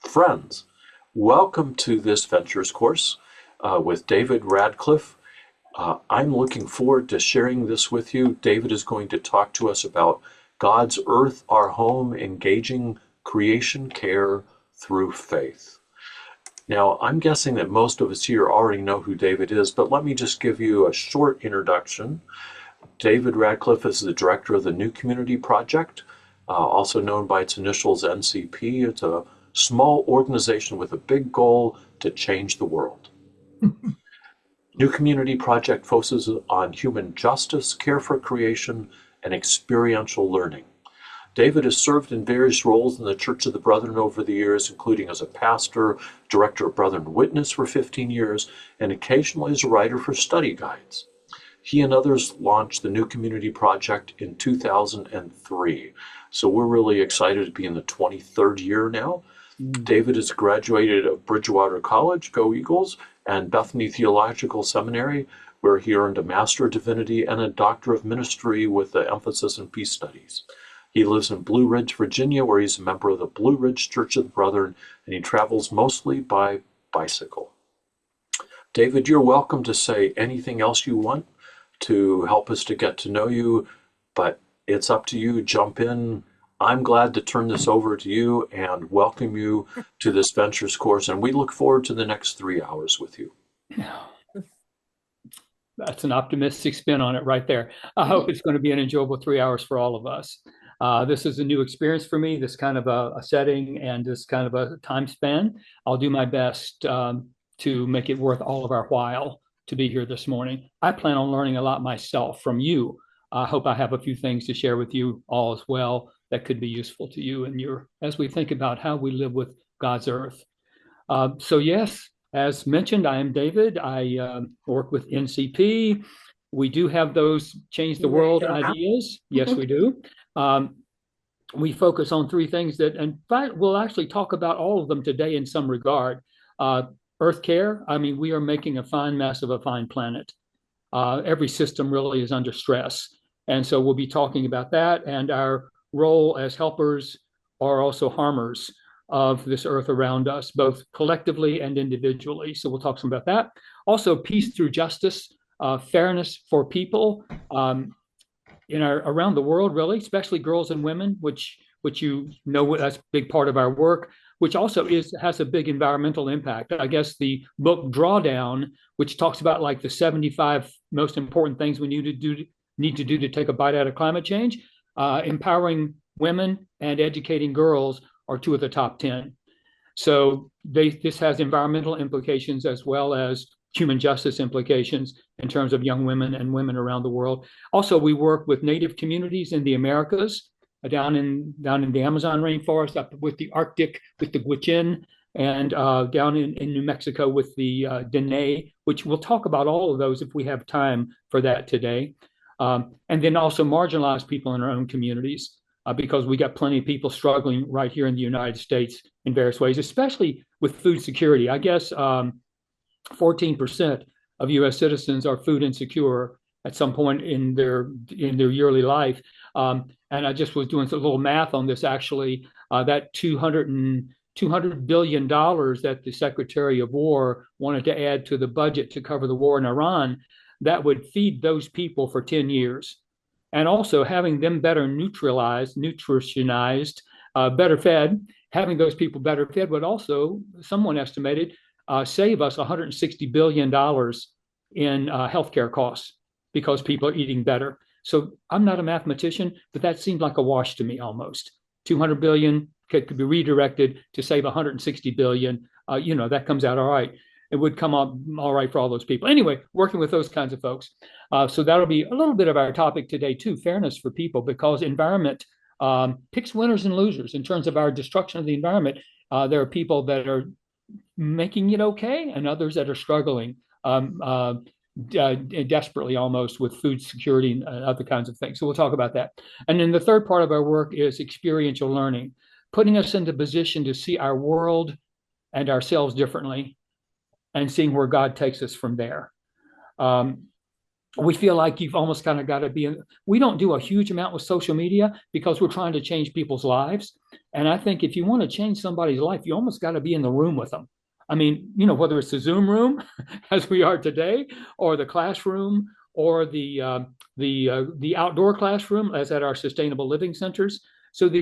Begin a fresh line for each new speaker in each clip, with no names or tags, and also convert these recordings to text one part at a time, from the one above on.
Friends, welcome to this Ventures course with David Radcliff. I'm looking forward to sharing this with you. David is going to talk to us about God's earth, our home, engaging creation care through faith. Now, I'm guessing that most of us here already know who David is, but let me just give you a short introduction. David Radcliff is the director of the New Community Project, also known by its initials NCP. It's a small organization with a big goal to change the world. New Community Project focuses on human justice, care for creation, and experiential learning. David has served in various roles in the Church of the Brethren over the years, including as a pastor, director of Brethren Witness for 15 years, and occasionally as a writer for study guides. He and others launched the New Community Project in 2003. So we're really excited to be in the 23rd year now. David is graduated of Bridgewater College, go Eagles, and Bethany Theological Seminary, where he earned a Master of Divinity and a Doctor of Ministry with an emphasis in peace studies. He lives in Blue Ridge, Virginia, where he's a member of the Blue Ridge Church of the Brethren, and he travels mostly by bicycle. David, you're welcome to say anything else you want to help us to get to know you, but it's up to you. Jump in. I'm glad to turn this over to you and welcome you to this Ventures course, and we look forward to the next 3 hours with you.
That's an optimistic spin on it right there. I hope it's going to be an enjoyable 3 hours for all of us. This is a new experience for me, this kind of a setting and this kind of a time span. I'll do my best to make it worth all of our while to be here this morning. I plan on learning a lot myself from you. I hope I have a few things to share with you all as well that could be useful to you and as we think about how we live with God's earth. So yes, as mentioned, I am David. I work with NCP. We do have those change the world ideas. Yes, we do. We focus on three things that, in fact, we'll actually talk about all of them today in some regard. Earth care. I mean, we are making a fine mess of a fine planet. Every system really is under stress. And so we'll be talking about that and our role as helpers or also harmers of this earth around us, both collectively and individually. So we'll talk some about that. Also, peace through justice, fairness for people around the world, really, especially girls and women, which you know that's a big part of our work, which also has a big environmental impact. I guess the book Drawdown, which talks about like the 75 most important things we need to do to take a bite out of climate change, empowering women and educating girls are two of the top 10. So this has environmental implications as well as human justice implications in terms of young women and women around the world. Also, we work with Native communities in the Americas, down in the Amazon rainforest, up with the Arctic, with the Gwich'in, and down in New Mexico with the Dene, which we'll talk about all of those if we have time for that today. And then also marginalized people in our own communities, because we got plenty of people struggling right here in the United States in various ways, especially with food security. I guess 14% of U.S. citizens are food insecure at some point in their yearly life. And I just was doing a little math on this, actually, that $200 billion that the Secretary of War wanted to add to the budget to cover the war in Iran, that would feed those people for 10 years. And also having them better nutritionized, better fed, having those people better fed would also, someone estimated, save us $160 billion in healthcare costs because people are eating better. So I'm not a mathematician, but that seemed like a wash to me almost. 200 billion could be redirected to save 160 billion. That comes out all right. It would come up all right for all those people. Anyway, working with those kinds of folks. So that'll be a little bit of our topic today too, fairness for people, because environment picks winners and losers in terms of our destruction of the environment. There are people that are making it okay and others that are struggling desperately almost with food security and other kinds of things. So we'll talk about that. And then the third part of our work is experiential learning, putting us into position to see our world and ourselves differently and seeing where God takes us from there. We feel like you've almost kind of got to be we don't do a huge amount with social media because we're trying to change people's lives. And I think if you want to change somebody's life, you almost got to be in the room with them. I mean, whether it's the Zoom room, as we are today, or the classroom, or the outdoor classroom, as at our sustainable living centers. So the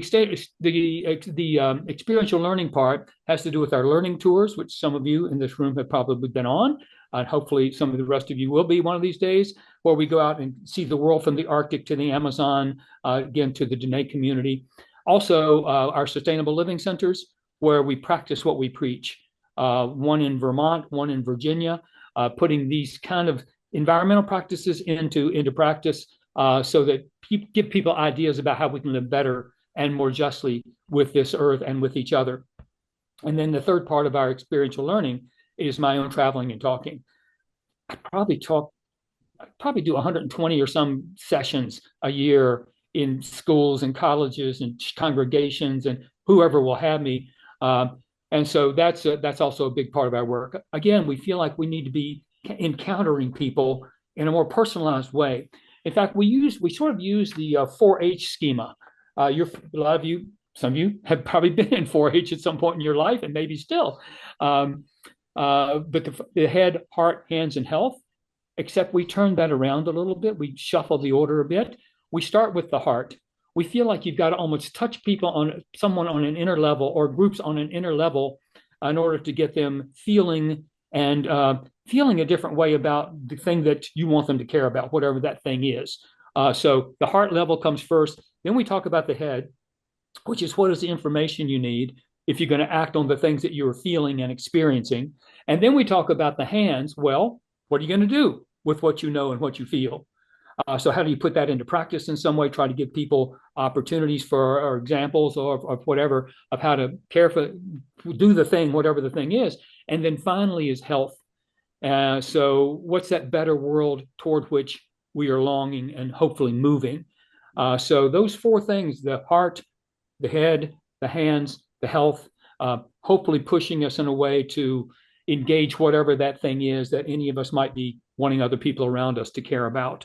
experiential learning part has to do with our learning tours, which some of you in this room have probably been on. Hopefully, some of the rest of you will be one of these days, where we go out and see the world from the Arctic to the Amazon, again to the Dene community. Also, our sustainable living centers, where we practice what we preach. One in Vermont, one in Virginia, putting these kind of environmental practices into practice, so that give people ideas about how we can live better and more justly with this earth and with each other. And then the third part of our experiential learning is my own traveling and talking. I probably do 120 or some sessions a year in schools and colleges and congregations and whoever will have me. And so that's also a big part of our work. Again, we feel like we need to be encountering people in a more personalized way. In fact, we sort of use the 4-H schema. Some of you have probably been in 4-H at some point in your life, and maybe still. But the head, heart, hands, and health, except we turn that around a little bit. We shuffle the order a bit. We start with the heart. We feel like you've got to almost touch someone on an inner level, or groups on an inner level, in order to get them feeling a different way about the thing that you want them to care about, whatever that thing is. So the heart level comes first. Then we talk about the head, which is what is the information you need if you're going to act on the things that you're feeling and experiencing. And then we talk about the hands. Well, what are you going to do with what you know and what you feel? So how do you put that into practice in some way? Try to give people opportunities or examples or whatever of how to do the thing, whatever the thing is. And then finally is health. So what's that better world toward which we are longing and hopefully moving? So those four things: the heart, the head, the hands, the health, hopefully pushing us in a way to engage whatever that thing is that any of us might be wanting other people around us to care about.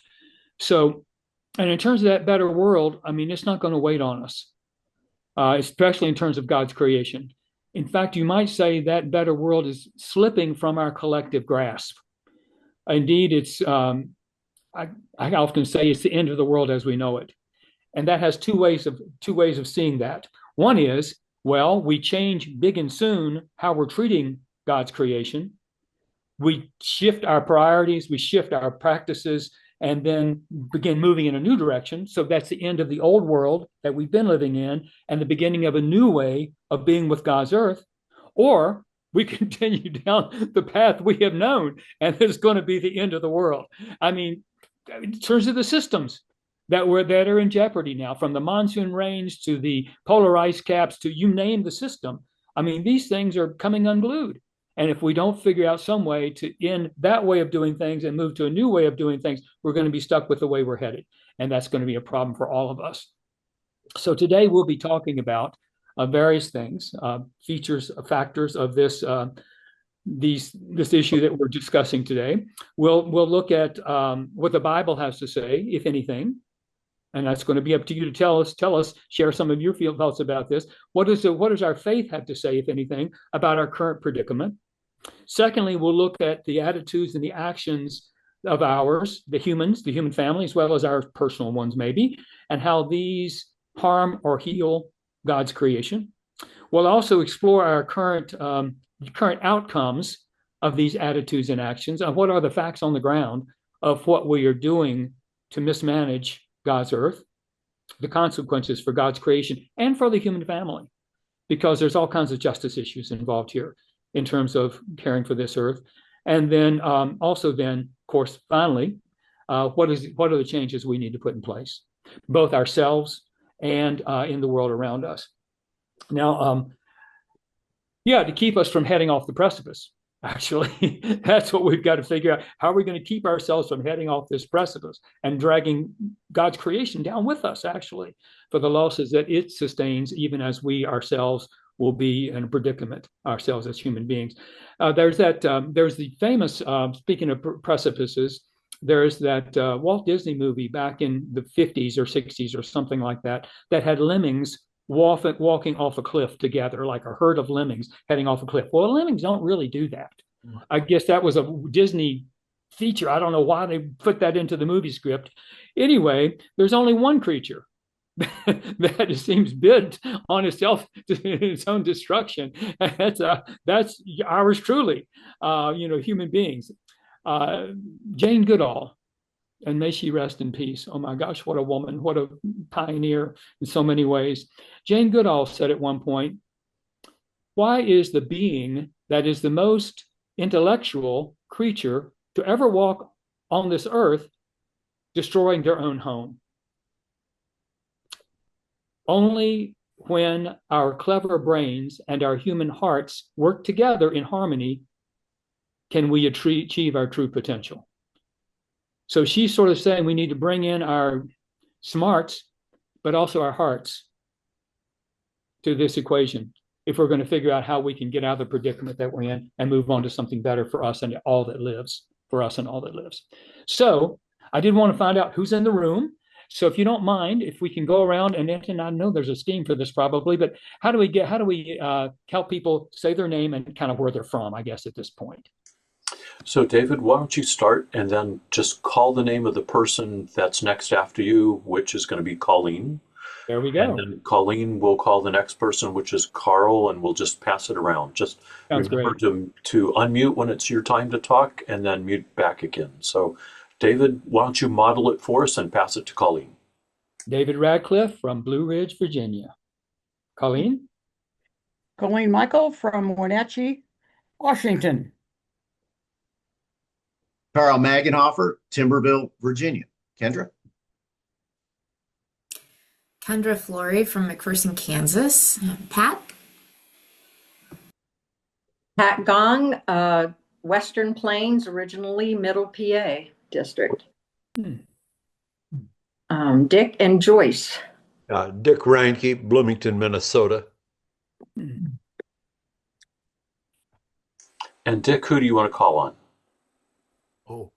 So, and in terms of that better world, I mean, it's not going to wait on us, especially in terms of God's creation. In fact, you might say that better world is slipping from our collective grasp. Indeed, I often say it's the end of the world as we know it. And that has two ways of seeing that. One is, well, we change big and soon how we're treating God's creation. We shift our priorities, we shift our practices, and then begin moving in a new direction. So that's the end of the old world that we've been living in and the beginning of a new way of being with God's earth. Or we continue down the path we have known, and it's going to be the end of the world. I mean, in terms of the systems that are in jeopardy now, from the monsoon rains to the polar ice caps to you name the system. I mean, these things are coming unglued. And if we don't figure out some way to end that way of doing things and move to a new way of doing things, we're going to be stuck with the way we're headed. And that's going to be a problem for all of us. So today we'll be talking about various things, features, factors of this issue that we're discussing today. We'll look at what the Bible has to say, if anything. And that's going to be up to you to tell us, share some of your thoughts about this. What does our faith have to say, if anything, about our current predicament? Secondly, we'll look at the attitudes and the actions of ours, the human family, as well as our personal ones maybe, and how these harm or heal God's creation. We'll also explore our current outcomes of these attitudes and actions, and what are the facts on the ground of what we are doing to mismanage God's earth, the consequences for God's creation and for the human family, because there's all kinds of justice issues involved here in terms of caring for this earth. And then of course, finally, what are the changes we need to put in place, both ourselves and in the world around us. Now, to keep us from heading off the precipice. Actually, that's what we've got to figure out. How are we going to keep ourselves from heading off this precipice and dragging God's creation down with us, actually, for the losses that it sustains, even as we ourselves will be in a predicament, ourselves as human beings. There's the famous, speaking of precipices, there's that Walt Disney movie back in the 50s or 60s or something like that, that had lemmings walking off a cliff together, like a herd of lemmings heading off a cliff. Well, lemmings don't really do that. I guess that was a Disney feature. I don't know why they put that into the movie script. Anyway, there's only one creature that seems bent on itself to its own destruction. That's ours truly, human beings. Jane Goodall, and may she rest in peace. Oh my gosh, what a woman, what a pioneer in so many ways. Jane Goodall said at one point, why is the being that is the most intellectual creature to ever walk on this earth destroying their own home? Only when our clever brains and our human hearts work together in harmony can we achieve our true potential. So she's sort of saying we need to bring in our smarts, but also our hearts to this equation if we're going to figure out how we can get out of the predicament that we're in and move on to something better for us and all that lives, for us and all that lives. So I did want to find out who's in the room. So if you don't mind, if we can go around and I know there's a scheme for this probably, but how do we help people say their name and kind of where they're from, I guess, at this point?
So David, why don't you start and then just call the name of the person that's next after you, which is going to be Colleen.
There we go.
And then Colleen will call the next person, which is Carl, and we'll just pass it around. Just
Sounds
remember
great.
to unmute when it's your time to talk and then mute back again. So David, why don't you model it for us and pass it to Colleen?
David Radcliff from Blue Ridge, Virginia. Colleen?
Colleen Michael from Wenatchee, Washington.
Carl Magenhofer, Timberville, Virginia. Kendra?
Kendra Flory from McPherson, Kansas. Pat?
Pat Gong, Western Plains, originally Middle PA district. Dick and Joyce.
Dick Ranke, Bloomington, Minnesota.
And Dick, who do you want to call on?
Oh,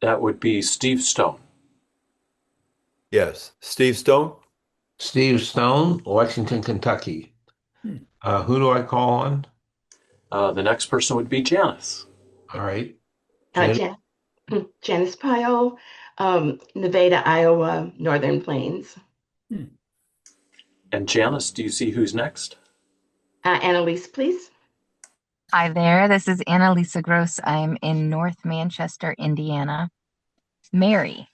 That would be Steve Stone.
yes. Steve Stone?
Steve Stone, Lexington, Kentucky. Who do I call on?
The next person would be Janice.
All right.
Janice Pyle, Nevada, Iowa, Northern Plains.
And Janice, do you see who's next?
Annalise, please.
Hi there, this is Annalisa Gross. I'm in North Manchester, Indiana. Mary.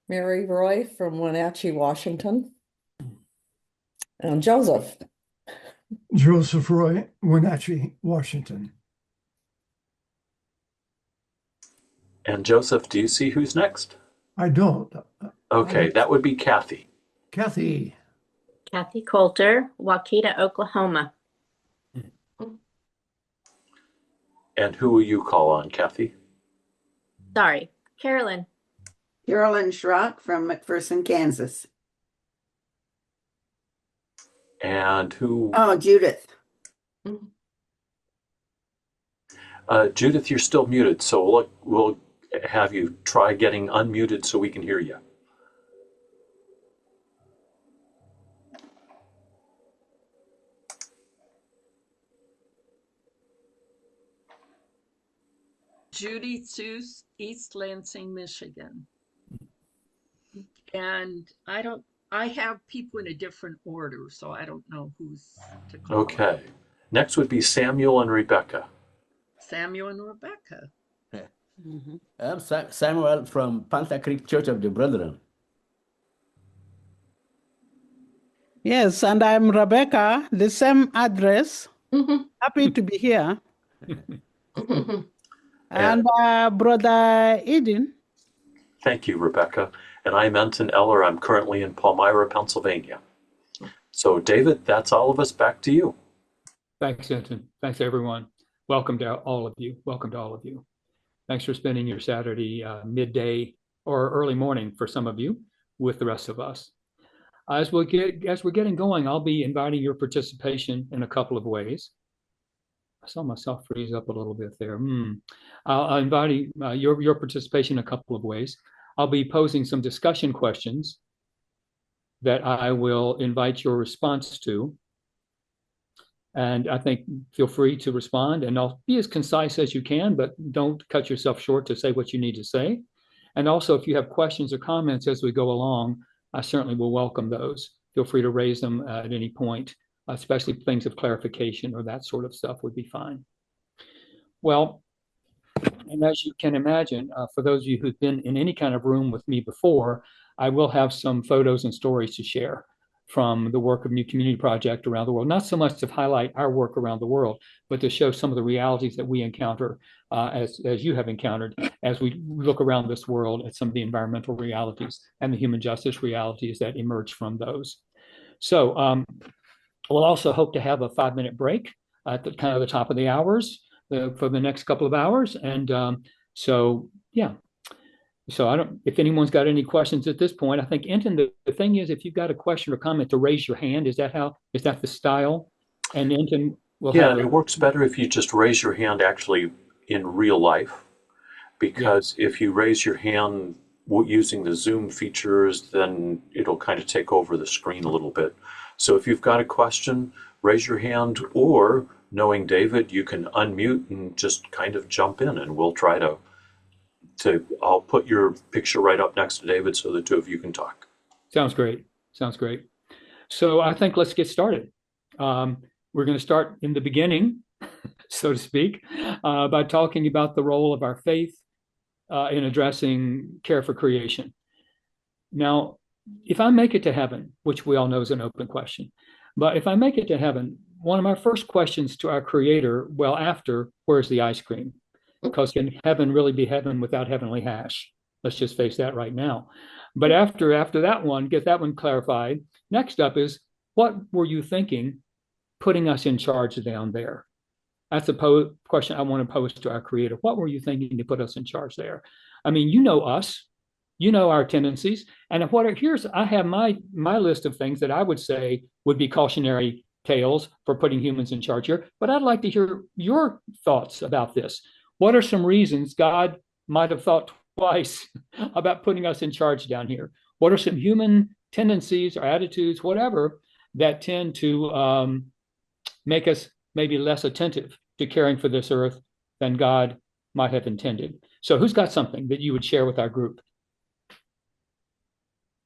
Mary Roy from Wenatchee, Washington. And Joseph.
Joseph Roy, Wenatchee, Washington.
And Joseph, do you see who's next?
I don't.
Okay, that would be Kathy.
Kathy.
Kathy Coulter, Waukeeta, Oklahoma.
And who will you call on, Kathy?
Sorry, Carolyn.
Carolyn Schrock from McPherson, Kansas.
And who?
Oh, Judith.
Judith, you're still muted, so we'll have you try getting unmuted so we can hear you.
Judy Seuss, East Lansing, Michigan. And I have people in a different order, so I don't know who's to call.
Okay. Next would be Samuel and Rebecca.
Samuel and Rebecca.
I'm Samuel from Panther Creek Church of the Brethren.
Yes, and I'm Rebecca, the same address. Happy to be here. And Brother Eden.
Thank you, Rebecca. And I'm Enton Eller. I'm currently in Palmyra, Pennsylvania. So, David, that's all of us. Back to you.
Thanks, Enton. Thanks, everyone. Welcome to all of you. Welcome to all of you. Thanks for spending your Saturday midday or early morning for some of you with the rest of us. As we're getting going, I'll be inviting your participation in a couple of ways. I saw myself freeze up a little bit there. I'll invite your participation in a couple of ways. I'll be posing some discussion questions that I will invite your response to. And I think feel free to respond, and I'll be as concise as you can, but don't cut yourself short to say what you need to say. And also, if you have questions or comments as we go along, I certainly will welcome those. Feel free to raise them at any point, especially things of clarification or that sort of stuff would be fine. Well, and as you can imagine, for those of you who've been in any kind of room with me before, I will have some photos and stories to share from the work of New Community Project around the world, not so much to highlight our work around the world, but to show some of the realities that we encounter as you have encountered as we look around this world at some of the environmental realities and the human justice realities that emerge from those. So we'll also hope to have a 5-minute break at the kind of the top of the hours for the next couple of hours. And so, yeah. So I don't, if anyone's got any questions at this point, I think, Enton, the thing is, if you've got a question or comment, to raise your hand. Is that the style? And Enton will
Yeah,
have
and it works better if you just raise your hand actually in real life, because if you raise your hand using the Zoom features, then it'll kind of take over the screen a little bit. So if you've got a question, raise your hand, or knowing David, you can unmute and just kind of jump in, and we'll try to I'll put your picture right up next to David so the two of you can talk.
Sounds great. Sounds great. So I think let's get started. We're going to start in the beginning, so to speak, by talking about the role of our faith in addressing care for creation. Now, if I make it to heaven, which we all know is an open question, but if I make it to heaven, one of my first questions to our Creator, well, after, where's the ice cream? Because can heaven really be heaven without heavenly hash? Let's just face that right now. But after that one, get that one clarified. Next up is, what were you thinking putting us in charge down there? That's a question I want to pose to our Creator. What were you thinking to put us in charge there? I mean, you know us, you know our tendencies. And I have my list of things that I would say would be cautionary tales for putting humans in charge here. But I'd like to hear your thoughts about this. What are some reasons God might have thought twice about putting us in charge down here? What are some human tendencies or attitudes, whatever, that tend to make us maybe less attentive to caring for this earth than God might have intended? So who's got something that you would share with our group?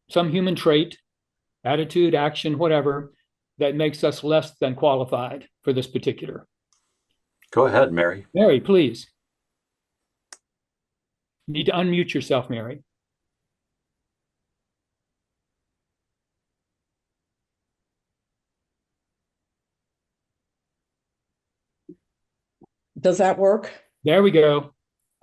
Some human trait, attitude, action, whatever, that makes us less than qualified for this particular.
Go ahead, Mary.
Mary, please. You need to unmute yourself, Mary.
Does that work?
There we go.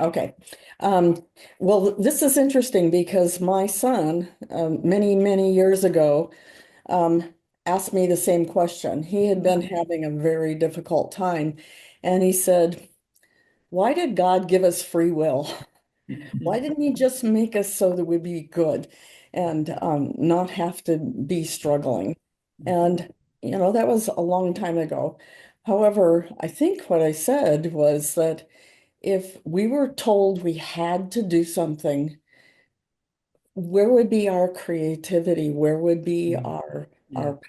Okay. Well, this is interesting because my son, many, many years ago, asked me the same question. He had been having a very difficult time, and he said, "Why did God give us free will? Why didn't he just make us so that we'd be good and not have to be struggling?" And, that was a long time ago. However, I think what I said was that if we were told we had to do something, where would be our creativity? Where would be our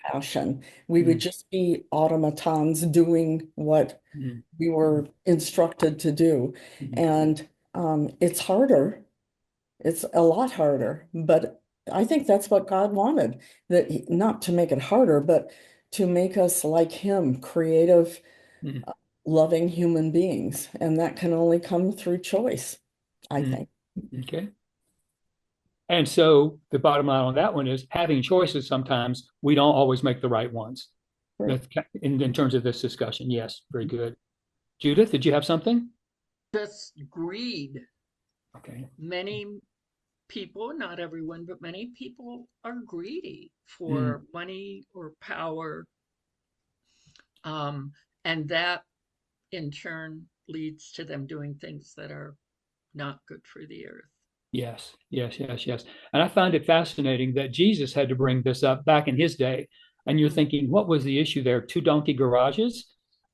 passion? We would just be automatons doing what we were instructed to do. And it's harder. It's a lot harder, but I think that's what God wanted, that not to make it harder, but to make us like him, creative, loving human beings. And that can only come through choice, I think.
Okay. And so the bottom line on that one is, having choices, sometimes we don't always make the right ones. Right. In terms of this discussion. Yes, very good. Judith, did you have something?
Just greed.
Okay.
Many people, not everyone, but many people are greedy for money or power. And that in turn leads to them doing things that are not good for the earth.
Yes. And I find it fascinating that Jesus had to bring this up back in his day. And you're thinking, what was the issue there? 2 donkey garages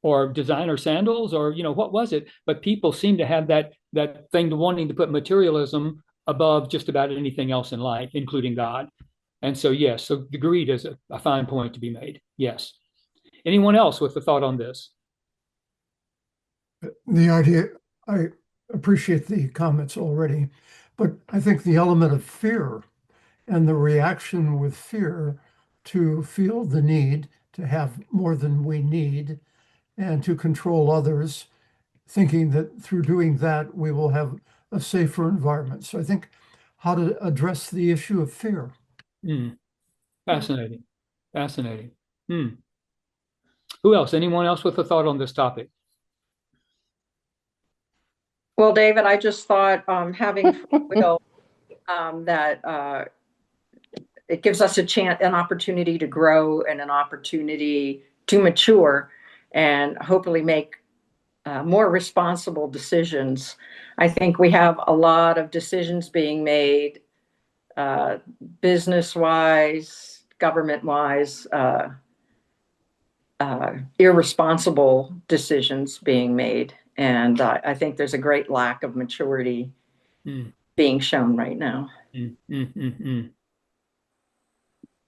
or designer sandals, or, what was it? But people seem to have that thing to wanting to put materialism above just about anything else in life, including God. And so, yes, so the greed is a fine point to be made. Yes. Anyone else with a thought on this?
The idea, I appreciate the comments already, but I think the element of fear and the reaction with fear to feel the need to have more than we need and to control others, thinking that through doing that, we will have a safer environment. So I think how to address the issue of fear.
Fascinating. Fascinating. Who else? Anyone else with a thought on this topic?
Well, David, I just thought having free will, that it gives us an opportunity to grow and an opportunity to mature and hopefully make more responsible decisions. I think we have a lot of decisions being made, business-wise, government-wise, irresponsible decisions being made. And I think there's a great lack of maturity being shown right now.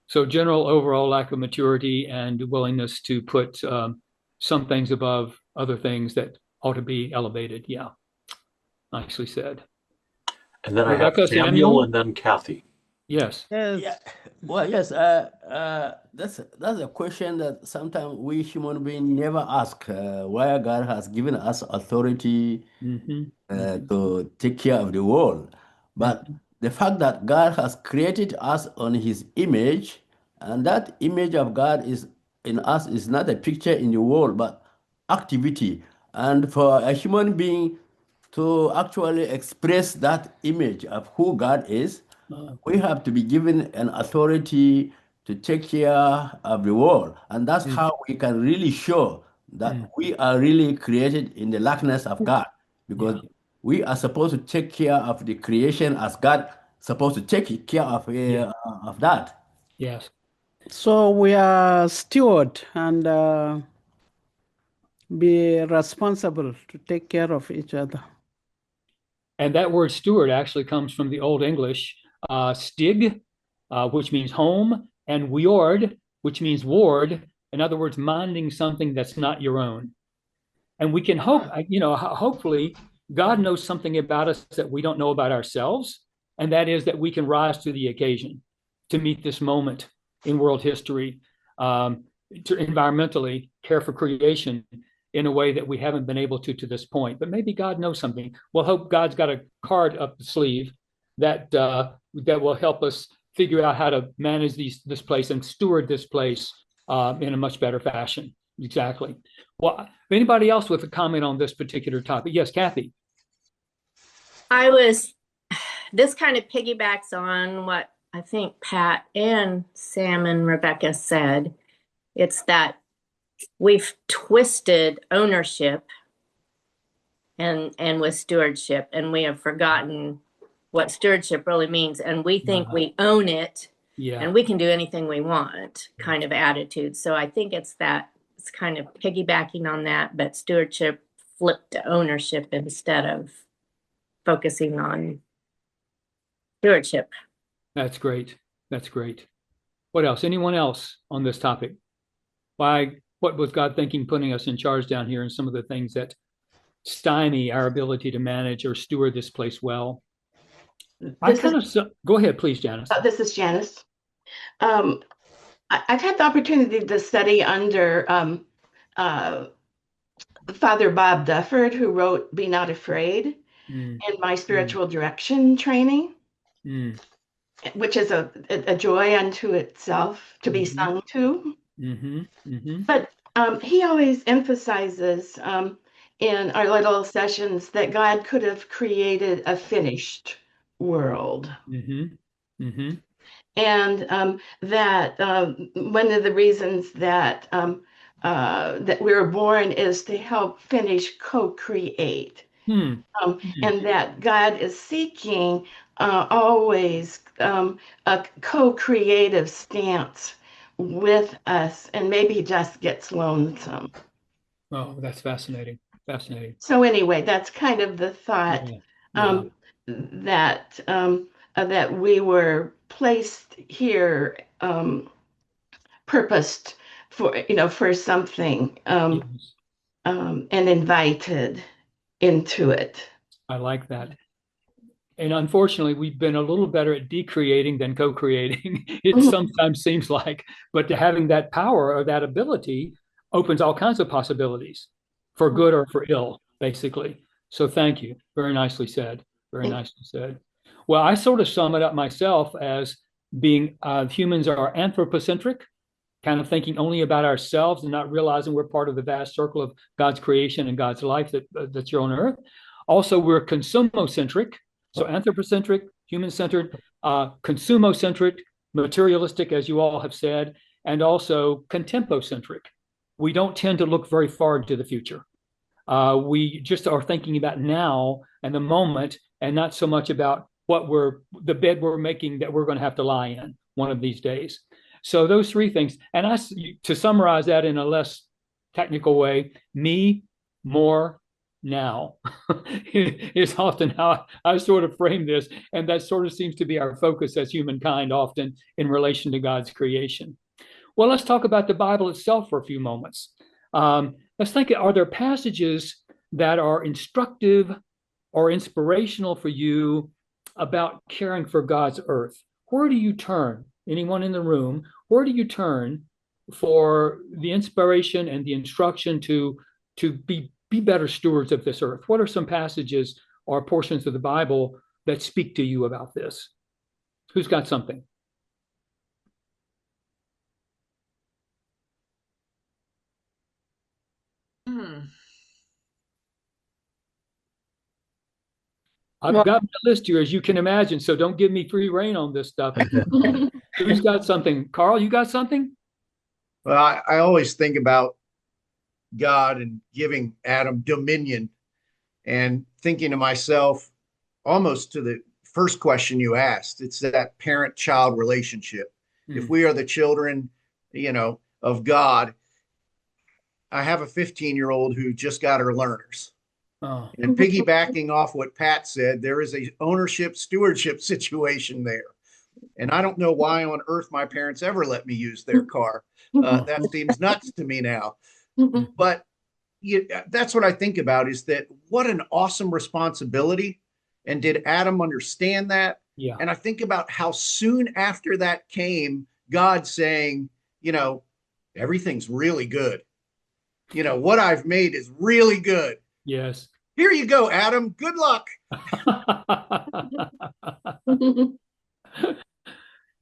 So general overall lack of maturity and willingness to put some things above other things that ought to be elevated. Yeah, nicely said.
And then I have
Rebecca,
Samuel and then Kathy.
Yes.
Yeah. Well, yes. That's a question that sometimes we human beings never ask. Why God has given us authority to take care of the world, but the fact that God has created us on His image, and that image of God is in us is not a picture in the world, but activity. And for a human being to actually express that image of who God is, we have to be given an authority to take care of the world. And that's how we can really show that we are really created in the likeness of God, because we are supposed to take care of the creation as God supposed to take care of that.
Yes.
So we are steward and be responsible to take care of each other.
And that word steward actually comes from the Old English stig, which means home, and wiord, which means ward. In other words, minding something that's not your own. And we can hope, hopefully, God knows something about us that we don't know about ourselves, and that is that we can rise to the occasion to meet this moment in world history, to environmentally care for creation in a way that we haven't been able to this point. But maybe God knows something. We'll hope God's got a card up the sleeve that will help us figure out how to manage this place and steward this place in a much better fashion. Exactly. Well, anybody else with a comment on this particular topic? Yes, Kathy.
This kind of piggybacks on what I think Pat and Sam and Rebecca said. It's that we've twisted ownership and with stewardship, and we have forgotten what stewardship really means. And we think we own it and we can do anything we want kind of attitude. So I think it's kind of piggybacking on that, but stewardship flipped to ownership instead of focusing on stewardship.
That's great. That's great. What else? Anyone else on this topic? What was God thinking putting us in charge down here and some of the things that stymie our ability to manage or steward this place well? Go ahead, please, Janice.
This is Janice. I've had the opportunity to study under Father Bob Dufford, who wrote Be Not Afraid, in my spiritual direction training, which is a joy unto itself to be sung to. But he always emphasizes in our little sessions that God could have created a finished world. And that one of the reasons that that we were born is to help finish co-create. And that God is seeking always a co-creative stance with us, and maybe he just gets lonesome.
Oh, that's fascinating. Fascinating.
So anyway, that's kind of the thought that that we were placed here, purposed for, for something, and invited into it.
I like that. And unfortunately, we've been a little better at decreating than co-creating. It sometimes seems like, but having that power or that ability opens all kinds of possibilities for good or for ill, basically. So thank you. Very nicely said. Very nicely said. Well, I sort of sum it up myself as being humans are anthropocentric, kind of thinking only about ourselves and not realizing we're part of the vast circle of God's creation and God's life that's here on earth. Also, we're consumocentric. So anthropocentric, human-centered, consumocentric, materialistic, as you all have said, and also contempocentric. We don't tend to look very far into the future. We just are thinking about now and the moment, and not so much about the bed we're making that we're going to have to lie in one of these days. So those three things, and to summarize that in a less technical way, me, more, now is often how I sort of frame this, and that sort of seems to be our focus as humankind often in relation to God's creation. Well, let's talk about the Bible itself for a few moments. Let's think, are there passages that are instructive or inspirational for you about caring for God's earth? Where do you turn? Anyone in the room, where do you turn for the inspiration and the instruction to be better stewards of this earth? What are some passages or portions of the Bible that speak to you about this? Who's got something? I've got my list here, as you can imagine, so don't give me free rein on this stuff. Who's got something? Carl, you got something?
Well, I always think about God and giving Adam dominion, and thinking to myself, almost to the first question you asked, it's that parent-child relationship. If we are the children, of God, I have a 15-year-old who just got her learners. And piggybacking off what Pat said, there is a ownership stewardship situation there. And I don't know why on earth my parents ever let me use their car. That seems nuts to me now. But that's what I think about, is that what an awesome responsibility. And did Adam understand that?
Yeah.
And I think about how soon after that came God saying, everything's really good. What I've made is really good.
Yes.
Here you go, Adam. Good luck.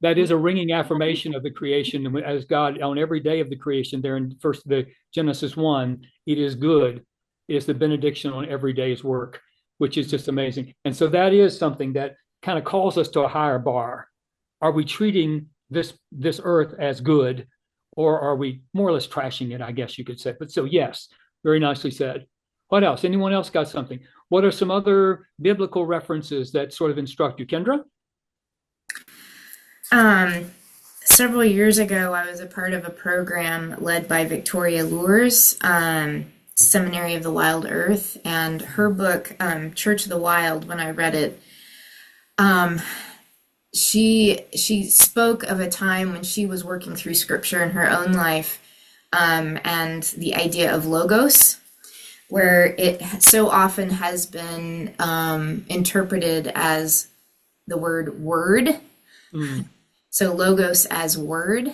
That is a ringing affirmation of the creation, as God on every day of the creation there in the Genesis 1, it is good. It is the benediction on every day's work, which is just amazing. And so that is something that kind of calls us to a higher bar. Are we treating this earth as good, or are we more or less trashing it, I guess you could say. But so yes, very nicely said. What else? Anyone else got something? What are some other biblical references that sort of instruct you? Kendra?
Several years ago, I was a part of a program led by Victoria Lures, Seminary of the Wild Earth, and her book, Church of the Wild, when I read it, she spoke of a time when she was working through scripture in her own life, and the idea of logos, where it so often has been interpreted as the word. So logos as word,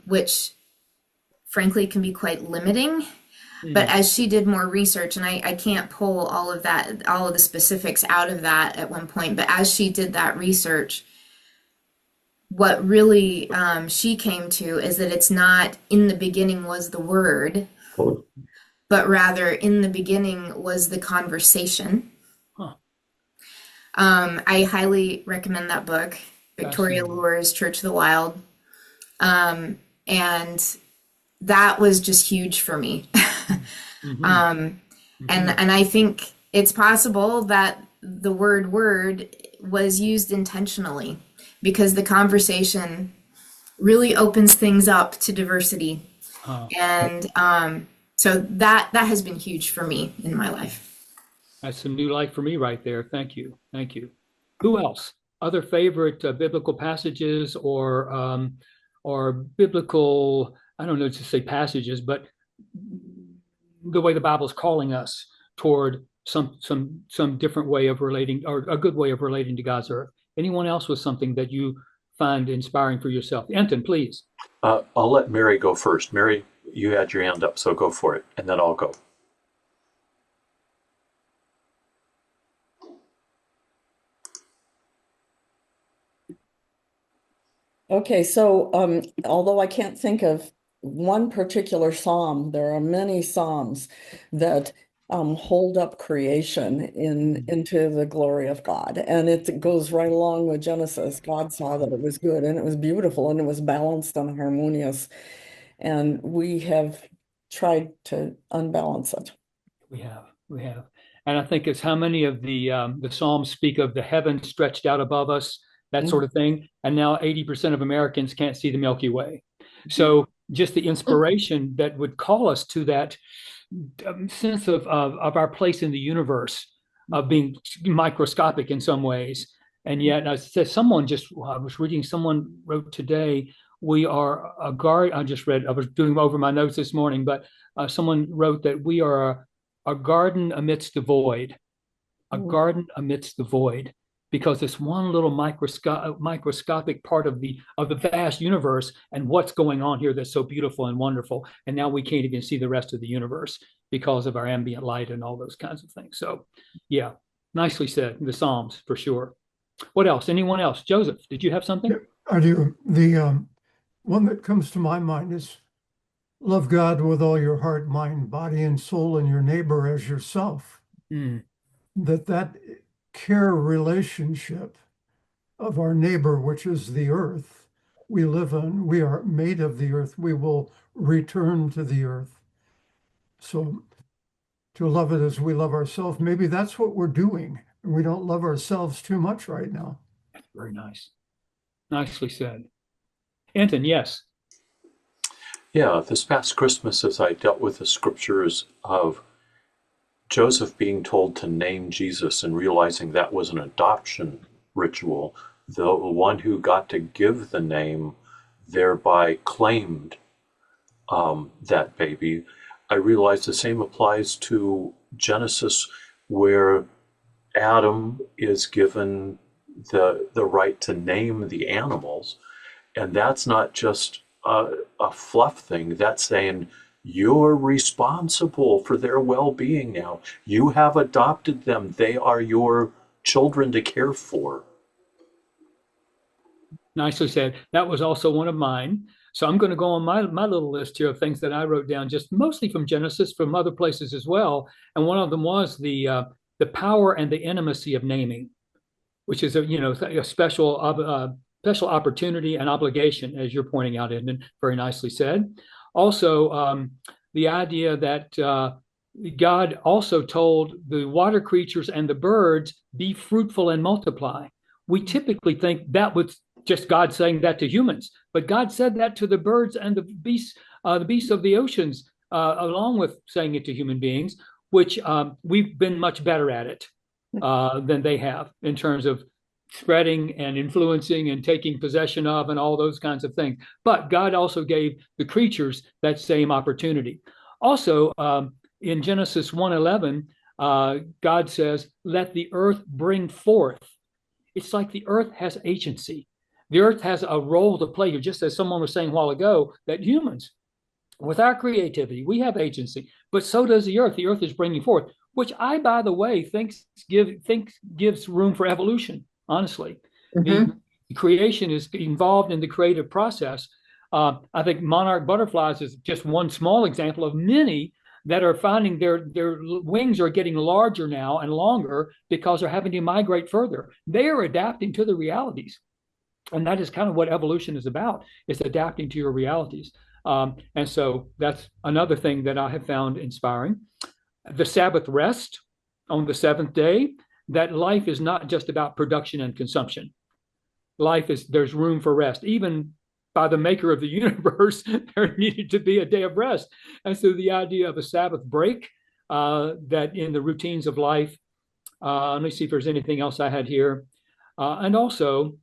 which frankly can be quite limiting. But as she did more research, and I can't pull all of the specifics out of that at one point, but as she did that research, what really she came to is that it's not in the beginning was the word, but rather in the beginning was the conversation. I highly recommend that book, Victoria Lures, Church of the Wild. And that was just huge for me. And I think it's possible that the word was used intentionally, because the conversation really opens things up to diversity. And so that has been huge for me in my life.
That's some new light for me right there. Thank you. Thank you. Who else? Other favorite biblical passages or biblical, I don't know to say passages, but the way the Bible is calling us toward some different way of relating, or a good way of relating to God's earth. Anyone else with something that you find inspiring for yourself? Anton, please.
I'll let Mary go first. Mary, you had your hand up, so go for it, and then I'll go.
Okay, so although I can't think of one particular psalm, there are many psalms that hold up creation into the glory of God. And it goes right along with Genesis. God saw that it was good and it was beautiful and it was balanced and harmonious. And we have tried to unbalance it.
We have. And I think it's how many of the Psalms speak of the heavens stretched out above us, that sort of thing. And now 80% of Americans can't see the Milky Way. So just the inspiration that would call us to that sense of our place in the universe, of being microscopic in some ways. And yet, I said, I was reading, someone wrote today, we are a guard. I was doing over my notes this morning, but someone wrote that we are a garden amidst the void, a garden amidst the void, because it's one little microscopic part of the vast universe, and what's going on here that's so beautiful and wonderful. And now we can't even see the rest of the universe because of our ambient light and all those kinds of things. So, yeah, nicely said. The Psalms for sure. What else? Anyone else? Joseph, did you have something?
Yeah, I do. The one that comes to my mind is love God with all your heart, mind, body, and soul, and your neighbor as yourself. That care relationship of our neighbor, which is the earth we live on, we are made of the earth, we will return to the earth. So to love it as we love ourselves, maybe that's what we're doing. We don't love ourselves too much right now.
Very nice. Nicely said. Anton, yes.
Yeah, this past Christmas, as I dealt with the scriptures of Joseph being told to name Jesus and realizing that was an adoption ritual, the one who got to give the name thereby claimed that baby, I realized the same applies to Genesis, where Adam is given the right to name the animals. And that's not just a fluff thing. That's saying you're responsible for their well-being now. You have adopted them. They are your children to care for.
Nicely said. That was also one of mine. So I'm going to go on my little list here of things that I wrote down, just mostly from Genesis, from other places as well. And one of them was the power and the intimacy of naming, which is a special opportunity and obligation, as you're pointing out, and very nicely said. Also, the idea that God also told the water creatures and the birds, be fruitful and multiply. We typically think that was just God saying that to humans, but God said that to the birds and the beasts of the oceans, along with saying it to human beings, which we've been much better at it than they have in terms of spreading and influencing and taking possession of and all those kinds of things. But God also gave the creatures that same opportunity. Also, in Genesis 1:11, God says, let the earth bring forth. It's like the earth has agency. The earth has a role to play here, just as someone was saying a while ago, that humans, with our creativity, we have agency, but so does the earth. The earth is bringing forth, which I, by the way, think gives room for evolution. Honestly, the creation is involved in the creative process. I think monarch butterflies is just one small example of many that are finding their wings are getting larger now and longer because they're having to migrate further. They are adapting to the realities. And that is kind of what evolution is about, is adapting to your realities. And so that's another thing that I have found inspiring. The Sabbath rest on the seventh day, that life is not just about production and consumption. There's room for rest. Even by the maker of the universe, there needed to be a day of rest. And so the idea of a Sabbath break, that in the routines of life, let me see if there's anything else I had here. And also,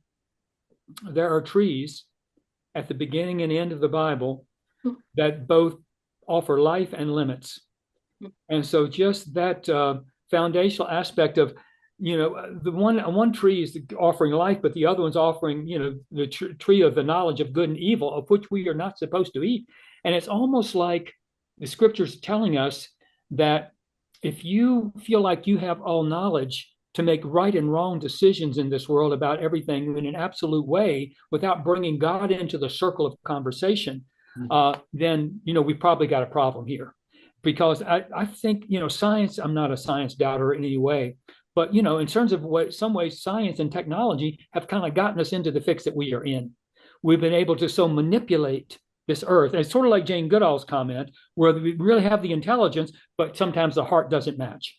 there are trees at the beginning and end of the Bible that both offer life and limits. And so just that foundational aspect of, the one tree is offering life, but the other one's offering, the tree of the knowledge of good and evil, of which we are not supposed to eat. And it's almost like the scriptures telling us that if you feel like you have all knowledge to make right and wrong decisions in this world about everything in an absolute way without bringing God into the circle of conversation, then, we've probably got a problem here. Because I think, science, I'm not a science doubter in any way, but, in terms of some ways, science and technology have kind of gotten us into the fix that we are in. We've been able to so manipulate this earth. And it's sort of like Jane Goodall's comment, where we really have the intelligence, but sometimes the heart doesn't match.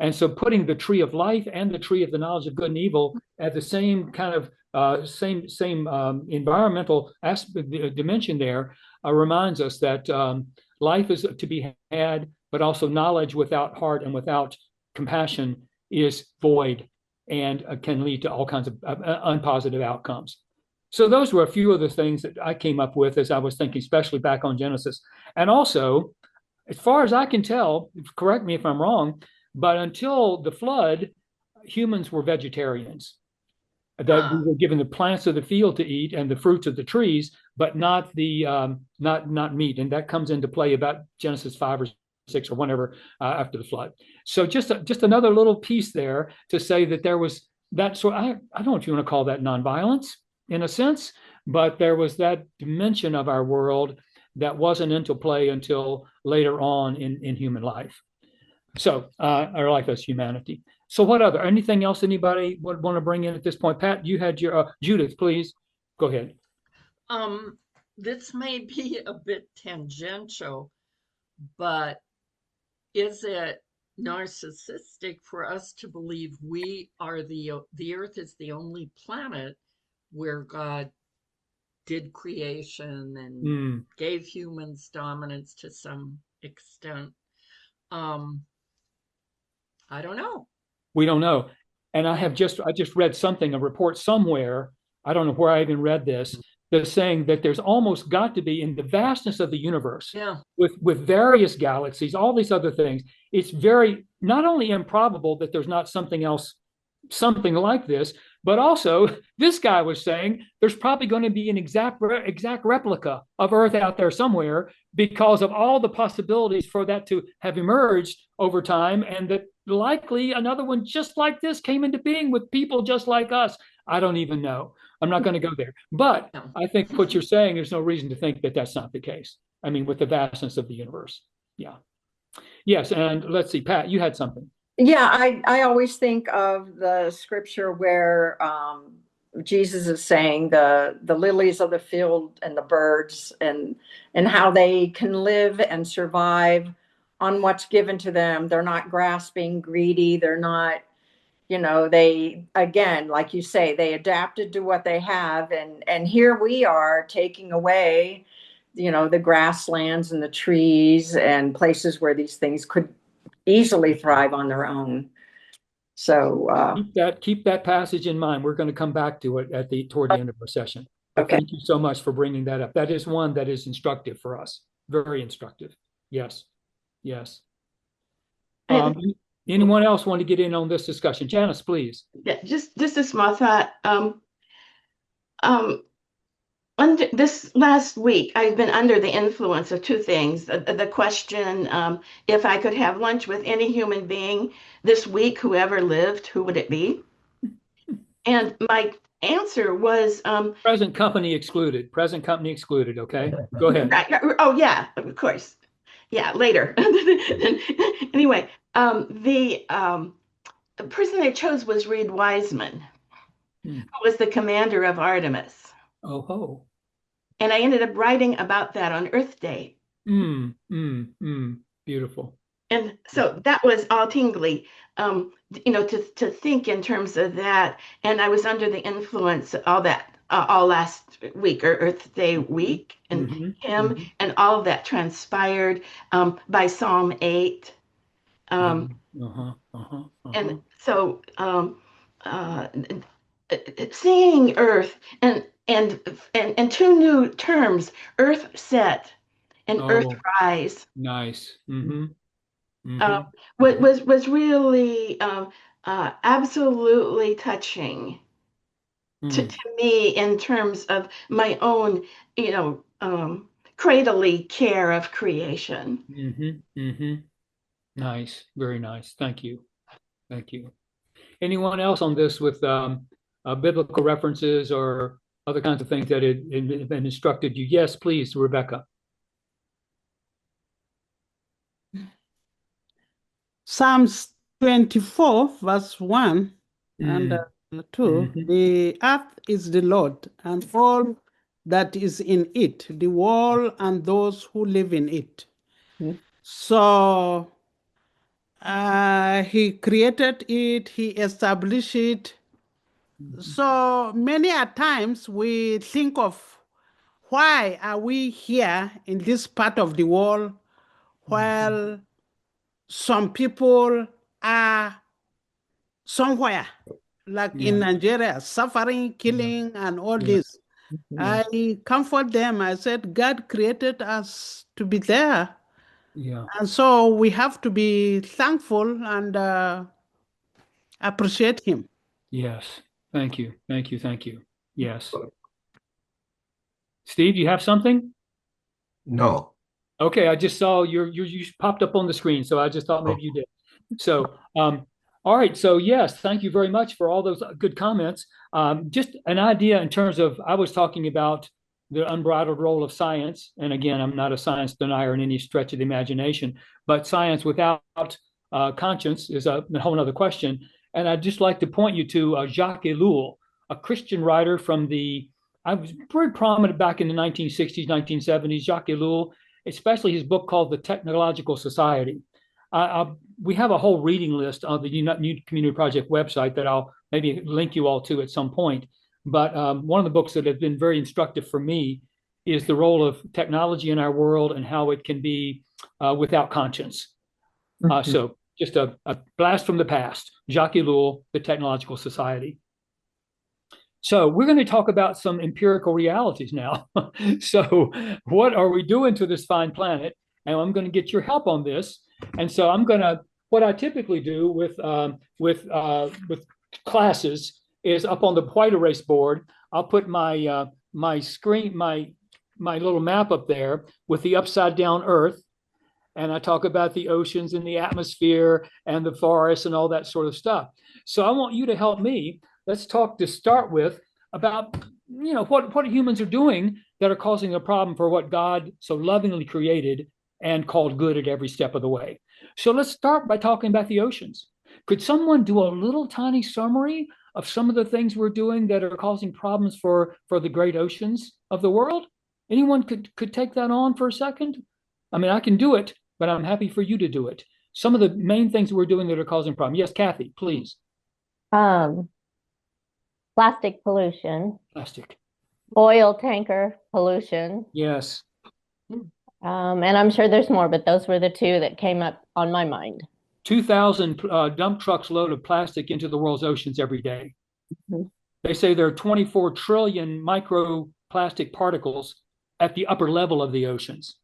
And so putting the tree of life and the tree of the knowledge of good and evil at the same kind of same environmental aspect, dimension there reminds us that life is to be had, but also knowledge without heart and without compassion is void and can lead to all kinds of unpositive outcomes. So those were a few of the things that I came up with as I was thinking, especially back on Genesis. And also, as far as I can tell, correct me if I'm wrong, but until the flood, humans were vegetarians. That we were given the plants of the field to eat and the fruits of the trees, but not the not meat, and that comes into play about Genesis 5 or 6 or whenever after the flood. So just another little piece there to say that there was that sort. I don't know if you want to call that nonviolence in a sense, but there was that dimension of our world that wasn't into play until later on in human life. So our life as humanity. So anything else anybody would want to bring in at this point? Pat, you had your, Judith, please, go ahead.
This may be a bit tangential, but is it narcissistic for us to believe we are the earth is the only planet where God did creation and gave humans dominance to some extent? I don't know.
We don't know. And I just read a report somewhere, I don't know where I even read this, that's saying that there's almost got to be, in the vastness of the universe, with various galaxies, all these other things, it's very not only improbable that there's not something else, something like this, but also this guy was saying there's probably going to be an exact replica of Earth out there somewhere because of all the possibilities for that to have emerged over time, and that likely another one just like this came into being with people just like us. I don't even know. I'm not going to go there. But I think what you're saying, there's no reason to think that that's not the case. I mean, with the vastness of the universe. Yeah. Yes. And let's see, Pat, you had something.
Yeah, I always think of the scripture where Jesus is saying the lilies of the field and the birds and how they can live and survive on what's given to them. They're not grasping, greedy. They're not, they, again, like you say, they adapted to what they have. And here we are taking away, the grasslands and the trees and places where these things could easily thrive on their own. So
keep that passage in mind. We're going to come back to it toward the end of our session. But okay. Thank you so much for bringing that up. That is one that is instructive for us. Very instructive. Yes. Yes. Anyone else want to get in on this discussion? Janice, please.
Yeah, just a small thought. This last week, I've been under the influence of two things. The question, if I could have lunch with any human being this week, whoever lived, who would it be? And my answer was...
present company excluded. Present company excluded, okay? Go ahead.
Oh, yeah, of course. Yeah, later. Anyway, the person I chose was Reed Wiseman, who was the commander of Artemis.
Oh.
And I ended up writing about that on Earth Day.
Beautiful.
And so that was all tingly, to think in terms of that. And I was under the influence all last week or Earth Day week, and and all of that transpired by Psalm 8. And so seeing Earth and two new terms, Earth set and Earth
Oh,
rise.
nice. Mm-hmm.
Uh,
Mm-hmm.
was really absolutely touching to me in terms of my own, cradly care of creation.
Mm-hmm. Mm-hmm. Nice. Very nice. Thank you. Thank you. Anyone else on this with biblical references or other kinds of things that had been instructed you? Yes, please, Rebecca.
Psalms 24, verse 1 and 2. The earth is the Lord and all that is in it, the world and those who live in it. So he created it, he established it. So many a times we think of why are we here in this part of the world while some people are somewhere, like in Nigeria, suffering, killing, and all this. I comfort them. I said, God created us to be there.
Yeah.
And so we have to be thankful and appreciate Him.
Yes. Thank you. Thank you. Thank you. Yes. Steve, you have something?
No.
Okay, I just saw you popped up on the screen, so I just thought maybe you did. So, all right. So yes, thank you very much for all those good comments. Just an idea in terms of I was talking about the unbridled role of science, and again, I'm not a science denier in any stretch of the imagination, but science without conscience is a whole other question. And I'd just like to point you to Jacques Ellul, a Christian writer from I was very prominent back in the 1960s, 1970s. Jacques Ellul, especially his book called The Technological Society. We have a whole reading list on the New Community Project website that I'll maybe link you all to at some point. But one of the books that have been very instructive for me is the role of technology in our world and how it can be without conscience. So just a blast from the past. Jacques Ellul, The Technological Society. So we're going to talk about some empirical realities now. So what are we doing to this fine planet? And I'm going to get your help on this. And so what I typically do with classes is up on the white erase board, I'll put my screen, my little map up there with the upside down Earth. And I talk about the oceans and the atmosphere and the forests and all that sort of stuff. So I want you to help me. Let's talk to start with about, what humans are doing that are causing a problem for what God so lovingly created and called good at every step of the way. So let's start by talking about the oceans. Could someone do a little tiny summary of some of the things we're doing that are causing problems for the great oceans of the world? Anyone could take that on for a second? I mean, I can do it, but I'm happy for you to do it. Some of the main things that we're doing that are causing problems. Yes, Kathy, please.
Plastic pollution.
Plastic.
Oil tanker pollution.
Yes.
And I'm sure there's more, but those were the two that came up on my mind.
2,000 dump trucks load of plastic into the world's oceans every day. They say there are 24 trillion microplastic particles at the upper level of the oceans.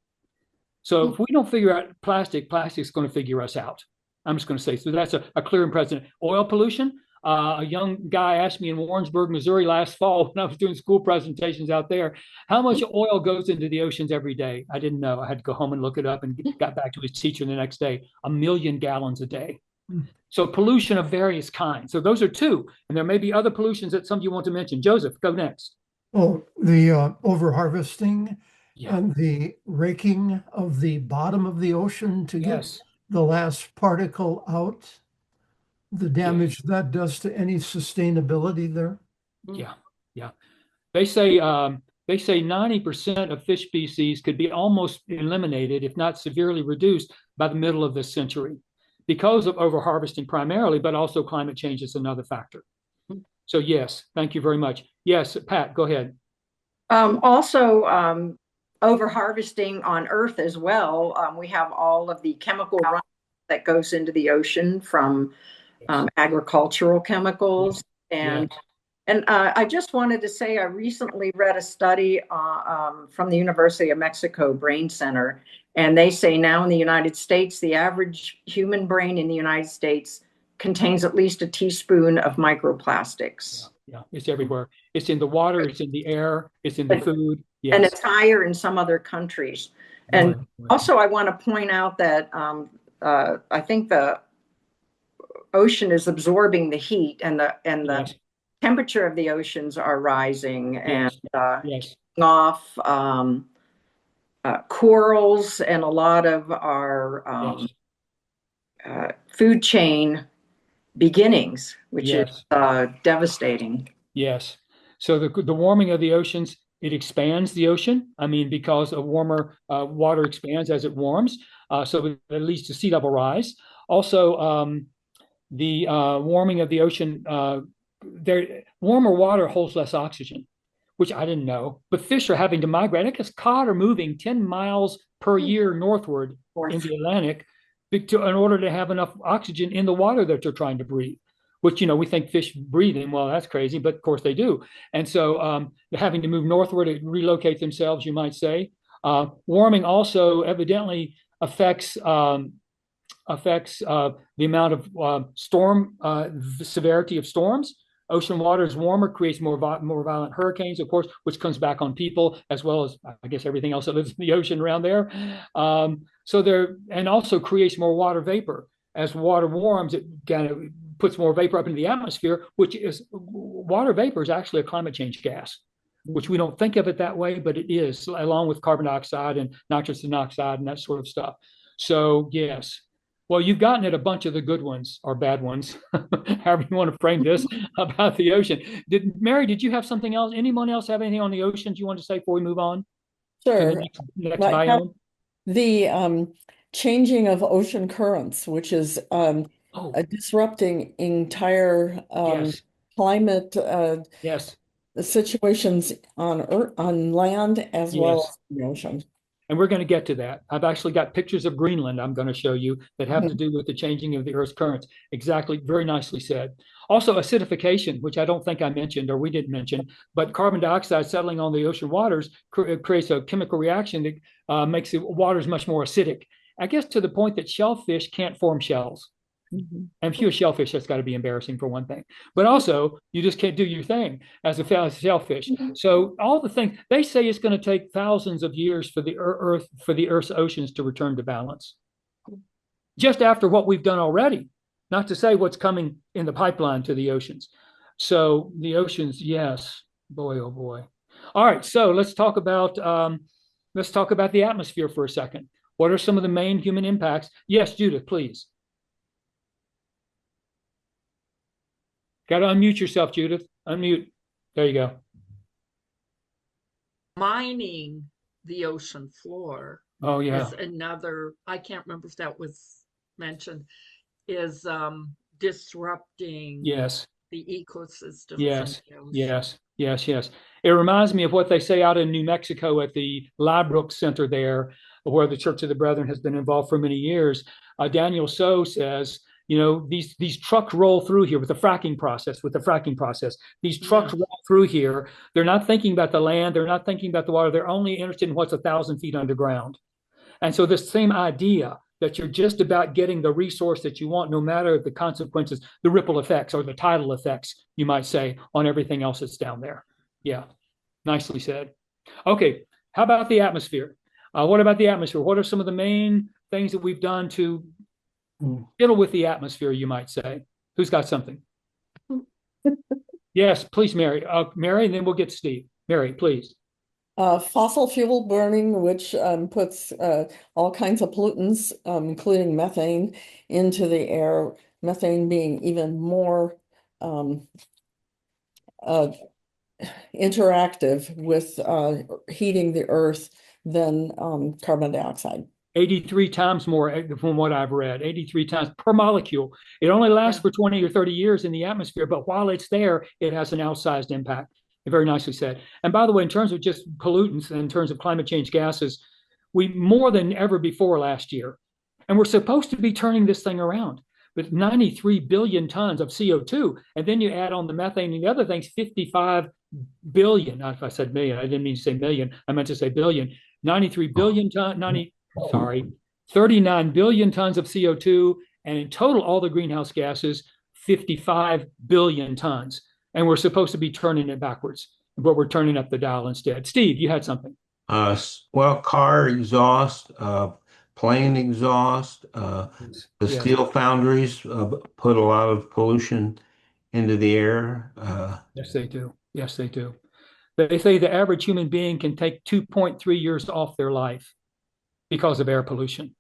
So if we don't figure out plastic's going to figure us out. I'm just going to say, so that's a clear and present. Oil pollution. A young guy asked me in Warrensburg, Missouri last fall when I was doing school presentations out there, how much oil goes into the oceans every day? I didn't know. I had to go home and look it up and got back to his teacher the next day. 1 million gallons a day. So pollution of various kinds. So those are two. And there may be other pollutions that some of you want to mention. Joseph, go next.
Oh, the overharvesting and the raking of the bottom of the ocean to get the last particle out. The damage that does to any sustainability there.
Yeah. They say 90% of fish species could be almost eliminated, if not severely reduced, by the middle of this century because of overharvesting primarily, but also climate change is another factor. So yes, thank you very much. Yes, Pat, go ahead.
Also, overharvesting on Earth as well. We have all of the chemical runoff that goes into the ocean from agricultural chemicals and And I just wanted to say, I recently read a study from the University of Mexico Brain Center, and they say now in the United States, the average human brain in the United States contains at least a teaspoon of microplastics.
Yeah, it's everywhere. It's in the water, it's in the air, it's in the food. Yes.
And it's higher in some other countries. And also, I want to point out that I think the ocean is absorbing the heat, and the temperature of the oceans are rising, and off corals and a lot of our food chain beginnings, which is devastating.
Yes. So the warming of the oceans, it expands the ocean. I mean, because a warmer water expands as it warms, so it leads to sea level rise. Also, the warming of the ocean, warmer water holds less oxygen, which I didn't know. But fish are having to migrate. I guess cod are moving 10 miles per year northward in the Atlantic in order to have enough oxygen in the water that they're trying to breathe. Which, we think fish breathe in. Well, that's crazy, but of course they do. And so they're having to move northward to relocate themselves, you might say. Warming also evidently affects the amount of storm, the severity of storms. Ocean water is warmer, creates more violent hurricanes, of course, which comes back on people as well as, I guess, everything else that lives in the ocean around there. And also creates more water vapor. As water warms, it kind of puts more vapor up into the atmosphere, which is water vapor is actually a climate change gas, which we don't think of it that way, but it is, along with carbon dioxide and nitrogen oxide and that sort of stuff. So yes. Well, you've gotten at a bunch of the good ones or bad ones, however you want to frame this, about the ocean. Mary, did you have something else? Anyone else have anything on the oceans you want to say before we move on?
Sure.
To the next biome?
The changing of ocean currents, which is disrupting entire climate situations on land as well as the ocean.
And we're going to get to that. I've actually got pictures of Greenland I'm going to show you that have to do with the changing of the Earth's currents. Exactly. Very nicely said. Also, acidification, which I don't think I mentioned or we didn't mention, but carbon dioxide settling on the ocean waters creates a chemical reaction that makes the waters much more acidic. I guess to the point that shellfish can't form shells. And if you're a shellfish, that's got to be embarrassing for one thing. But also, you just can't do your thing as a shellfish. So all the things they say it's going to take thousands of years for the Earth's oceans to return to balance. Just after what we've done already, not to say what's coming in the pipeline to the oceans. So the oceans, yes, boy, oh boy. All right, so let's talk about the atmosphere for a second. What are some of the main human impacts? Yes, Judith, please. Got to unmute yourself, Judith. Unmute. There you go.
Mining the ocean floor.
Oh, yeah.
Is another, I can't remember if that was mentioned, is disrupting the ecosystems.
Yes. It reminds me of what they say out in New Mexico at the Liebrook Center there, where the Church of the Brethren has been involved for many years. Daniel So says, these trucks roll through here with the fracking process. These trucks roll through here. They're not thinking about the land. They're not thinking about the water. They're only interested in what's 1,000 feet underground. And so this same idea that you're just about getting the resource that you want, no matter the consequences, the ripple effects or the tidal effects, you might say, on everything else that's down there. Yeah, nicely said. Okay, how about the atmosphere? What about the atmosphere? What are some of the main things that we've done to fiddle with the atmosphere, you might say? Who's got something? Yes, please, Mary. Mary, and then we'll get to Steve. Mary, please.
Fossil fuel burning, which puts all kinds of pollutants, including methane, into the air. Methane being even more interactive with heating the earth than carbon dioxide.
83 times more from what I've read, 83 times per molecule. It only lasts for 20 or 30 years in the atmosphere, but while it's there, it has an outsized impact. Very nicely said. And by the way, in terms of just pollutants, in terms of climate change gases, we more than ever before last year, and we're supposed to be turning this thing around. but 93 billion tons of CO2. And then you add on the methane and the other things, 55 billion. Not if I said million, I didn't mean to say million. I meant to say billion. 93 billion ton, 39 billion tons of CO2. And in total, all the greenhouse gases, 55 billion tons. And we're supposed to be turning it backwards, but we're turning up the dial instead. Steve, you had something.
Well, car exhaust, plane exhaust, the
Yes.
steel foundries put a lot of pollution into the air.
Yes, they do. Yes, they do. They say the average human being can take 2.3 years off their life because of air pollution.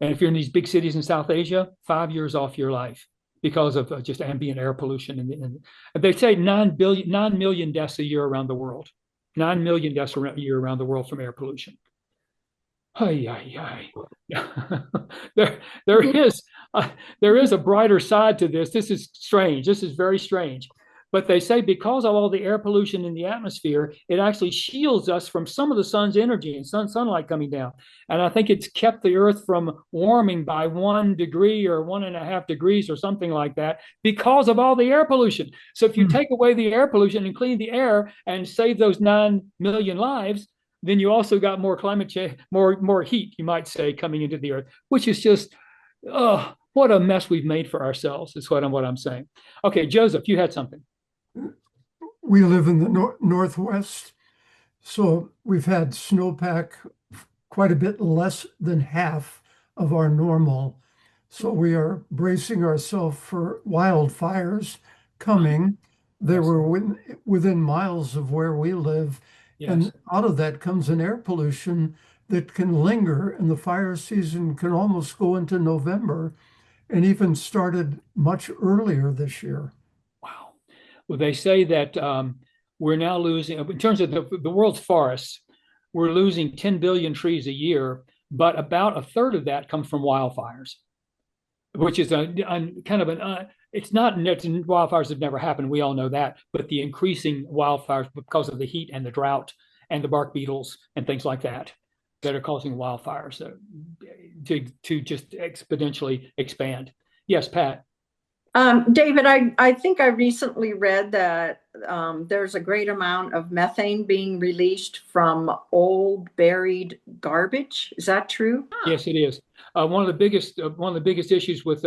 And if you're in these big cities in South Asia, 5 years off your life because of just ambient air pollution. And they say 9 million deaths a year around the world. 9 million deaths a year around the world from air pollution. There is a brighter side to this. This is strange. This is very strange. But they say because of all the air pollution in the atmosphere, it actually shields us from some of the sun's energy and sunlight coming down. And I think it's kept the Earth from warming by 1 degree or 1.5 degrees or something like that because of all the air pollution. So if you take away the air pollution and clean the air and save those 9 million lives, then you also got more climate change, more heat, you might say, coming into the Earth, which is just, what a mess we've made for ourselves, is what I'm saying. Okay, Joseph, you had something.
We live in the Northwest, so we've had snowpack quite a bit less than half of our normal. So we are bracing ourselves for wildfires coming. They were within miles of where we live.
Yes.
And out of that comes an air pollution that can linger, and the fire season can almost go into November and even started much earlier this year.
Wow. Well, they say that we're now losing, in terms of the world's forests, we're losing 10 billion trees a year, but about a third of that comes from wildfires, which is it's not, wildfires have never happened. We all know that, but the increasing wildfires because of the heat and the drought and the bark beetles and things like that are causing wildfires to just exponentially expand. Yes, Pat.
David, I think I recently read that there's a great amount of methane being released from old buried garbage. Is that true?
Yes, it is. One of the biggest issues with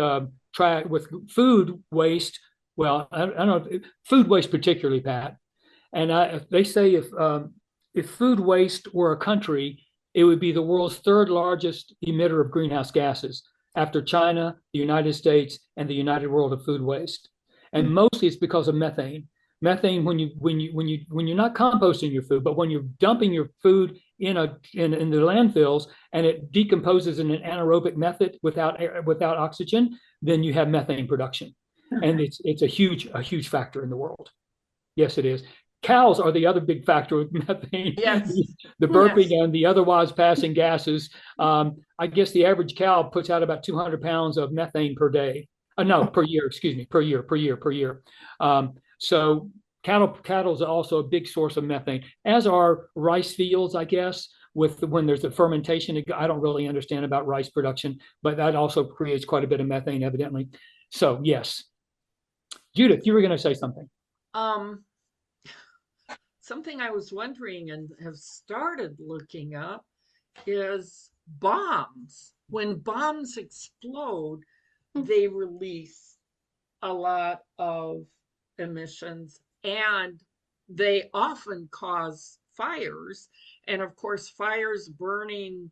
food waste. Well, I don't know, food waste particularly, Pat. And they say if food waste were a country, it would be the world's third largest emitter of greenhouse gases, after China, the United States, and the United World of Food Waste. And mostly it's because of methane. Methane, when you're not composting your food, but when you're dumping your food in the landfills and it decomposes in an anaerobic method without oxygen, then you have methane production. And it's a huge factor in the world. Yes, it is. Cows are the other big factor with methane.
Yes.
The burping and the otherwise passing gases. I guess the average cow puts out about 200 pounds of methane per day. Per year, excuse me, per year. So cattle is also a big source of methane, as are rice fields, I guess, when there's a fermentation. I don't really understand about rice production, but that also creates quite a bit of methane, evidently. So, yes. Judith, you were going to say something.
Something I was wondering and have started looking up is bombs. When bombs explode, they release a lot of emissions, and they often cause fires. And of course, fires burning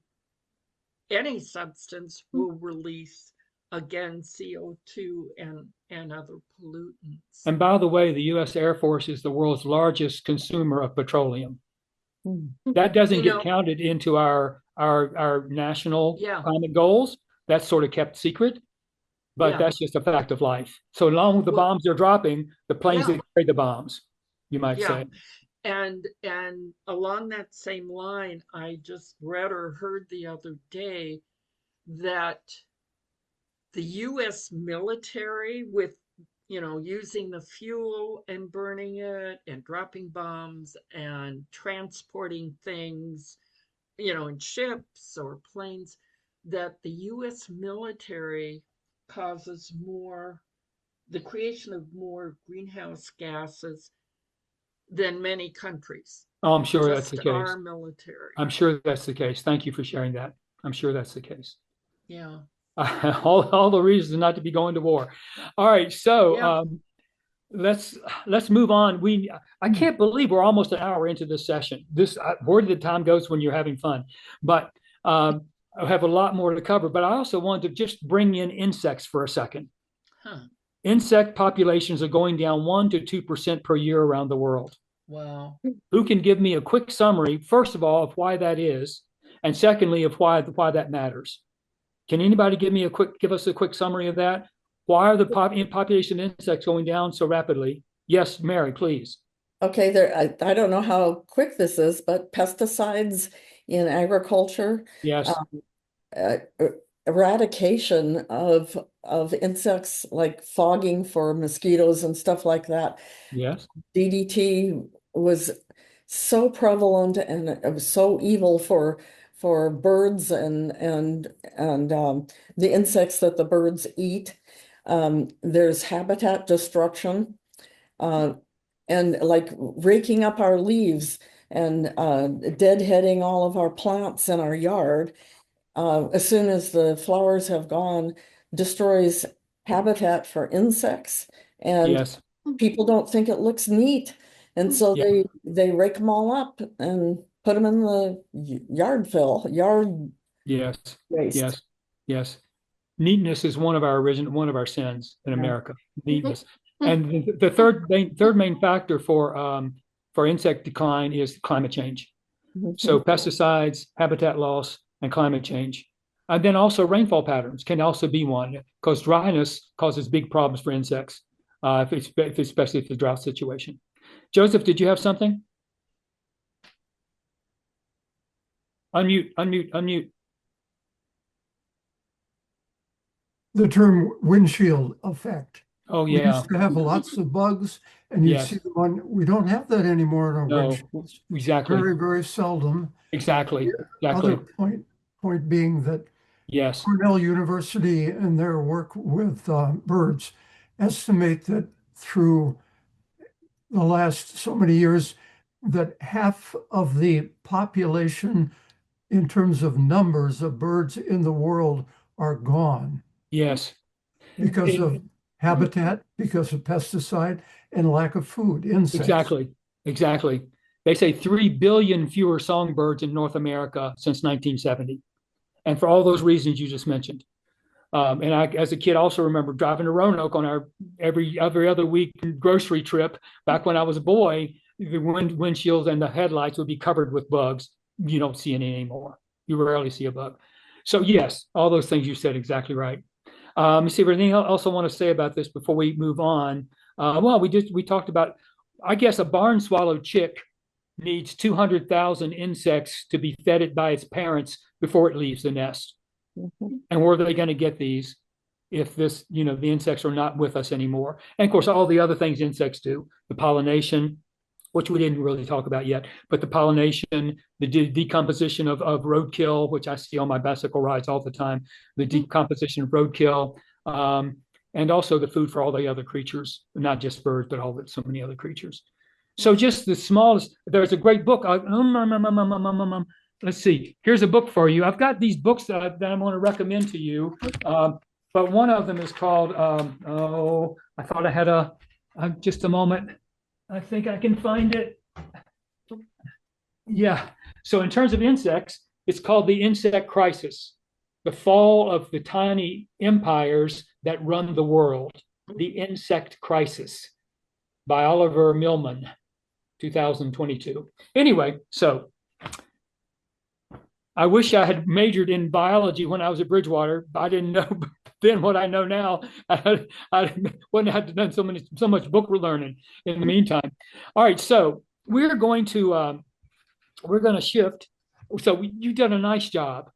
any substance will release, again, CO2 and other pollutants.
And by the way, the U.S. Air Force is the world's largest consumer of petroleum. That doesn't get counted into our national climate goals. That's sort of kept secret, but that's just a fact of life. So along with the bombs they're dropping, the planes that carry the bombs, you might say.
And along that same line, I just read or heard the other day that the U.S. military, with using the fuel and burning it and dropping bombs and transporting things, in ships or planes, that the U.S. military causes the creation of more greenhouse gases than many countries.
Oh, I'm sure that's the
Just
case.
our military.
I'm sure that's the case. Thank you for sharing that. I'm sure that's the case.
Yeah.
All the reasons not to be going to war. All right, so
Yeah.
let's move on. I can't believe we're almost an hour into this session. Where did the time goes when you're having fun? But I have a lot more to cover. But I also wanted to just bring in insects for a second.
Huh.
Insect populations are going down 1% to 2% per year around the world.
Wow.
Who can give me a quick summary, first of all, of why that is, and secondly, of why that matters? Can anybody give us a quick summary of that? Why are the population of insects going down so rapidly? Yes, Mary, please.
Okay, I don't know how quick this is, but pesticides in agriculture.
Yes.
Eradication of insects, like fogging for mosquitoes and stuff like that.
Yes.
DDT was so prevalent, and it was so evil for birds and the insects that the birds eat. There's habitat destruction, and like raking up our leaves and deadheading all of our plants in our yard. As soon as the flowers have gone, destroys habitat for insects, and
yes.
people don't think it looks neat, and so they rake them all up and put them in the yard
Yes.
waste.
Yes. Neatness is one of our sins in America. Neatness, and the third main factor for insect decline is climate change. So pesticides, habitat loss, and climate change. And then also rainfall patterns can also be one, because dryness causes big problems for insects, especially if it's a drought situation. Joseph, did you have something? Unmute.
The term windshield effect.
Oh,
We
yeah.
used to have lots of bugs, and you'd see them on. We don't have that anymore in our windshields.
Exactly.
Very, very seldom.
Exactly.
Other point being that Cornell University and their work with birds estimate that through the last so many years that half of the population in terms of numbers of birds in the world are gone.
Yes.
Because of habitat, because of pesticide, and lack of food, insects.
Exactly. They say 3 billion fewer songbirds in North America since 1970. And for all those reasons you just mentioned. And I, as a kid, also remember driving to Roanoke on our every other week grocery trip. Back when I was a boy, the windshields and the headlights would be covered with bugs. You don't see any anymore. You rarely see a bug. So yes, all those things you said exactly right. Let me see if anything else I want to say about this before we move on. Well, we talked about, I guess, a barn swallow chick needs 200,000 insects to be fed it by its parents before it leaves the nest. And where are they going to get these if the insects are not with us anymore? And of course, all the other things insects do, the pollination, which we didn't really talk about yet, but the pollination, the decomposition of roadkill, which I see on my bicycle rides all the time, the decomposition of roadkill, and also the food for all the other creatures, not just birds, but so many other creatures. So just the smallest, there's a great book. Let's see, here's a book for you. I've got these books that I want to recommend to you, but one of them is called, I thought I had just a moment. I think I can find it. Yeah. So in terms of insects, it's called The Insect Crisis, The Fall of the Tiny Empires That Run the World, The Insect Crisis by Oliver Millman, 2022. Anyway, so I wish I had majored in biology when I was at Bridgewater. I didn't know then what I know now. I wouldn't have done so much book learning in the meantime. All right, so we're going to shift. So you've done a nice job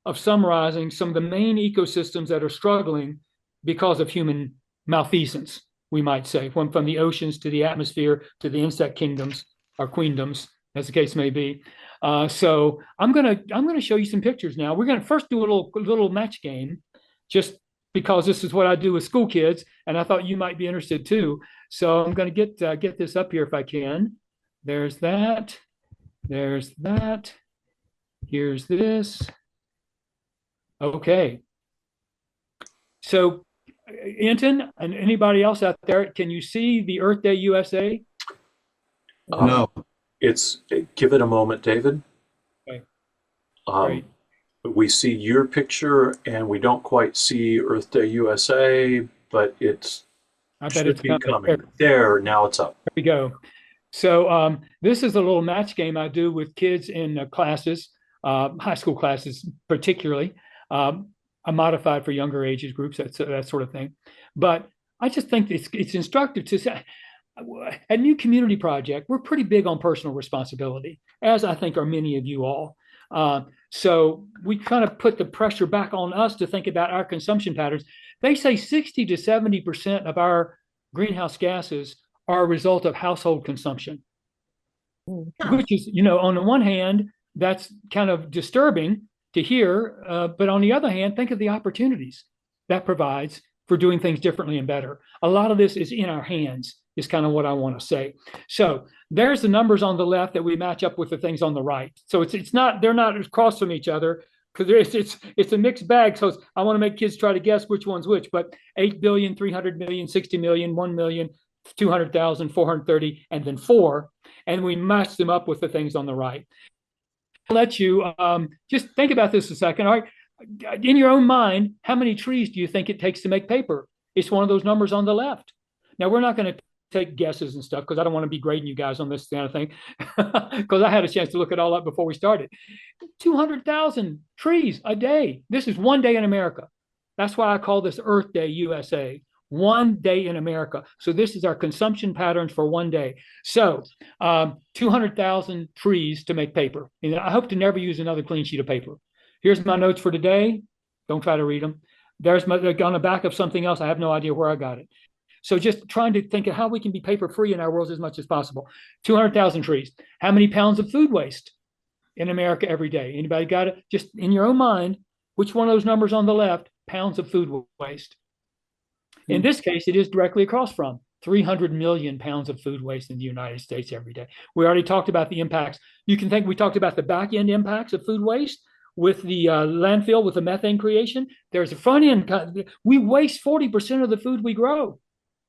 of summarizing some of the main ecosystems that are struggling because of human malfeasance, we might say, from the oceans to the atmosphere to the insect kingdoms or queendoms, as the case may be. So I'm gonna show you some pictures now. We're gonna first do a little match game. Just because this is what I do with school kids, and I thought you might be interested too. So I'm going to get this up here if I can. There's that. There's that. Here's this. Okay. So, Anton and anybody else out there, can you see the Earth Day USA?
No.
Give it a moment, David.
Okay.
Great. We see your picture, and we don't quite see Earth Day USA, but
I bet it's
coming. There, now it's up.
There we go. So this is a little match game I do with kids in classes, high school classes particularly. I modified for younger ages groups, that sort of thing. But I just think it's instructive to say, at New Community Project, we're pretty big on personal responsibility, as I think are many of you all. So we kind of put the pressure back on us to think about our consumption patterns. They say 60 to 70% of our greenhouse gases are a result of household consumption, which is, on the one hand, that's kind of disturbing to hear. But on the other hand, think of the opportunities that provides for doing things differently and better. A lot of this is in our hands, is kind of what I want to say. So there's the numbers on the left that we match up with the things on the right. So they're not across from each other, because it's a mixed bag. So I want to make kids try to guess which one's which, but 8 billion, 300 million, 60 million, 1 million, 200,000, 430, and then 4. And we match them up with the things on the right. I'll let you just think about this a second. All right. In your own mind, how many trees do you think it takes to make paper? It's one of those numbers on the left. Now, we're not going to take guesses and stuff, because I don't want to be grading you guys on this kind of thing, because I had a chance to look it all up before we started. 200,000 trees a day. This is one day in America. That's why I call this Earth Day USA. One day in America. So this is our consumption patterns for one day. So 200,000 trees to make paper. And I hope to never use another clean sheet of paper. Here's my notes for today. Don't try to read them. There's on the back of something else. I have no idea where I got it. So just trying to think of how we can be paper free in our world as much as possible. 200,000 trees. How many pounds of food waste in America every day? Anybody got it? Just in your own mind, which one of those numbers on the left, pounds of food waste? In this case, it is directly across from 300 million pounds of food waste in the United States every day. We already talked about the impacts. You can think we talked about the back end impacts of food waste with the landfill, with the methane creation. There's a front end. We waste 40% of the food we grow.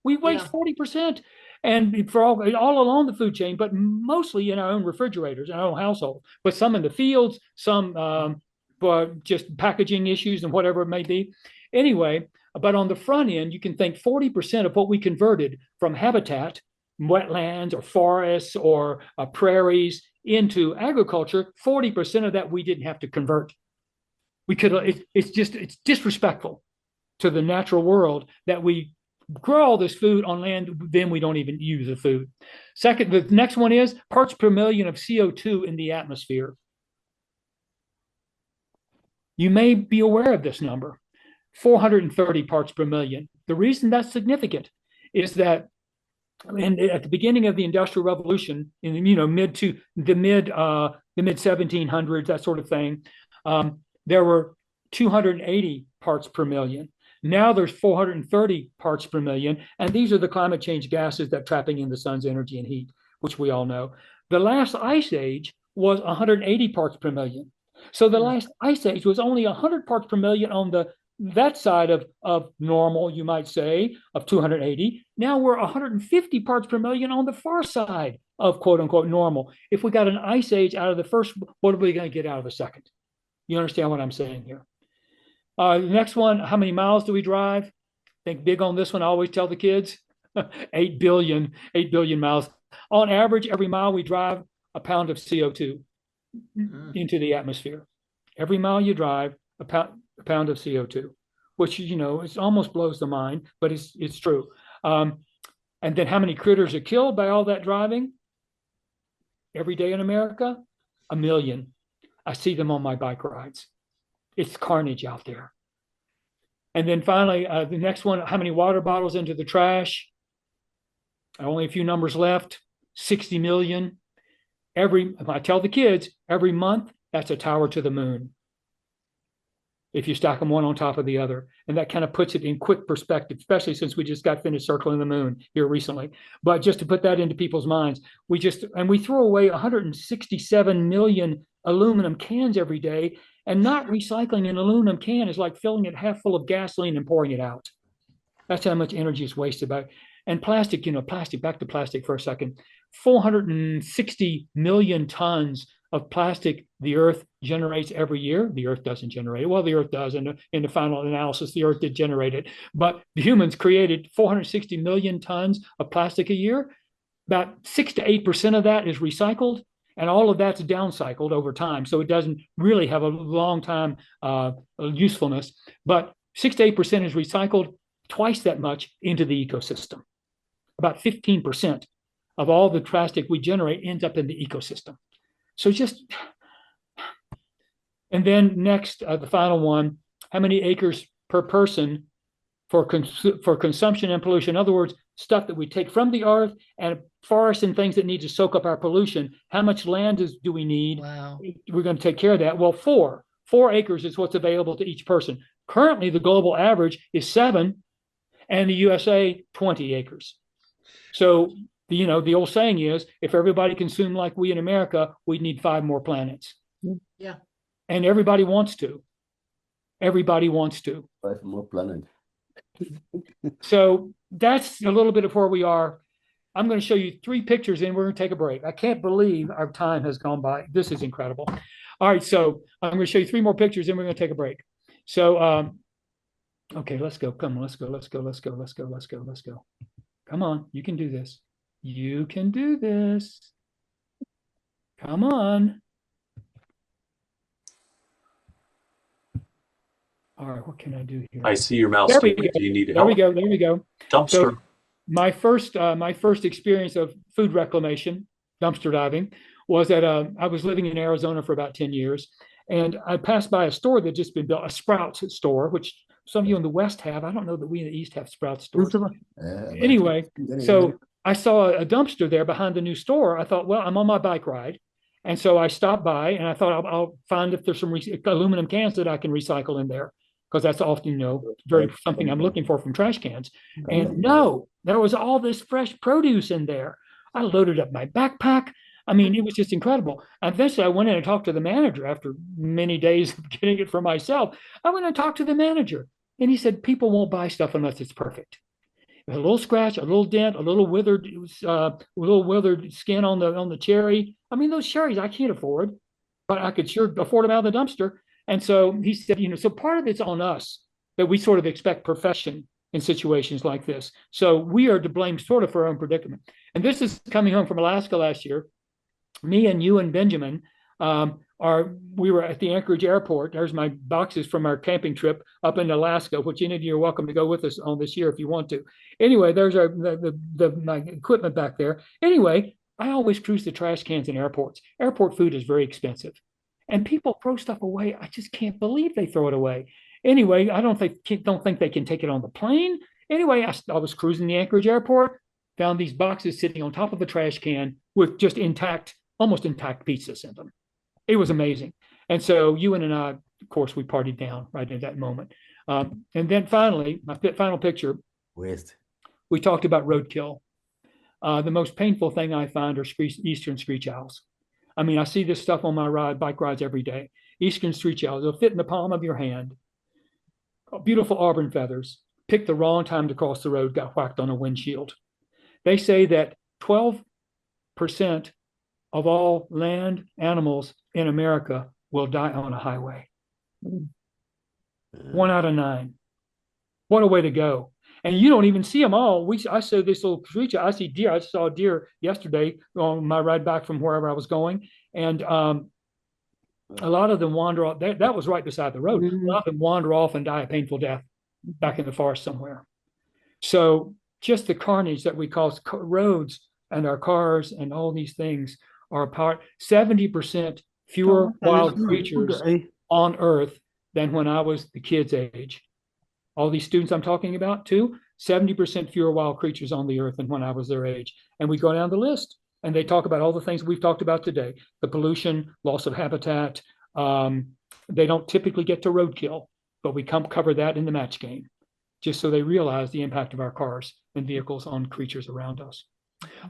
We waste 40%. And for all along the food chain, but mostly in our own refrigerators, in our own household, but some in the fields, some for just packaging issues and whatever it may be. Anyway, but on the front end, you can think 40% of what we converted from habitat, wetlands or forests or prairies into agriculture, 40% of that we didn't have to convert. We could. It's disrespectful to the natural world that we grow all this food on land, then we don't even use the food. Second, the next one is parts per million of CO2 in the atmosphere. You may be aware of this number. 430 parts per million. The reason that's significant is that at the beginning of the Industrial Revolution, in the mid 1700s, that sort of thing, there were 280 parts per million. Now there's 430 parts per million, and these are the climate change gases that are trapping in the sun's energy and heat, which we all know. The last ice age was 180 parts per million. So the last ice age was only 100 parts per million on that side of normal, you might say, of 280. Now we're 150 parts per million on the far side of quote unquote normal. If we got an ice age out of the first, what are we going to get out of the second? You understand what I'm saying here? The next one, how many miles do we drive? Think big on this one. I always tell the kids, 8 billion miles. On average, every mile we drive a pound of CO2 into the atmosphere. Every mile you drive, a pound of CO2, which, it almost blows the mind, but it's true. And then how many critters are killed by all that driving? Every day in America, 1 million. I see them on my bike rides. It's carnage out there. And then finally, the next one, how many water bottles into the trash? Only a few numbers left, 60 million. I tell the kids, every month, that's a tower to the moon. if you stack them one on top of the other. And that kind of puts it in quick perspective, especially since we just got finished circling the moon here recently. But just to put that into people's minds, we throw away 167 million aluminum cans every day, and not recycling an aluminum can is like filling it half full of gasoline and pouring it out. That's how much energy is wasted by. And plastic, back to plastic for a second, 460 million tons of plastic the earth generates every year. The earth doesn't generate it. Well, the earth does. And in the final analysis, the earth did generate it. But the humans created 460 million tons of plastic a year. About 6 to 8% of that is recycled, and all of that's downcycled over time. So it doesn't really have a long time usefulness. But 6 to 8% is recycled, twice that much into the ecosystem. About 15% of all the plastic we generate ends up in the ecosystem. So and then next, the final one, how many acres per person for consumption and pollution? In other words, stuff that we take from the earth and forests and things that need to soak up our pollution. How much land do we need?
Wow.
We're going to take care of that. Well, 4 acres is what's available to each person. Currently, the global average is 7, and the USA 20 acres. So the old saying is, if everybody consumed like we in America, we'd need 5 more planets.
Yeah.
And everybody wants to. Everybody wants to.
5 more planets.
So that's a little bit of where we are. I'm going to show you 3 pictures and we're going to take a break. I can't believe our time has gone by. This is incredible. All right, so I'm going to show you 3 more pictures and we're going to take a break. So, okay, let's go. Come on, let's go. Come on, you can do this. You can do this. Come on. All right, what can I do here?
I see your mouse.
There
Do
we go.
you need
There we
help?
go. There we go.
Dumpster.
So my first experience of food reclamation, dumpster diving, was that I was living in Arizona for about 10 years, and I passed by a store that just been built, a Sprouts store, which some of you in the West have. I don't know that we in the East have Sprouts stores. Anyway, so I saw a dumpster there behind the new store. I thought, well, I'm on my bike ride. And so I stopped by and I thought I'll find if there's some aluminum cans that I can recycle in there, because that's often, very something I'm looking for from trash cans. And no, there was all this fresh produce in there. I loaded up my backpack. I mean, it was just incredible. Eventually, I went in and talked to the manager after many days of getting it for myself. I went and talked to the manager, and he said, people won't buy stuff unless it's perfect. A little scratch, a little dent, a little withered skin on the cherry. I mean, those cherries I can't afford, but I could sure afford them out of the dumpster. And so he said, so part of it's on us that we sort of expect perfection in situations like this. So we are to blame sort of for our own predicament. And this is coming home from Alaska last year. Me and you and Benjamin we were at the Anchorage airport. There's my boxes from our camping trip up in Alaska, which any of you are welcome to go with us on this year if you want to. Anyway, there's my equipment back there. Anyway, I always cruise the trash cans in airports. Airport food is very expensive, and people throw stuff away. I just can't believe they throw it away. Anyway, I don't think they can take it on the plane. Anyway, I was cruising the Anchorage airport, found these boxes sitting on top of a trash can with just almost intact pizzas in them. It was amazing. And so Ewan and I, of course, we partied down right at that moment. And then finally, my final picture, we talked about roadkill. The most painful thing I find are eastern screech owls. I mean, I see this stuff on my bike rides every day. Eastern screech owls, they'll fit in the palm of your hand. Beautiful auburn feathers. Picked the wrong time to cross the road, got whacked on a windshield. They say that 12% of all land animals in America will die on a highway. 1 out of 9. What a way to go. And you don't even see them all. I saw this little creature. I see deer. I saw a deer yesterday on my ride back from wherever I was going. And a lot of them wander off. That was right beside the road. A lot of them wander off and die a painful death back in the forest somewhere. So just the carnage that we cause roads and our cars and all these things are apart. 70% fewer wild creatures on Earth than when I was the kid's age. All these students I'm talking about too, 70% fewer wild creatures on the Earth than when I was their age. And we go down the list and they talk about all the things we've talked about today. The pollution, loss of habitat. They don't typically get to roadkill. but we cover that in the match game, just so they realize the impact of our cars and vehicles on creatures around us.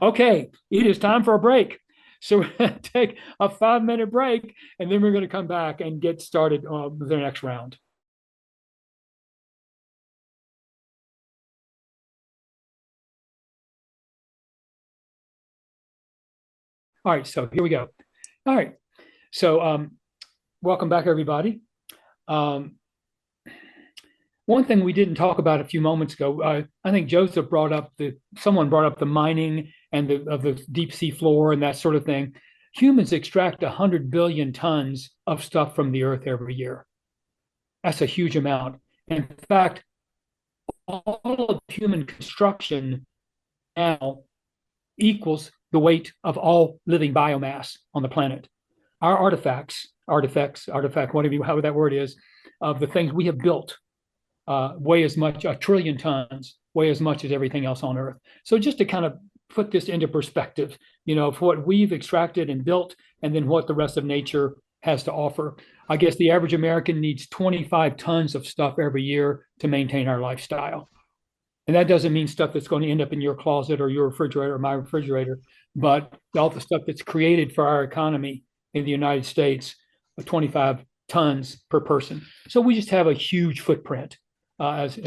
Okay, it is time for a break. So we're going to take a 5-minute break, and then we're going to come back and get started with the next round. All right, so here we go. All right, so welcome back, everybody. One thing we didn't talk about a few moments ago, I think Joseph someone brought up the mining and of the deep sea floor and that sort of thing. Humans extract 100 billion tons of stuff from the earth every year. That's a huge amount. In fact, all of human construction now equals the weight of all living biomass on the planet. Our artifacts, whatever that word is, of the things we have built weigh as much, 1 trillion tons, weigh as much as everything else on Earth. So just to kind of put this into perspective, of what we've extracted and built, and then what the rest of nature has to offer. I guess the average American needs 25 tons of stuff every year to maintain our lifestyle. And that doesn't mean stuff that's going to end up in your closet or your refrigerator or my refrigerator, but all the stuff that's created for our economy in the United States, 25 tons per person. So we just have a huge footprint as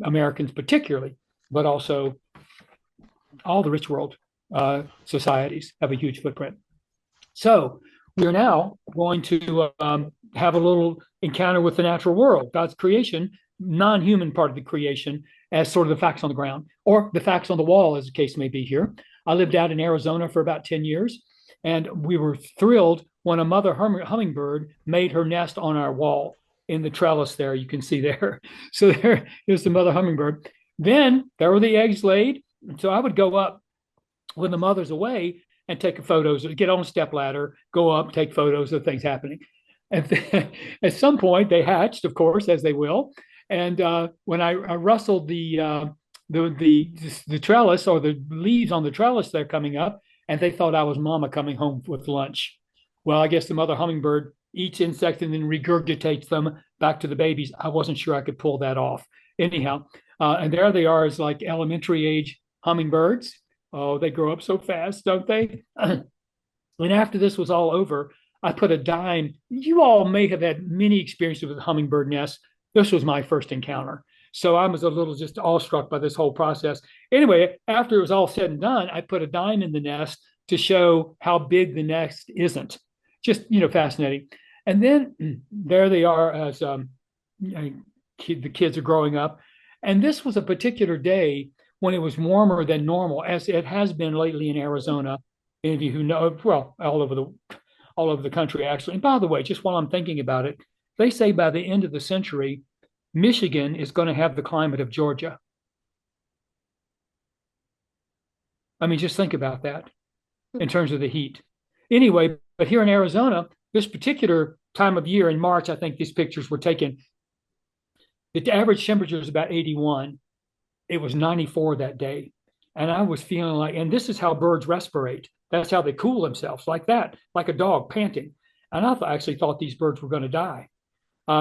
Americans particularly, but also all the rich world societies have a huge footprint. So we are now going to have a little encounter with the natural world, God's creation, non-human part of the creation, as sort of the facts on the ground, or the facts on the wall, as the case may be here. I lived out in Arizona for about 10 years, and we were thrilled when a mother hummingbird made her nest on our wall in the trellis there, you can see there. So here's the mother hummingbird. Then there were the eggs laid. So I would go up when the mother's away and take photos, get on a step ladder, go up, take photos of things happening. And at some point they hatched, of course, as they will. And when I rustled the trellis or the leaves on the trellis, they're coming up, and they thought I was mama coming home with lunch. Well, I guess the mother hummingbird eats insects and then regurgitates them back to the babies. I wasn't sure I could pull that off. Anyhow, and there they are as like elementary age hummingbirds. Oh, they grow up so fast, don't they? And after this was all over, I put a dime. You all may have had many experiences with hummingbird nests. This was my first encounter. So I was a little just awestruck by this whole process. Anyway, after it was all said and done, I put a dime in the nest to show how big the nest isn't. Just, fascinating. And then there they are as the kids are growing up. And this was a particular day when it was warmer than normal, as it has been lately in Arizona. Any of you who know, well, all over the country, actually. And by the way, just while I'm thinking about it, they say by the end of the century, Michigan is going to have the climate of Georgia. I mean, just think about that in terms of the heat. Anyway, but here in Arizona, this particular time of year in March, I think these pictures were taken. The average temperature is about 81. It was 94 that day. And I was feeling like, and this is how birds respirate. That's how they cool themselves, like that, like a dog panting. And I actually thought these birds were going to die.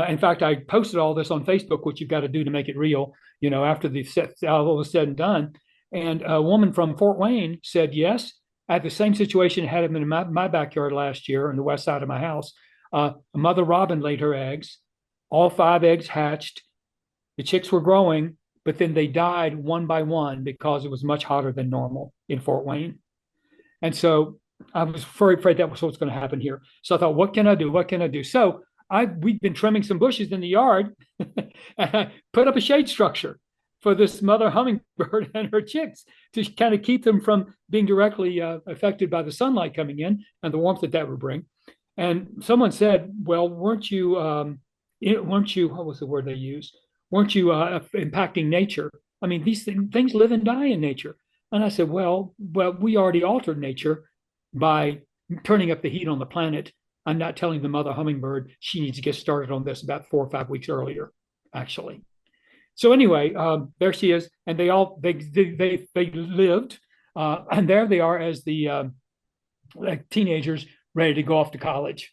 In fact, I posted all this on Facebook, which you've got to do to make it real, after all was said and done. And a woman from Fort Wayne said, yes, I had the same situation, had them in my backyard last year on the west side of my house. A mother robin laid her eggs. All 5 eggs hatched. The chicks were growing, but then they died one by one because it was much hotter than normal in Fort Wayne. And so I was very afraid that was what's going to happen here. So I thought, what can I do? What can I do? So we've been trimming some bushes in the yard and I put up a shade structure for this mother hummingbird and her chicks to kind of keep them from being directly affected by the sunlight coming in and the warmth that would bring. And someone said, well, weren't you, what was the word they used? Weren't you impacting nature? I mean, these things live and die in nature. And I said, well, we already altered nature by turning up the heat on the planet. I'm not telling the mother hummingbird she needs to get started on this about 4 or 5 weeks earlier, actually. So anyway, there she is, and they lived, and there they are as the teenagers ready to go off to college,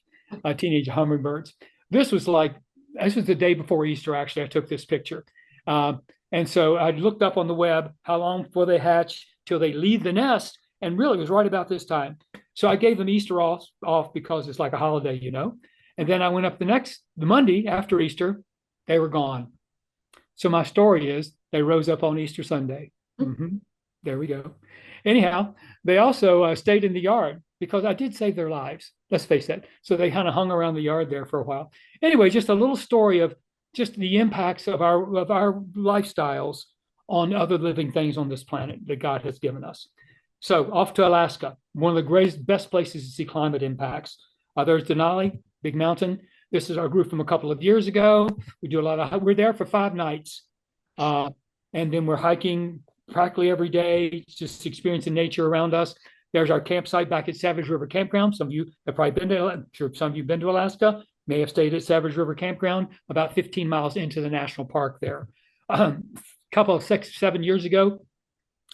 teenage hummingbirds. This was like this was the day before Easter, actually, I took this picture. And so I looked up on the web how long before they hatch till they leave the nest. And really, it was right about this time. So I gave them Easter off because it's like a holiday, you know. And then I went up the Monday after Easter, they were gone. So my story is they rose up on Easter Sunday. There we go. Anyhow, they also stayed in the yard because I did save their lives. Let's face it. So they kind of hung around the yard there for a while. Anyway, just a little story of just the impacts of our lifestyles on other living things on this planet that God has given us. So off to Alaska, one of the greatest, best places to see climate impacts. There's Denali, big mountain. This is our group from a couple of years ago. We do a lot of, we're there for 5 nights. And then we're hiking practically every day, just experiencing nature around us. There's our campsite back at Savage River Campground. Some of you have probably been to, I'm sure some of you have been to Alaska, may have stayed at Savage River Campground, about 15 miles into the national park there. A couple of 6-7 years ago,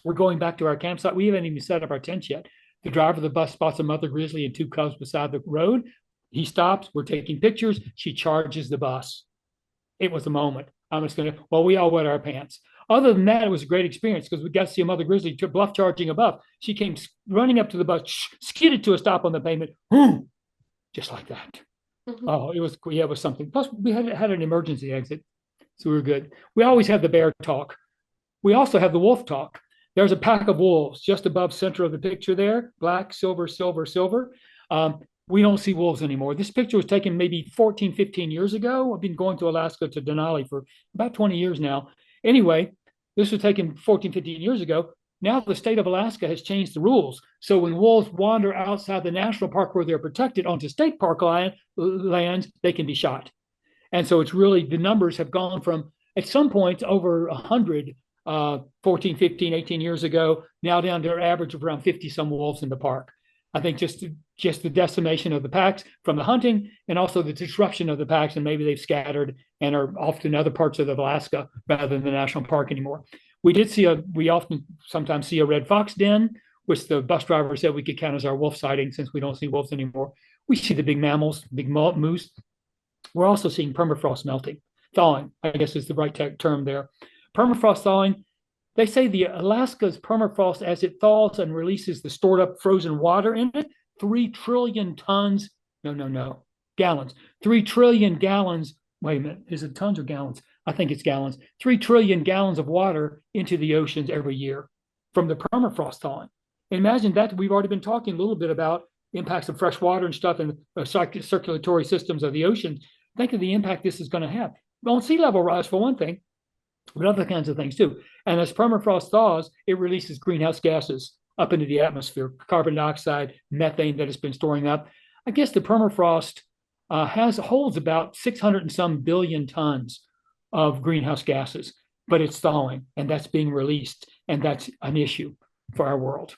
we're going back to our campsite. We haven't even set up our tents yet. The driver of the bus spots a mother grizzly and 2 cubs beside the road. He stops. We're taking pictures. She charges the bus. It was a moment. I'm just going to, well, we all wet our pants. Other than that, it was a great experience because we got to see a mother grizzly bluff charging a buck. She came running up to the bus, skidded to a stop on the pavement, just like that. Oh, it was something. Plus, we had an emergency exit, so we were good. We always have the bear talk. We also have the wolf talk. There's a pack of wolves just above center of the picture there, black, silver, silver, silver. We don't see wolves anymore. This picture was taken maybe 14, 15 years ago. I've been going to Alaska to Denali for about 20 years now. Anyway, this was taken 14, 15 years ago. Now the state of Alaska has changed the rules. So when wolves wander outside the national park where they're protected onto state park lands, they can be shot. And so it's really, the numbers have gone from, at some point, over 100, 14, 15, 18 years ago, now down to an average of around 50 some wolves in the park. I think just the decimation of the packs from the hunting and also the disruption of the packs, and maybe they've scattered and are often other parts of Alaska rather than the national park anymore. We sometimes see a red fox den, which the bus driver said we could count as our wolf sighting since we don't see wolves anymore. We see the big mammals, big moose. We're also seeing permafrost melting, thawing, I guess is the right term there. Permafrost thawing. They say the Alaska's permafrost, as it thaws and releases the stored up frozen water in it, 3 trillion tons, gallons, 3 trillion gallons. Wait a minute, is it tons or gallons? I think it's gallons. 3 trillion gallons of water into the oceans every year from the permafrost thawing. Imagine that. We've already been talking a little bit about impacts of fresh water and stuff and circulatory systems of the ocean. Think of the impact this is going to have on sea level rise for one thing, but other kinds of things too. And as permafrost thaws, it releases greenhouse gases up into the atmosphere, carbon dioxide, methane that has been storing up. I guess the permafrost holds about 600 and some billion tons of greenhouse gases, but it's thawing and that's being released. And that's an issue for our world.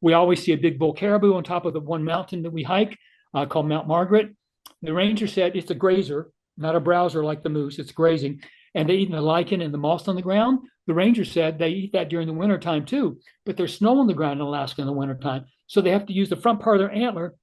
We always see a big bull caribou on top of the one mountain that we hike called Mount Margaret. The ranger said it's a grazer, not a browser like the moose, it's grazing. And they eat the lichen and the moss on the ground. The ranger said they eat that during the wintertime too, but there's snow on the ground in Alaska in the wintertime. So they have to use the front part of their antler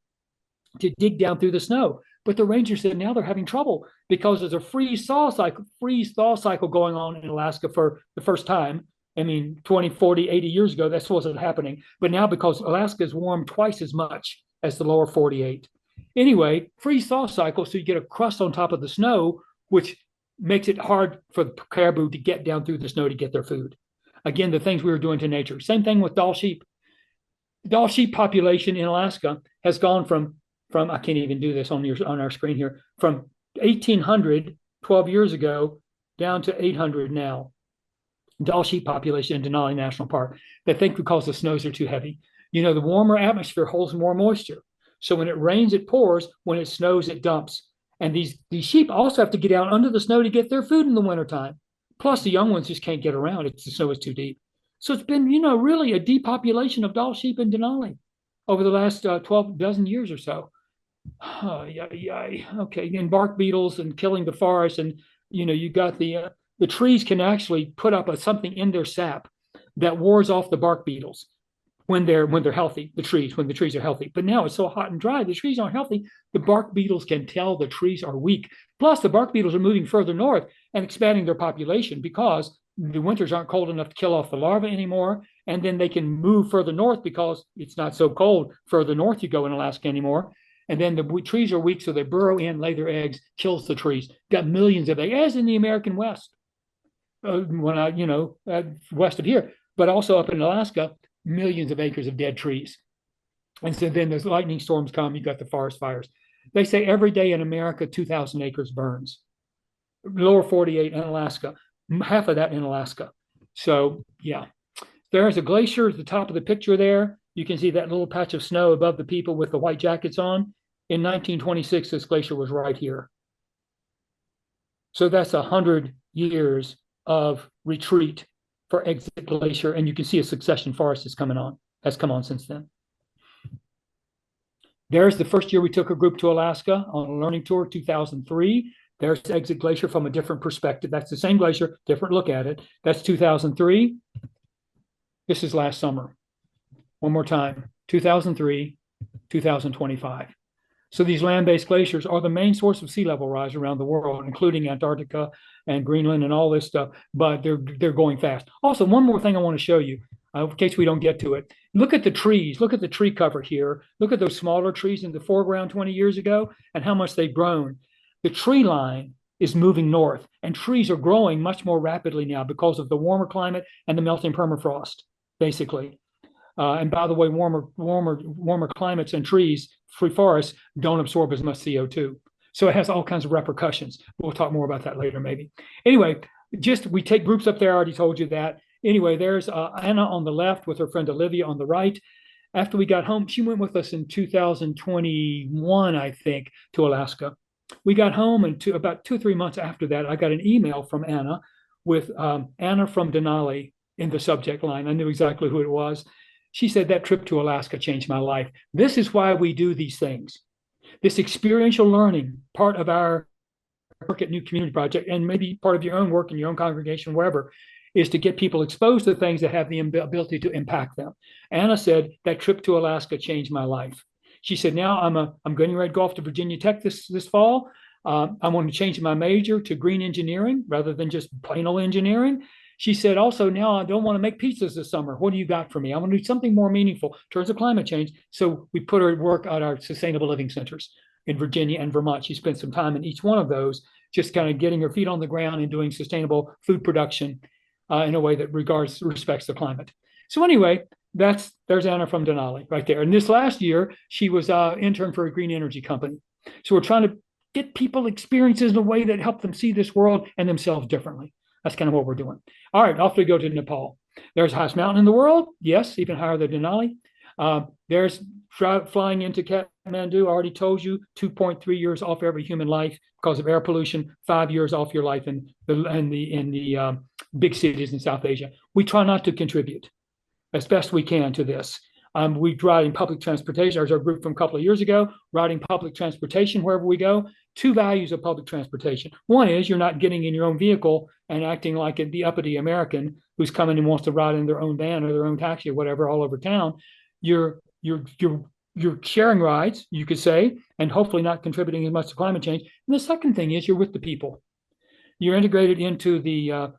to dig down through the snow. But the ranger said now they're having trouble because there's a freeze-thaw cycle going on in Alaska for the first time. I mean, 20, 40, 80 years ago, that wasn't happening. But now because Alaska is warm twice as much as the lower 48. Anyway, freeze-thaw cycle, so you get a crust on top of the snow, which makes it hard for the caribou to get down through the snow to get their food. Again, the things we were doing to nature. Same thing with Dall sheep. Dall sheep population in Alaska has gone from I can't even do this on our screen here, from 1,800 12 years ago down to 800 now. Dall sheep population in Denali National Park. They think because the snows are too heavy. You know, the warmer atmosphere holds more moisture. So when it rains, it pours. When it snows, it dumps. And these sheep also have to get out under the snow to get their food in the wintertime. Plus, the young ones just can't get around. The snow is too deep. So it's been, really a depopulation of Dall sheep in Denali over the last 12 dozen years or so. Okay, and bark beetles and killing the forest. And, you got the trees can actually put up something in their sap that wars off the bark beetles when they're healthy, when the trees are healthy. But now it's so hot and dry, the trees aren't healthy. The bark beetles can tell the trees are weak. Plus, the bark beetles are moving further north and expanding their population because the winters aren't cold enough to kill off the larvae anymore. And then they can move further north because it's not so cold further north you go in Alaska anymore. And then the trees are weak, so they burrow in, lay their eggs, kills the trees. Got millions of eggs, as in the American West, west of here, but also up in Alaska, millions of acres of dead trees. And so then those lightning storms come, you got the forest fires. They say every day in America, 2,000 acres burns. Lower 48 in Alaska, half of that in Alaska. So yeah, there's a glacier at the top of the picture there. You can see that little patch of snow above the people with the white jackets on. In 1926, this glacier was right here. So that's 100 years of retreat for exit glacier. And you can see a succession forest has come on since then. There's the first year we took a group to Alaska on a learning tour, 2003. There's exit glacier from a different perspective. That's the same glacier, different look at it. That's 2003. This is last summer. One more time, 2003, 2025. So these land-based glaciers are the main source of sea level rise around the world, including Antarctica and Greenland and all this stuff, but they're going fast. Also, one more thing I want to show you, in case we don't get to it. Look at the trees. Look at the tree cover here. Look at those smaller trees in the foreground 20 years ago and how much they've grown. The tree line is moving north, and trees are growing much more rapidly now because of the warmer climate and the melting permafrost, basically. And by the way, warmer climates and trees, free forests, don't absorb as much CO2. So it has all kinds of repercussions. We'll talk more about that later, maybe. Anyway, we take groups up there. I already told you that. Anyway, there's Anna on the left with her friend Olivia on the right. After we got home, she went with us in 2021, I think, to Alaska. We got home, and about 2 or 3 months after that, I got an email from Anna with Anna from Denali in the subject line. I knew exactly who it was. She said, that trip to Alaska changed my life. This is why we do these things. This experiential learning, part of our work at New Community Project, and maybe part of your own work in your own congregation, wherever, is to get people exposed to things that have the ability to impact them. Anna said, that trip to Alaska changed my life. She said, now I'm getting ready to go off to Virginia Tech this fall. I want to change my major to green engineering rather than just plain old engineering. She said, also, now I don't want to make pizzas this summer. What do you got for me? I want to do something more meaningful in terms of climate change. So we put her at work at our sustainable living centers in Virginia and Vermont. She spent some time in each one of those, just kind of getting her feet on the ground and doing sustainable food production in a way that respects the climate. So anyway, there's Anna from Denali right there. And this last year, she was an intern for a green energy company. So we're trying to get people experiences in a way that help them see this world and themselves differently. That's kind of what we're doing. All right, off we go to Nepal. There's the highest mountain in the world. Yes, even higher than Denali. There's flying into Kathmandu. I already told you, 2.3 years off every human life because of air pollution, 5 years off your life in the big cities in South Asia. We try not to contribute as best we can to this. We ride in public transportation. There's our group from a couple of years ago, riding public transportation wherever we go. 2 values of public transportation. One is you're not getting in your own vehicle and acting like the uppity American who's coming and wants to ride in their own van or their own taxi or whatever all over town. You're sharing rides, you could say, and hopefully not contributing as much to climate change. And the second thing is you're with the people. You're integrated into the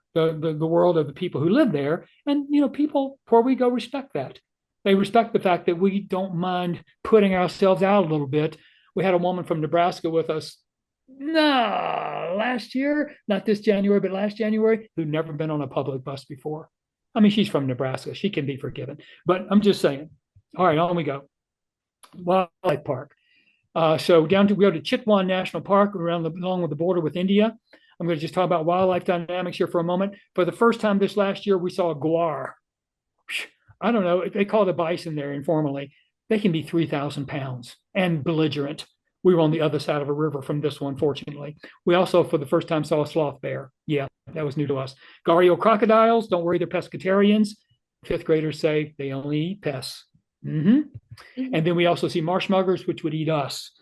world of the people who live there, and people where we go respect that. They respect the fact that we don't mind putting ourselves out a little bit. We had a woman from Nebraska with us, last year, not this January, but last January, who'd never been on a public bus before. I mean, she's from Nebraska. She can be forgiven. But I'm just saying. All right, on we go. Wildlife Park. So we go to Chitwan National Park along with the border with India. I'm going to just talk about wildlife dynamics here for a moment. For the first time this last year, we saw a guar. I don't know. They call it a bison there informally. They can be 3,000 pounds and belligerent. We were on the other side of a river from this one, fortunately. We also, for the first time, saw a sloth bear. Yeah, that was new to us. Gharial crocodiles, don't worry, they're pescatarians. 5th graders say they only eat pests. And then we also see marsh muggers, which would eat us.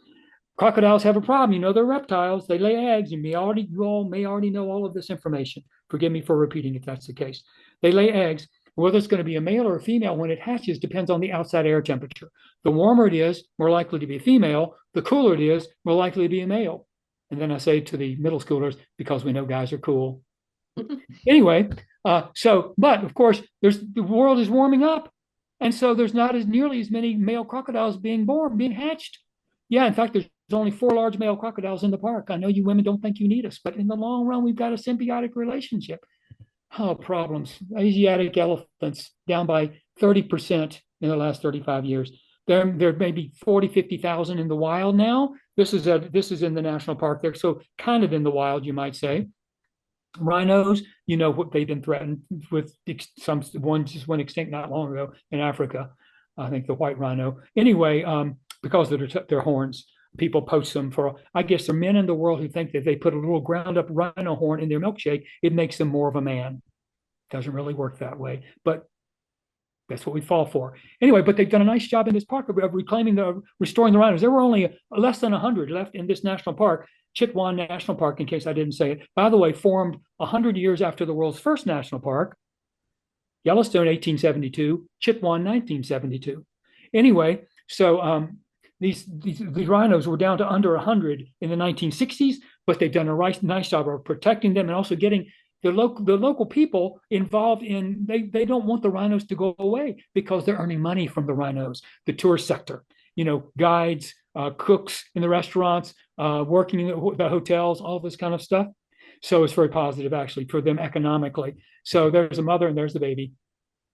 Crocodiles have a problem. They're reptiles. They lay eggs. You all may already know all of this information. Forgive me for repeating if that's the case. They lay eggs. Whether it's going to be a male or a female when it hatches depends on the outside air temperature. The warmer it is, more likely to be a female. The cooler it is, more likely to be a male. And then I say to the middle schoolers, because we know guys are cool. Anyway, but of course, the world is warming up. And so there's not nearly as many male crocodiles being hatched. Yeah, in fact, there's only 4 large male crocodiles in the park. I know you women don't think you need us, but in the long run, we've got a symbiotic relationship. Oh, problems. Asiatic elephants down by 30% in the last 35 years. There may be 40, 50,000 in the wild now. This is in the national park there, so kind of in the wild, you might say. Rhinos, what they've been threatened with. One just went extinct not long ago in Africa. I think the white rhino. Anyway, because of their horns, people poach them for. I guess there are men in the world who think that they put a little ground up rhino horn in their milkshake, it makes them more of a man. Doesn't really work that way, but that's what we fall for. Anyway, but they've done a nice job in this park of restoring the rhinos. There were only less than 100 left in this national park. Chitwan National Park, in case I didn't say it, by the way, formed 100 years after the world's first national park. Yellowstone, 1872, Chitwan, 1972. Anyway, so these rhinos were down to under 100 in the 1960s, but they've done a nice job of protecting them and also getting the local people involved in. They don't want the rhinos to go away because they're earning money from the rhinos. The tourist sector, guides, cooks in the restaurants, working in the hotels, all this kind of stuff. So it's very positive actually for them economically. So there's a mother and there's the baby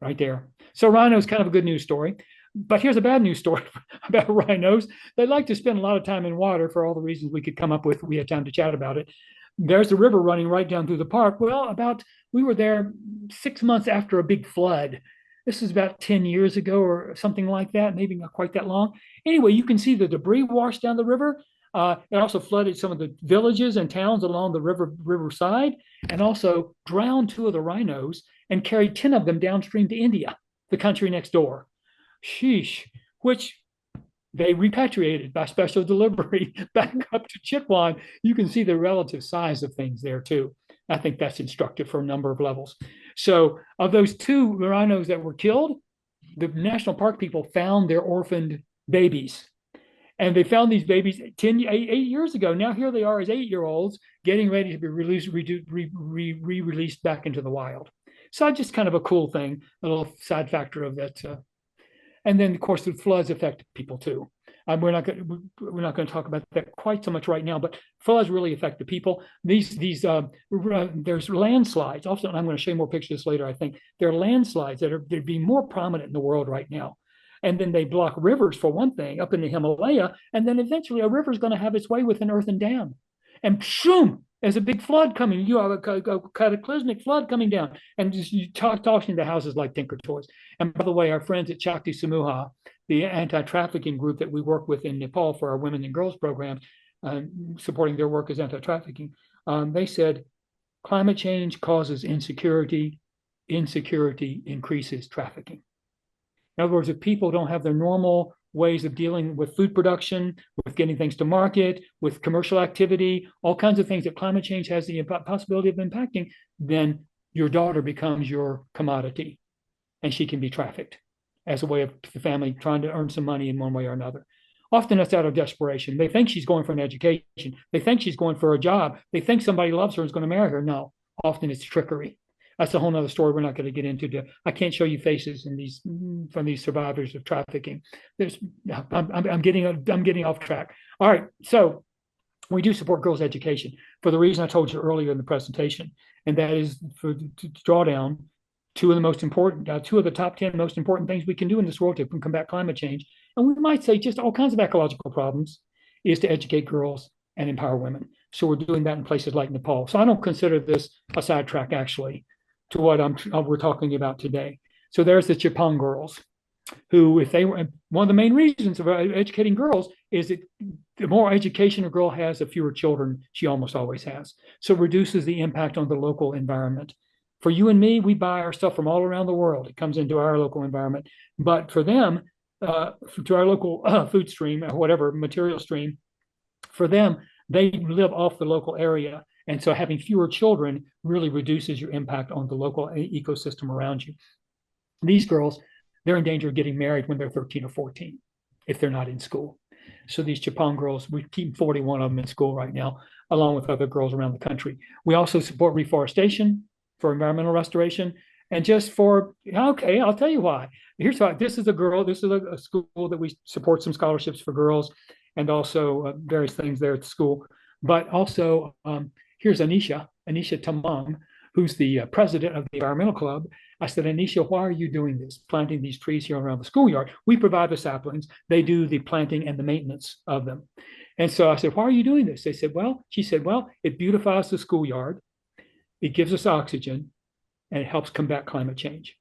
right there. So rhino is kind of a good news story. But here's a bad news story about rhinos. They like to spend a lot of time in water for all the reasons we could come up with. We had time to chat about it. There's a river running right down through the park. Well, we were there 6 months after a big flood. This is about 10 years ago or something like that, maybe not quite that long. Anyway, you can see the debris wash down the river. It also flooded some of the villages and towns along the riverside, and also drowned 2 of the rhinos and carried 10 of them downstream to India, the country next door. Sheesh, which they repatriated by special delivery back up to Chitwan. You can see the relative size of things there too. I think that's instructive for a number of levels. So of those 2 rhinos that were killed, the national park people found their orphaned babies. And they found these babies 8 years ago. Now here they are as 8-year-olds getting ready to be re-released back into the wild. So just kind of a cool thing, a little side factor of that. And then, of course, the floods affect people too. We're not going to talk about that quite so much right now, but floods really affect the people. There's landslides. Also, I'm going to show you more pictures later. I think there are landslides they're being more prominent in the world right now. And then they block rivers for one thing up in the Himalaya, and then eventually a river is going to have its way with an earthen dam, and shoom, there's a big flood coming. You have a cataclysmic flood coming down, and just you talking to houses like Tinker Toys. And by the way, our friends at Shakti Samuha, the anti-trafficking group that we work with in Nepal for our women and girls programs, supporting their work as anti-trafficking, they said climate change causes insecurity, insecurity increases trafficking. In other words, if people don't have their normal ways of dealing with food production, with getting things to market, with commercial activity, all kinds of things that climate change has the possibility of impacting, then your daughter becomes your commodity, and she can be trafficked as a way of the family trying to earn some money in one way or another. Often it's out of desperation. They think she's going for an education. They think she's going for a job. They think somebody loves her and is going to marry her. No, often it's trickery. That's a whole nother story we're not going to get into. I can't show you faces from these survivors of trafficking. I'm getting off track. All right, so we do support girls' education for the reason I told you earlier in the presentation, and that is to draw down 2 of the top 10 most important things we can do in this world to combat climate change. And we might say just all kinds of ecological problems is to educate girls and empower women. So we're doing that in places like Nepal. So I don't consider this a sidetrack actually to what we're talking about today. So there's the Chipang girls, who, if they were, one of the main reasons of educating girls is that the more education a girl has, the fewer children she almost always has. So it reduces the impact on the local environment. For you and me, we buy our stuff from all around the world. It comes into our local environment. But for them, to our local food stream or whatever material stream, for them, they live off the local area. And so having fewer children really reduces your impact on the local ecosystem around you. These girls, they're in danger of getting married when they're 13 or 14 if they're not in school. So these Chipang girls, we keep 41 of them in school right now. along with other girls around the country. We also support reforestation for environmental restoration. And just for, okay, I'll tell you why. Here's why. This is a school that we support some scholarships for girls and also various things there at the school. But also, here's Anisha Tamang, who's the president of the environmental club. I said, Anisha, why are you doing this, planting these trees here around the schoolyard? We provide the saplings. They do the planting and the maintenance of them. And so I said, why are you doing this? She said, well, it beautifies the schoolyard. It gives us oxygen, and it helps combat climate change.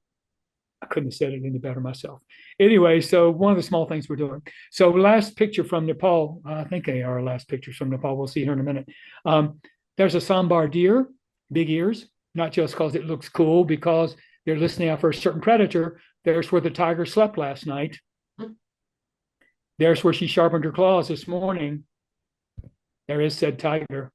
I couldn't have said it any better myself. Anyway, so one of the small things we're doing. So last picture from Nepal, I think they are our last pictures from Nepal. We'll see here in a minute. There's a sambar deer, big ears, not just because it looks cool, because they're listening out for a certain predator. There's where the tiger slept last night. There's where she sharpened her claws this morning. There is said tiger.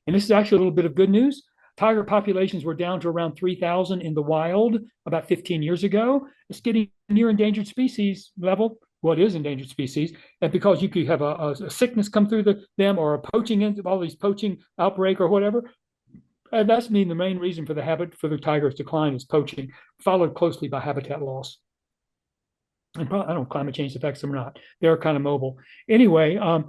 And this is actually a little bit of good news. Tiger populations were down to around 3,000 in the wild about 15 years ago. It's getting near endangered species level. Well, it is endangered species. And because you could have a sickness come through them, or a poaching, all these poaching outbreak or whatever. And that's the main reason for the tiger's decline is poaching, followed closely by habitat loss. And probably, I don't know if climate change affects them or not. They're kind of mobile. Anyway, now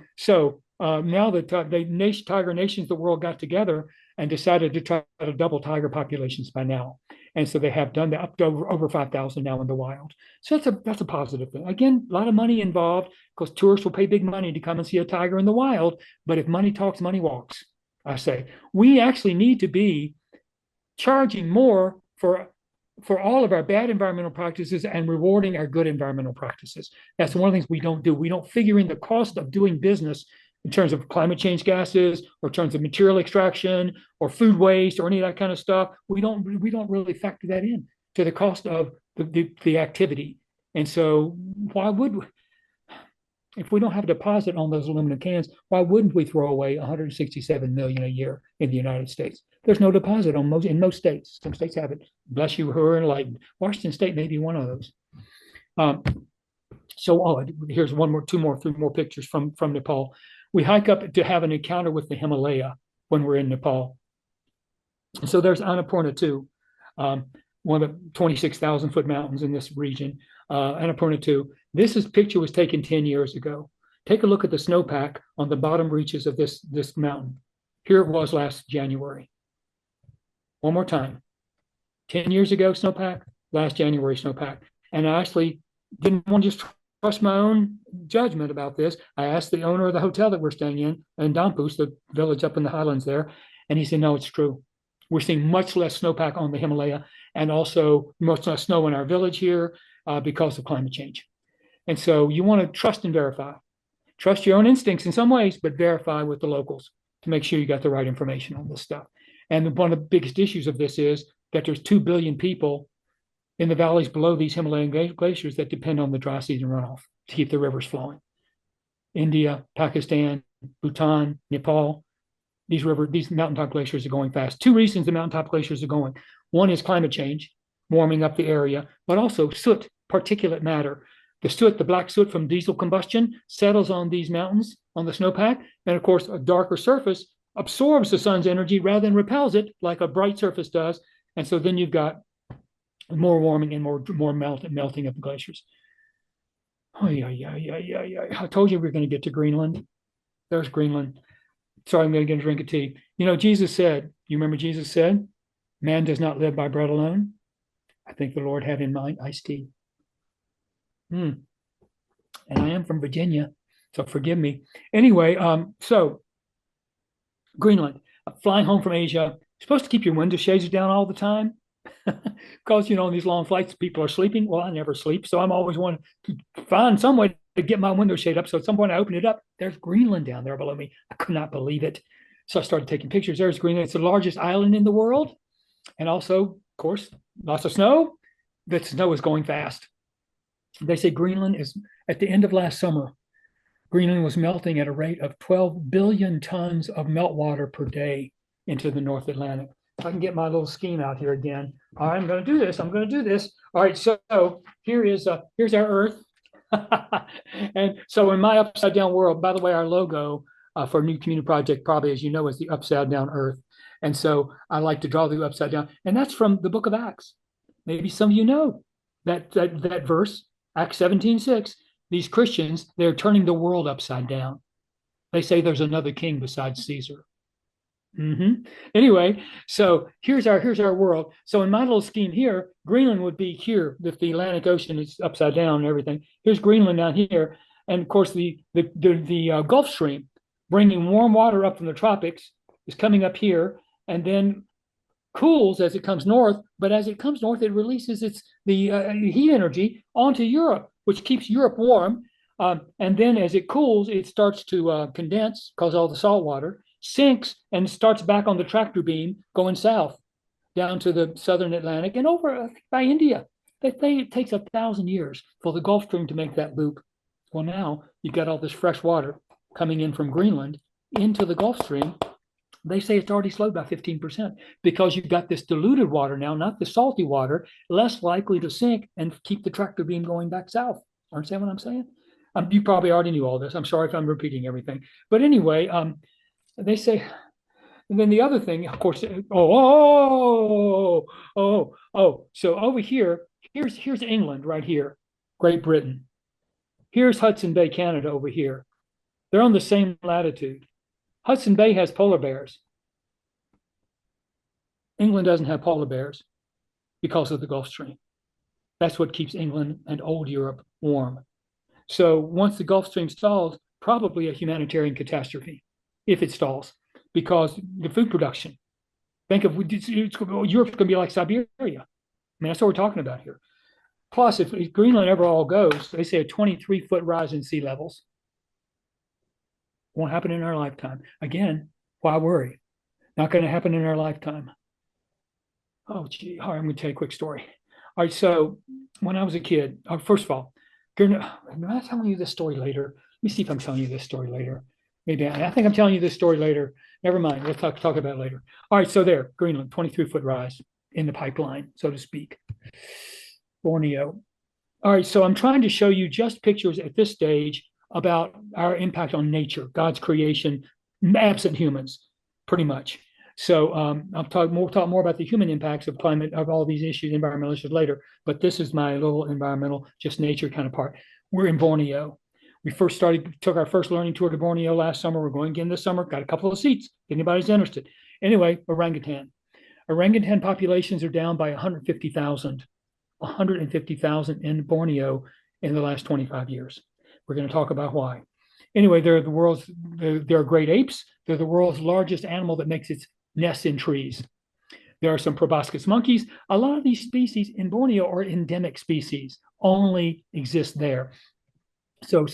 the tiger nations of the world got together and decided to try to double tiger populations by now. And so they have done that, up to over 5,000 now in the wild. So that's a positive thing. Again, a lot of money involved, because tourists will pay big money to come and see a tiger in the wild. But if money talks, money walks, I say. We actually need to be charging more for all of our bad environmental practices and rewarding our good environmental practices. That's one of the things we don't do. We don't figure in the cost of doing business in terms of climate change gases, or in terms of material extraction, or food waste, or any of that kind of stuff. We don't really factor that in to the cost of the activity. And so why would we, if we don't have a deposit on those aluminum cans, why wouldn't we throw away 167 million a year in the United States? There's no deposit in most states. Some states have it. Bless you who are enlightened. Washington State may be one of those. Here's three more pictures from Nepal. We hike up to have an encounter with the Himalaya when we're in Nepal. And so there's Annapurna 2, one of the 26,000 foot mountains in this region. Annapurna 2. This picture was taken 10 years ago. Take a look at the snowpack on the bottom reaches of this mountain. Here it was last January. One more time. 10 years ago snowpack, last January snowpack. And I actually didn't want to just trust my own judgment about this. I asked the owner of the hotel that we're staying in Dampus, the village up in the highlands there, and he said, no, it's true. We're seeing much less snowpack on the Himalaya, and also much less snow in our village here because of climate change. And so you want to trust and verify. Trust your own instincts in some ways, but verify with the locals to make sure you got the right information on this stuff. And one of the biggest issues of this is that there's 2 billion people in the valleys below these Himalayan glaciers that depend on the dry season runoff to keep the rivers flowing. India, Pakistan, Bhutan, Nepal, these mountaintop glaciers are going fast. 2 reasons the mountaintop glaciers are going. One is climate change, warming up the area, but also soot, particulate matter. The soot, the black soot from diesel combustion, settles on these mountains, on the snowpack, and of course, a darker surface absorbs the sun's energy rather than repels it like a bright surface does. And so then you've got more warming and more melting of the glaciers. Oh, yeah. I told you we were going to get to Greenland. There's Greenland. Sorry, I'm going to get a drink of tea. Jesus said, you remember Jesus said, man does not live by bread alone. I think the Lord had in mind iced tea. And I am from Virginia, so forgive me. Anyway, so Greenland, flying home from Asia, you're supposed to keep your window shades down all the time because, on these long flights, people are sleeping. Well, I never sleep, so I'm always wanting to find some way to get my window shade up. So at some point I open it up, there's Greenland down there below me. I could not believe it. So I started taking pictures. There's Greenland. It's the largest island in the world. And also, of course, lots of snow. That snow is going fast. They say Greenland is, at the end of last summer, Greenland was melting at a rate of 12 billion tons of meltwater per day into the North Atlantic. If I can get my little scheme out here again. All right, I'm going to do this. All right, so here's our Earth. And so in my upside down world, by the way, our logo, for a new community project, probably, as you know, is the upside down earth. And so I like to draw the upside down. And that's from the book of Acts. Maybe some of you know that verse, Acts 17:6. These Christians, they're turning the world upside down. They say there's another king besides Caesar. Anyway, so here's our world. So in my little scheme here, Greenland would be here if the Atlantic Ocean is upside down and everything. Here's Greenland down here, and of course the Gulf Stream, bringing warm water up from the tropics, is coming up here, and then cools as it comes north. But as it comes north, it releases the heat energy onto Europe, which keeps Europe warm. And then as it cools, it starts to condense, cause all the salt water, sinks, and starts back on the tractor beam going south down to the southern Atlantic and over by India. They say it takes 1,000 years for the Gulf Stream to make that loop. Well, now you've got all this fresh water coming in from Greenland into the Gulf Stream. They say it's already slowed by 15% because you've got this diluted water now, not the salty water, less likely to sink and keep the tractor beam going back south. Understand what I'm saying? You probably already knew all this. I'm sorry if I'm repeating everything. But anyway, they say, and then the other thing, of course, so over here, here's England right here, Great Britain. Here's Hudson Bay, Canada over here. They're on the same latitude. Hudson Bay has polar bears. England doesn't have polar bears because of the Gulf Stream. That's what keeps England and old Europe warm. So once the Gulf Stream stalls, probably a humanitarian catastrophe if it stalls, because the food production. Think of Europe's going to be like Siberia. I mean, that's what we're talking about here. Plus, if Greenland ever all goes, they say a 23-foot rise in sea levels. Won't happen in our lifetime. Again, why worry? Not going to happen in our lifetime. Oh, gee. All right, I'm going to tell you a quick story. All right, so when I was a kid, first of all, am I telling you this story later? Let me see if I'm telling you this story later. Maybe I think I'm telling you this story later. Never mind. We'll talk about it later. All right, so there, Greenland, 23-foot rise in the pipeline, so to speak. Borneo. All right, so I'm trying to show you just pictures at this stage about our impact on nature, God's creation, absent humans, pretty much. So I'll talk more about the human impacts of climate, of all these issues, environmental issues later. But this is my little environmental, just nature kind of part. We're in Borneo. We took our first learning tour to Borneo last summer. We're going again this summer. Got a couple of seats. If anybody's interested. Anyway, orangutan. Orangutan populations are down by 150,000. 150,000 in Borneo in the last 25 years. We're going to talk about why. Anyway, they're great apes. They're the world's largest animal that makes its nests in trees. There are some proboscis monkeys. A lot of these species in Borneo are endemic species, only exist there. So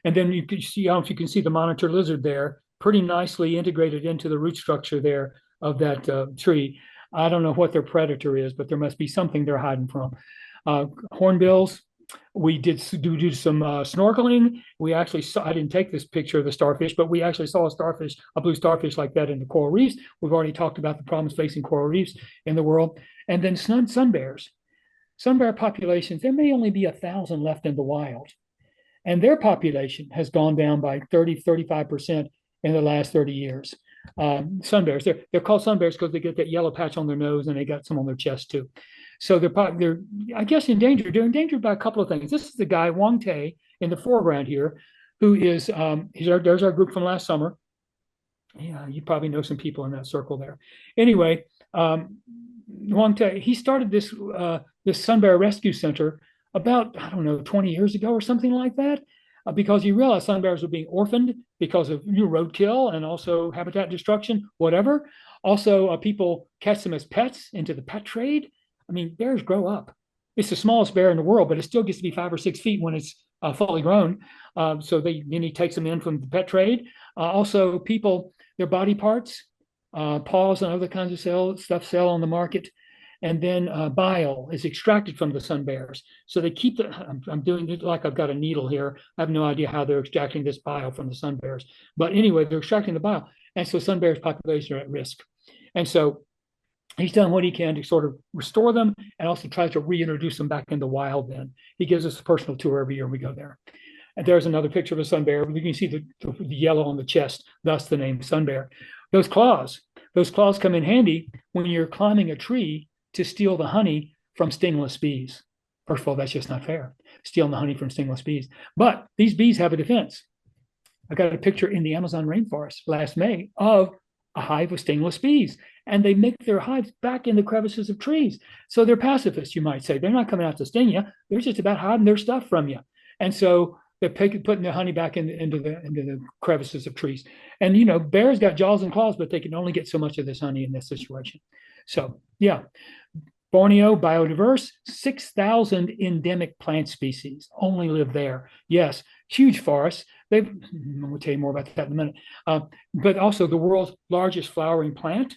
and then you can see, I don't know if you can see the monitor lizard there, pretty nicely integrated into the root structure there of that tree. I don't know what their predator is, but there must be something they're hiding from. Hornbills. We did do some snorkeling. We actually saw, I didn't take this picture of the starfish, but we actually saw a blue starfish like that in the coral reefs. We've already talked about the problems facing coral reefs in the world. And then sun bears. Sun bear populations, there may only be 1,000 left in the wild. And their population has gone down by 35% in the last 30 years. Sun bears, they're called sun bears because they get that yellow patch on their nose and they got some on their chest too. So they're I guess endangered. They're endangered by a couple of things. This is the guy, Wang Tae, in the foreground here, who is, there's our group from last summer. Yeah, you probably know some people in that circle there. Anyway, Wang Tae, he started this sun bear rescue center about, I don't know, 20 years ago or something like that, because he realized sun bears were being orphaned because of roadkill and also habitat destruction, whatever. Also, people catch them as pets into the pet trade. I mean, bears grow up. It's the smallest bear in the world, but it still gets to be 5 or 6 feet when it's fully grown. So then he takes them in from the pet trade. Also, people, their body parts, paws and other kinds of stuff sell on the market. And then bile is extracted from the sun bears. So they keep I'm doing it like I've got a needle here. I have no idea how they're extracting this bile from the sun bears. But anyway, they're extracting the bile. And so sun bears population are at risk. And so he's done what he can to sort of restore them and also tries to reintroduce them back in the wild then. He gives us a personal tour every year we go there. And there's another picture of a sun bear. You can see the yellow on the chest, thus the name sun bear. Those claws come in handy when you're climbing a tree to steal the honey from stingless bees. First of all, that's just not fair, stealing the honey from stingless bees. But these bees have a defense. I got a picture in the Amazon rainforest last May of a hive of stingless bees, and they make their hives back in the crevices of trees. So they're pacifists, you might say. They're not coming out to sting you. They're just about hiding their stuff from you. And so they're putting their honey back into the crevices of trees. And, you know, bears got jaws and claws, but they can only get so much of this honey in this situation. So, yeah. Borneo, biodiverse, 6,000 endemic plant species only live there. Yes, huge forests. We'll tell you more about that in a minute. But also the world's largest flowering plant.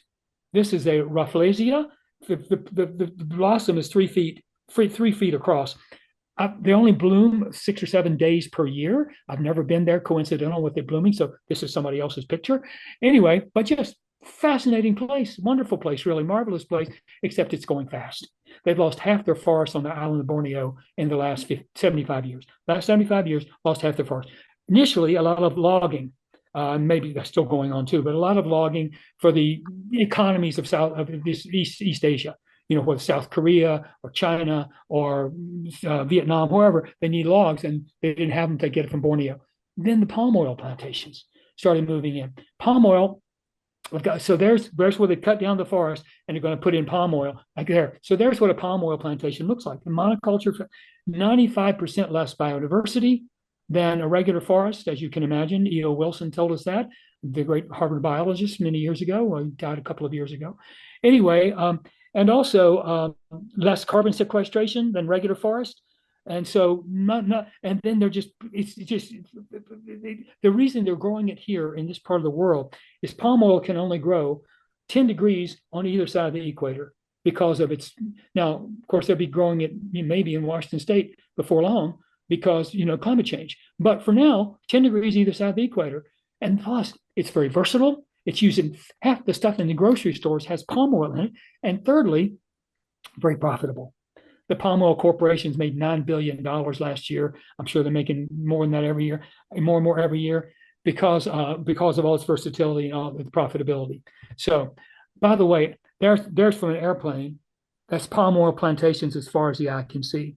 This is a Rafflesia. The blossom is 3 feet across. They only bloom 6 or 7 days per year. I've never been there coincidental with it blooming, so this is somebody else's picture. Anyway, but just fascinating place, wonderful place, really marvelous place, except it's going fast. They've lost half their forest on the island of Borneo in the last 75 years. Last 75 years, lost half their forest. Initially, a lot of logging, maybe that's still going on too, but a lot of logging for the economies of East Asia. You know, whether South Korea or China or Vietnam, wherever, they need logs, and they didn't have them. They get it from Borneo. Then the palm oil plantations started moving in. Palm oil. So there's where they cut down the forest and they're going to put in palm oil like there. So there's what a palm oil plantation looks like. In monoculture, 95% less biodiversity than a regular forest, as you can imagine. E.O. Wilson told us that, the great Harvard biologist many years ago. Well, he died a couple of years ago. Anyway, and also less carbon sequestration than regular forest. And so and then it's just the reason they're growing it here in this part of the world is palm oil can only grow 10 degrees on either side of the equator because of its, now, of course, they'll be growing it maybe in Washington State before long because, you know, climate change. But for now, 10 degrees either side of the equator. And plus, it's very versatile. It's using half the stuff in the grocery stores has palm oil in it. And thirdly, very profitable. The palm oil corporations made $9 billion last year. I'm sure they're making more than that every year, more and more every year, because of all its versatility and all the profitability. So, by the way, there's from an airplane, that's palm oil plantations as far as the eye can see.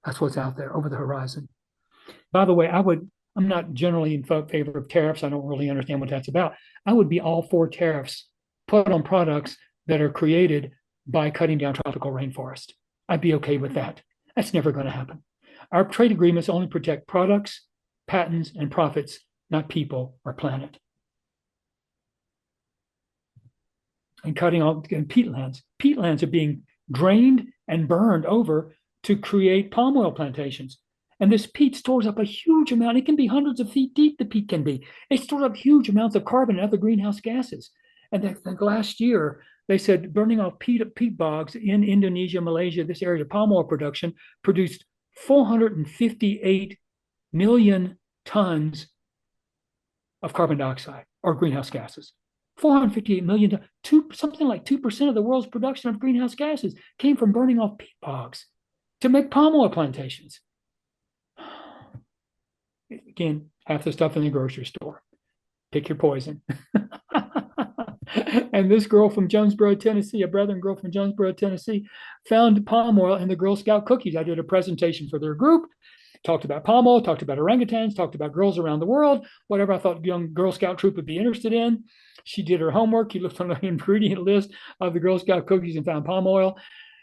That's what's out there over the horizon. By the way, I'm not generally in favor of tariffs. I don't really understand what that's about. I would be all for tariffs put on products that are created by cutting down tropical rainforest. I'd be okay with that. That's never going to happen. Our trade agreements only protect products, patents, and profits, not people or planet. And cutting off peatlands. Peatlands are being drained and burned over to create palm oil plantations. And this peat stores up a huge amount. It can be hundreds of feet deep, the peat can be. It stores up huge amounts of carbon and other greenhouse gases. And last year, they said burning off peat bogs in Indonesia, Malaysia, this area of palm oil production produced 458 million tons of carbon dioxide or greenhouse gases. 458 million, something like 2% of the world's production of greenhouse gases came from burning off peat bogs to make palm oil plantations. Again, half the stuff in the grocery store. Pick your poison. And this girl from Jonesboro, Tennessee, a brother and girl from Jonesboro, Tennessee, found palm oil in the Girl Scout cookies. I did a presentation for their group, talked about palm oil, talked about orangutans, talked about girls around the world, whatever I thought young Girl Scout troop would be interested in. She did her homework. She looked on the ingredient list of the Girl Scout cookies and found palm oil.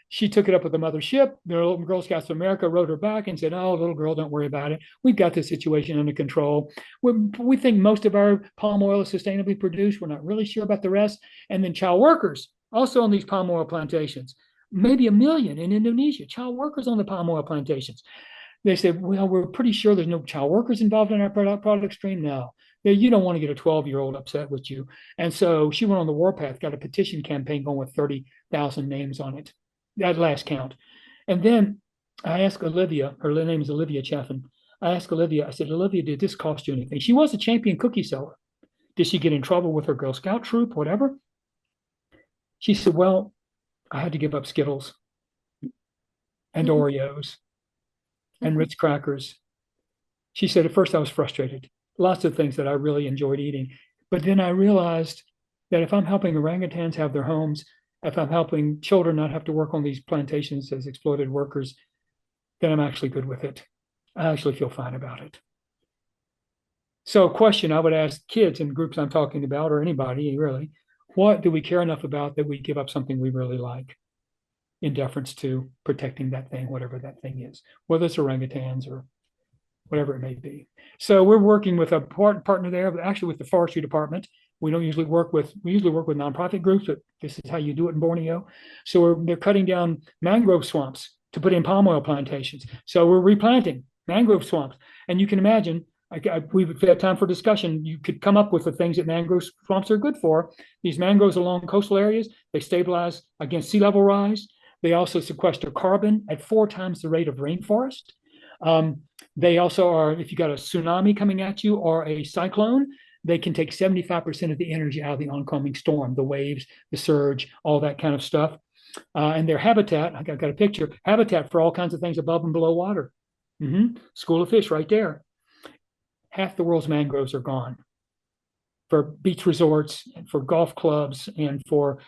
She took it up with the mothership. The little Girl Scouts of America wrote her back and said, "Oh, little girl, don't worry about it. We've got this situation under control. We think most of our palm oil is sustainably produced. We're not really sure about the rest." And then child workers also on these palm oil plantations, maybe 1 million in Indonesia, child workers on the palm oil plantations. They said, "Well, we're pretty sure there's no child workers involved in our product stream now. You don't want to get a 12-year-old upset with you." And so she went on the warpath, got a petition campaign going with 30,000 names on it. That last count. And then I asked Olivia, her name is Olivia Chaffin. I asked Olivia, I said, "Olivia, did this cost you anything?" She was a champion cookie seller. Did she get in trouble with her Girl Scout troop, whatever? She said, "Well, I had to give up Skittles and Oreos and Ritz crackers She said, at first I was frustrated. Lots of things that I really enjoyed eating. But then I realized that if I'm helping orangutans have their homes, if I'm helping children not have to work on these plantations as exploited workers, then I'm actually good with it. I actually feel fine about it. So a question I would ask kids in groups I'm talking about, or anybody really, what do we care enough about that we give up something we really like in deference to protecting that thing, whatever that thing is, whether it's orangutans or whatever it may be. So we're working with a partner there, but actually with the forestry department. We usually work with nonprofit groups, but this is how you do it in Borneo. So they're cutting down mangrove swamps to put in palm oil plantations. So we're replanting mangrove swamps. And you can imagine, we've had time for discussion. You could come up with the things that mangrove swamps are good for. These mangroves along coastal areas, they stabilize against sea level rise. They also sequester carbon at 4 times the rate of rainforest. They also are, if you got a tsunami coming at you or a cyclone, they can take 75% of the energy out of the oncoming storm, the waves, the surge, all that kind of stuff. And their habitat, I've got a picture, habitat for all kinds of things above and below water. School of fish right there. Half the world's mangroves are gone for beach resorts, and for golf clubs, and for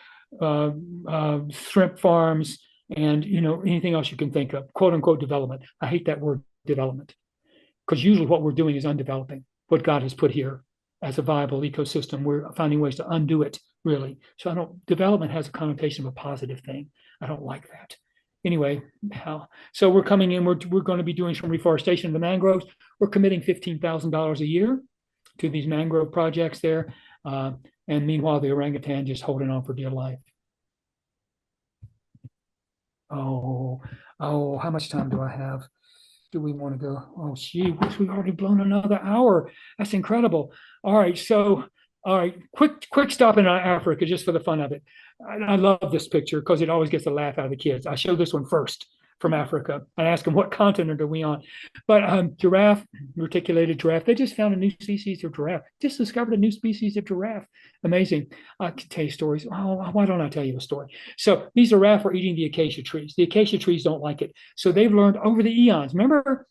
shrimp farms, and anything else you can think of, quote unquote development. I hate that word development, because usually what we're doing is undeveloping what God has put here as a viable ecosystem. We're finding ways to undo it, really. So development has a connotation of a positive thing. I don't like that. Anyway, so we're coming in, we're going to be doing some reforestation of the mangroves. We're committing $15,000 a year to these mangrove projects there. And meanwhile, the orangutan just holding on for dear life. Oh, how much time do I have? Do we want to go? Oh, gee, we've already blown another hour. That's incredible. All right, quick stop in Africa just for the fun of it. I love this picture because it always gets a laugh out of the kids. I show this one first from Africa. I ask them, what continent are we on? But giraffe, reticulated giraffe, they just found a new species of giraffe. Just discovered a new species of giraffe. Amazing. I can tell you stories. Oh, why don't I tell you a story? So these giraffe are eating the acacia trees. The acacia trees don't like it. So they've learned over the eons. Remember,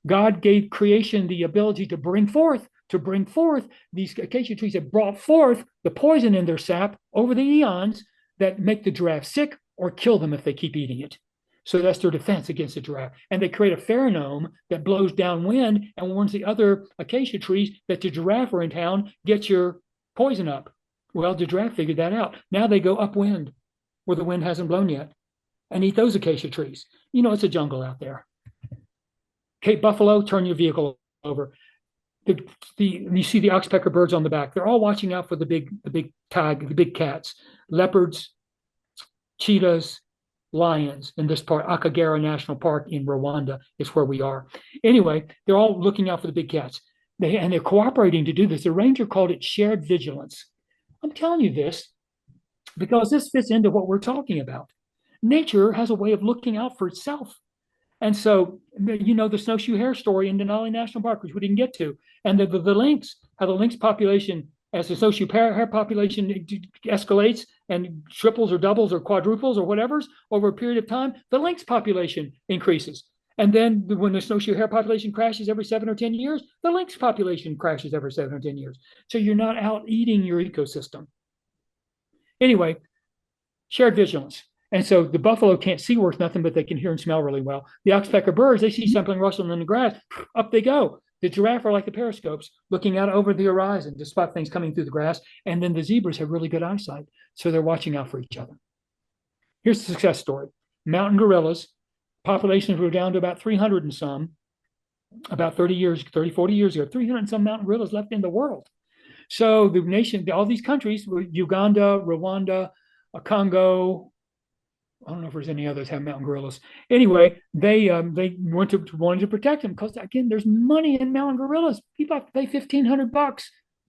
God gave creation the ability to bring forth. These acacia trees have brought forth the poison in their sap over the eons that make the giraffe sick or kill them if they keep eating it. So that's their defense against the giraffe. And they create a pheromone that blows downwind and warns the other acacia trees that the giraffe are in town, get your poison up. Well, the giraffe figured that out. Now they go upwind where the wind hasn't blown yet and eat those acacia trees. It's a jungle out there. Cape Buffalo, turn your vehicle over. You see the oxpecker birds on the back. They're all watching out for the big cats, leopards, cheetahs, lions in this part. Akagera National Park in Rwanda is where we are. Anyway, they're all looking out for the big cats. They're cooperating to do this. The ranger called it shared vigilance. I'm telling you this because this fits into what we're talking about. Nature has a way of looking out for itself. And so, the snowshoe hare story in Denali National Park, which we didn't get to, and the lynx, how the lynx population, as the snowshoe hare population escalates and triples or doubles or quadruples or whatever's over a period of time, the lynx population increases. And then when the snowshoe hare population crashes every 7 or 10 years, the lynx population crashes every 7 or 10 years. So you're not out eating your ecosystem. Anyway, shared vigilance. And so the buffalo can't see worth nothing, but they can hear and smell really well. The oxpecker birds, they see something rustling in the grass, up they go. The giraffe are like the periscopes, looking out over the horizon to spot things coming through the grass. And then the zebras have really good eyesight, so they're watching out for each other. Here's the success story. Mountain gorillas, populations were down to about 300 and some, about 40 years ago, 300 and some mountain gorillas left in the world. So the nation, all these countries, Uganda, Rwanda, Congo, I don't know if there's any others have mountain gorillas. Anyway, they wanted to protect them because, again, there's money in mountain gorillas. People have to pay $1,500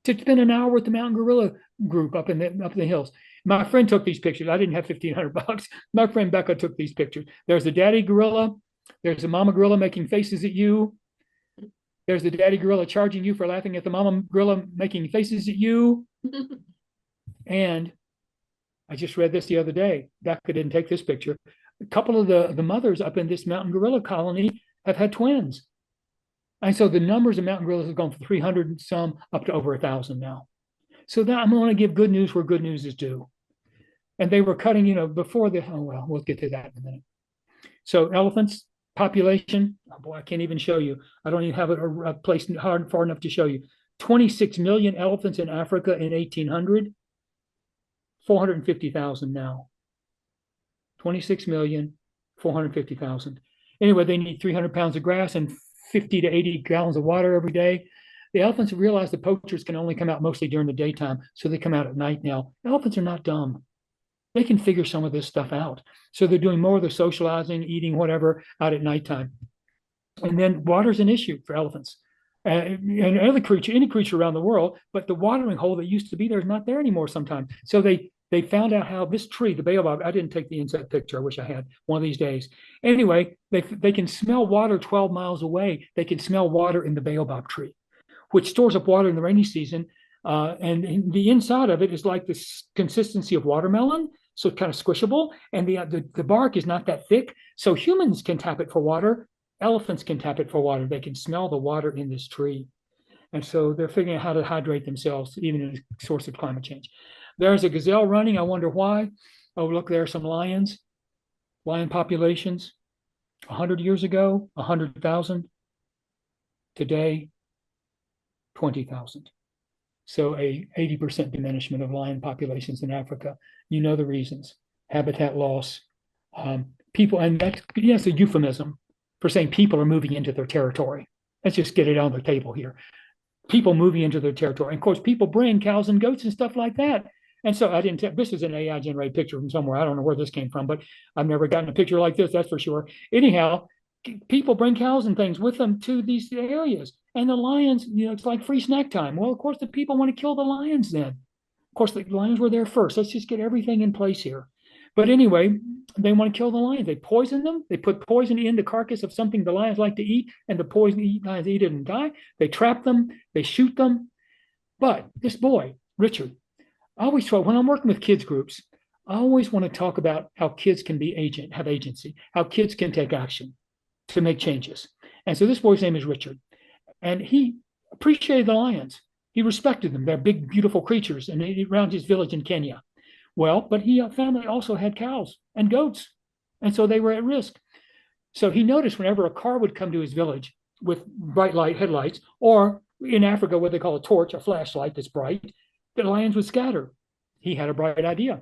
to spend an hour with the mountain gorilla group up in the hills. My friend took these pictures. I didn't have $1,500. My friend Becca took these pictures. There's the daddy gorilla. There's the mama gorilla making faces at you. There's the daddy gorilla charging you for laughing at the mama gorilla making faces at you. And I just read this the other day. Becca didn't take this picture. A couple of the mothers up in this mountain gorilla colony have had twins. And so the numbers of mountain gorillas have gone from 300 and some up to over 1,000 now. So that I'm going to give good news where good news is due. And they were cutting, before the, oh, well, we'll get to that in a minute. So elephants, population, oh boy, I can't even show you. I don't even have a place far enough to show you. 26 million elephants in Africa in 1800, 450,000 now. 26 million, 450,000. Anyway, they need 300 pounds of grass and 50 to 80 gallons of water every day. The elephants realize the poachers can only come out mostly during the daytime, so they come out at night now. Elephants are not dumb. They can figure some of this stuff out. So they're doing more of the socializing, eating, whatever, out at nighttime. And then water's an issue for elephants. And any creature around the world, but the watering hole that used to be there is not there anymore sometimes. So they found out how this tree, the baobab, I didn't take the insect picture. I wish I had one of these days. Anyway, they can smell water 12 miles away. They can smell water in the baobab tree, which stores up water in the rainy season. And the inside of it is like the consistency of watermelon, so it's kind of squishable. And the bark is not that thick. So humans can tap it for water. Elephants can tap it for water. They can smell the water in this tree. And so they're figuring out how to hydrate themselves, even in a source of climate change. There's a gazelle running. I wonder why. Oh, look, there are some lions, lion populations. 100 years ago, 100,000. Today, 20,000. So a 80% diminishment of lion populations in Africa. You know the reasons. Habitat loss. People, and that's a euphemism for saying people are moving into their territory. Let's just get it on the table here. People moving into their territory. And of course, people bring cows and goats and stuff like that. And so this is an AI generated picture from somewhere. I don't know where this came from, but I've never gotten a picture like this, that's for sure. Anyhow, people bring cows and things with them to these areas. And the lions, it's like free snack time. Well, of course, the people want to kill the lions then. Of course, the lions were there first. Let's just get everything in place here. But anyway, they want to kill the lions. They poison them. They put poison in the carcass of something the lions like to eat, and the lions eat it and die. They trap them. They shoot them. But this boy, Richard, I always try, when I'm working with kids groups, I always want to talk about how kids can have agency, how kids can take action to make changes. And so this boy's name is Richard. And he appreciated the lions. He respected them. They're big, beautiful creatures, and around his village in Kenya. Well, but family also had cows and goats, and so they were at risk. So he noticed whenever a car would come to his village with bright light headlights, or in Africa what they call a torch, a flashlight that's bright, the lions would scatter. He had a bright idea.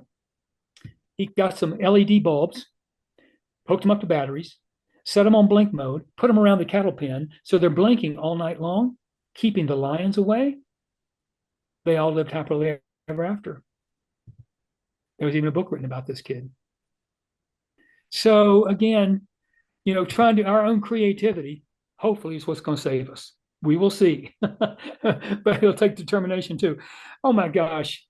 He got some LED bulbs, hooked them up to batteries, set them on blink mode, put them around the cattle pen so they're blinking all night long, keeping the lions away. They all lived happily ever after. There was even a book written about this kid. So again, trying to our own creativity, hopefully, is what's going to save us. We will see, but it'll take determination too. Oh my gosh,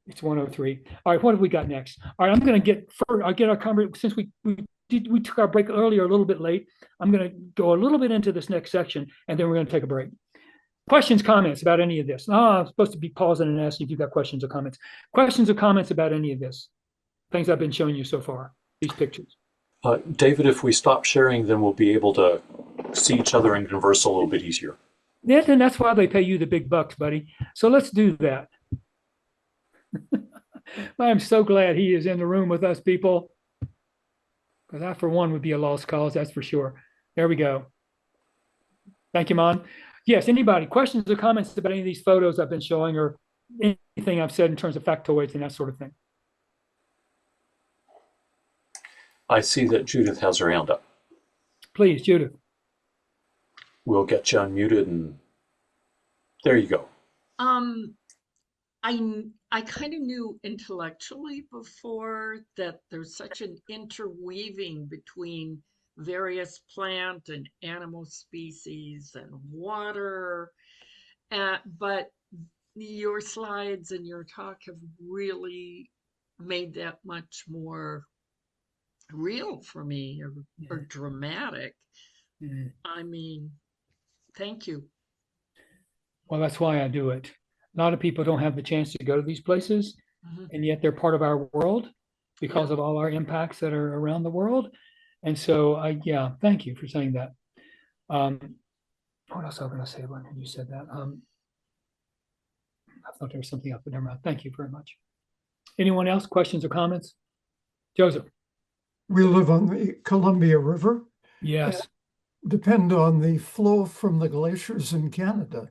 it's 1:03. All right, what have we got next? All right, I'll get our conversation, since we took our break earlier a little bit late. I'm going to go a little bit into this next section, and then we're going to take a break. Questions, comments about any of this? I'm supposed to be pausing and asking if you've got questions or comments. Questions or comments about any of this? Things I've been showing you so far, these pictures.
David, if we stop sharing, then we'll be able to see each other and converse a little bit easier.
Yeah, and that's why they pay you the big bucks, buddy. So let's do that. I'm so glad he is in the room with us, people. Because I, for one, would be a lost cause, that's for sure. There we go. Thank you, Mon. Yes, anybody, questions or comments about any of these photos I've been showing, or anything I've said in terms of factoids and that sort of thing?
I see that Judith has her hand up.
Please, Judith.
We'll get you unmuted, and there you go.
I kind of knew intellectually before that there's such an interweaving between various plant and animal species and water, but your slides and your talk have really made that much more real for me, or dramatic. I mean, thank you.
Well, that's why I do it. A lot of people don't have the chance to go to these places, and yet they're part of our world because of all our impacts that are around the world. And so, thank you for saying that. What else was I going to say when you said that? I thought there was something else, but never mind. Thank you very much. Anyone else? Questions or comments? Joseph.
We live on the Columbia River.
Yes.
Depend on the flow from the glaciers in Canada.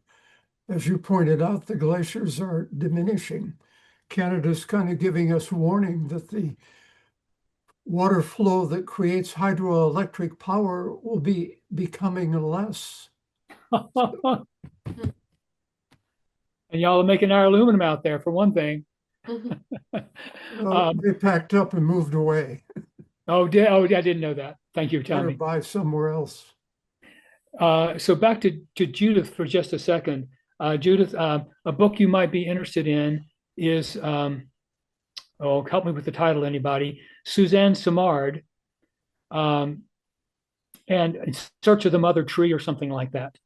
As you pointed out, the glaciers are diminishing. Canada's kind of giving us warning that the water flow that creates hydroelectric power will be becoming less.
And y'all are making our aluminum out there, for one thing.
They packed up and moved away.
I didn't know that. Thank you for telling me.
Buy somewhere else.
So back to Judith for just a second. Judith, a book you might be interested in is, help me with the title, anybody, Suzanne Simard, and In Search of the Mother Tree or something like that.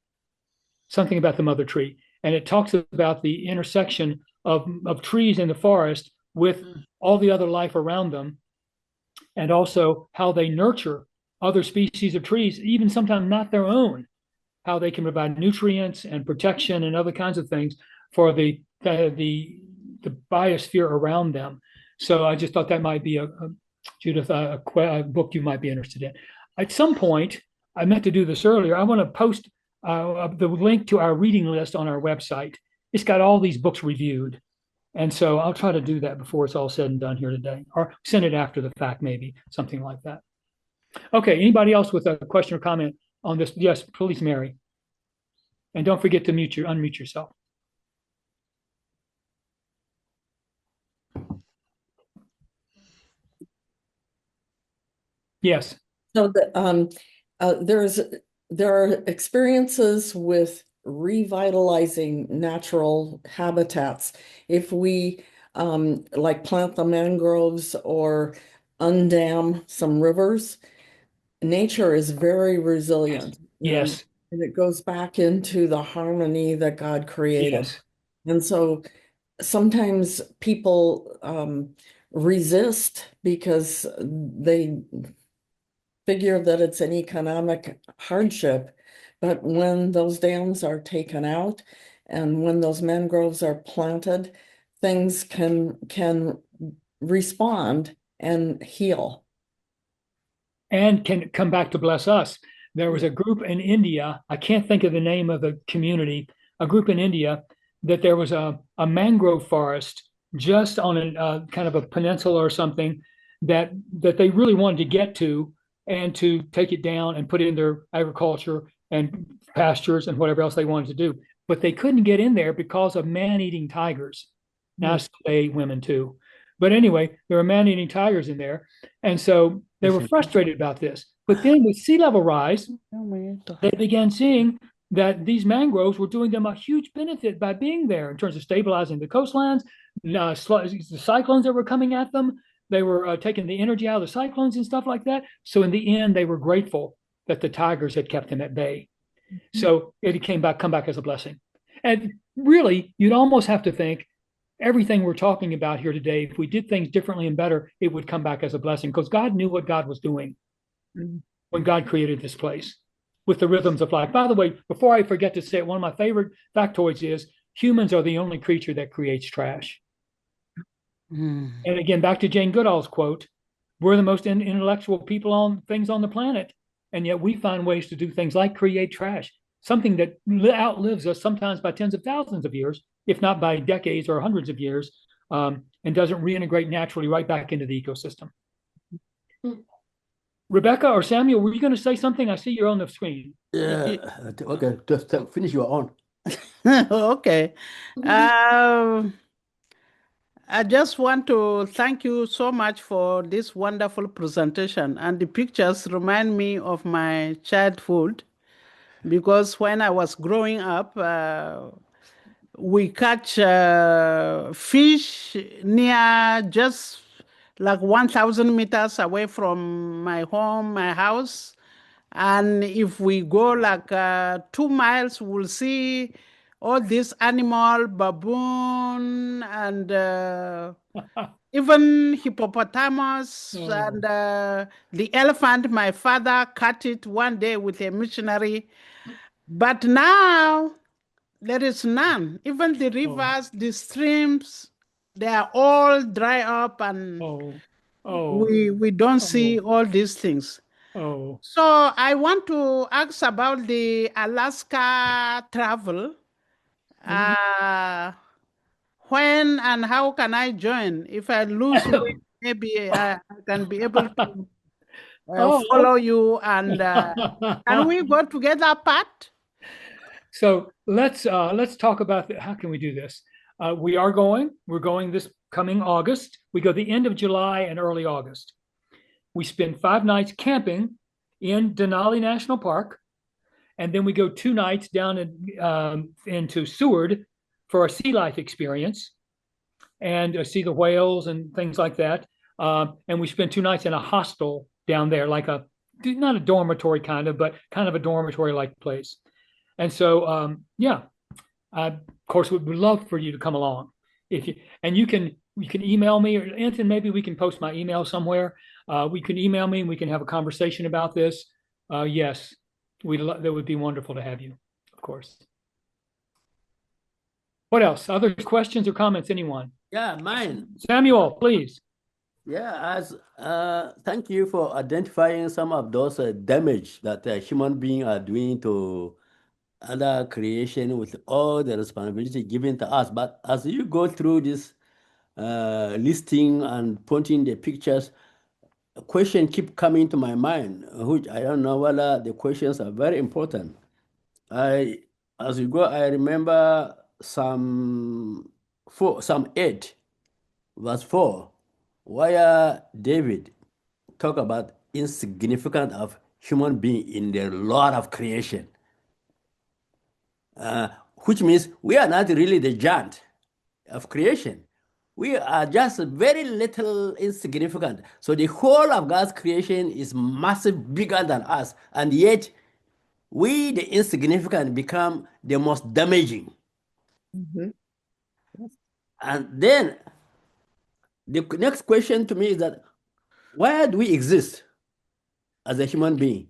Something about the mother tree. And it talks about the intersection of trees in the forest with all the other life around them, and also how they nurture other species of trees, even sometimes not their own, how they can provide nutrients and protection and other kinds of things for the biosphere around them. So I just thought that might be Judith, a book you might be interested in. At some point, I meant to do this earlier. I want to post the link to our reading list on our website. It's got all these books reviewed. And so I'll try to do that before it's all said and done here today, or send it after the fact, maybe, something like that. Okay, anybody else with a question or comment on this? Yes, please, Mary. And don't forget to unmute yourself. Yes.
So there are experiences with revitalizing natural habitats. If we like plant the mangroves or undam some rivers, nature is very resilient.
Yes.
And it goes back into the harmony that God created.
Yes.
And so sometimes people resist because they figure that it's an economic hardship. But when those dams are taken out and when those mangroves are planted, things can respond and heal.
And can come back to bless us. There was a group in India, I can't think of the name of the community, a group in India that there was a mangrove forest just on a kind of a peninsula or something that they really wanted to get to and to take it down and put it in their agriculture and pastures and whatever else they wanted to do. But they couldn't get in there because of man-eating tigers. Now they ate women too. But anyway, there were man-eating tigers in there. And so they were frustrated about this. But then with sea level rise, they began seeing that these mangroves were doing them a huge benefit by being there in terms of stabilizing the coastlands, the cyclones that were coming at them. They were taking the energy out of the cyclones and stuff like that. So in the end, they were grateful that the tigers had kept them at bay. So it come back as a blessing. And really, you'd almost have to think everything we're talking about here today, if we did things differently and better, it would come back as a blessing because God knew what God was doing when God created this place with the rhythms of life. By the way, before I forget to say it, one of my favorite factoids is humans are the only creature that creates trash. And again, back to Jane Goodall's quote, we're the most intellectual people on the planet. And yet we find ways to do things like create trash, something that outlives us sometimes by tens of thousands of years, if not by decades or hundreds of years, and doesn't reintegrate naturally right back into the ecosystem. Rebecca or Samuel, were you going to say something? I see you're on the screen.
Yeah. Okay, just finish your own.
Okay. I just want to thank you so much for this wonderful presentation. And the pictures remind me of my childhood, because when I was growing up, we catch fish near just like 1,000 meters away from my home, my house. And if we go like 2 miles, we'll see all these animal, baboon, and even hippopotamus, and the elephant. My father caught it one day with a missionary, But now there is none. Even the rivers, the streams, they are all dry up, and we don't see all these things. So I want to ask about the Alaska travel. When and how can I join? If I lose weight, maybe I can be able to follow you. And can we go together, Pat?
So let's talk about how can we do this. We're going this coming August. We go the end of July and early August. We spend 5 nights camping in Denali National Park, and then we go 2 nights down into Seward for a sea life experience and see the whales and things like that. And we spend 2 nights in a hostel down there, like not a dormitory kind of, but kind of a dormitory-like place. And so, of course, we would love for you to come along. You can email me, or Anthony, maybe we can post my email somewhere. We can email me and we can have a conversation about this. Yes, that would be wonderful to have you, of course. What else? Other questions or comments, anyone?
Yeah, mine.
Samuel, please.
Yeah, thank you for identifying some of those damage that human beings are doing to other creation with all the responsibility given to us. But as you go through this listing and pointing the pictures, a question keep coming to my mind, which I don't know whether the questions are very important. As you go, I remember Psalm 8, verse 4, where David talk about insignificance of human being in the Lord of creation. Which means we are not really the giant of creation. We are just very little insignificant. So the whole of God's creation is massive, bigger than us. And yet, we, the insignificant, become the most damaging. And then, the next question to me is that, why do we exist as a human being?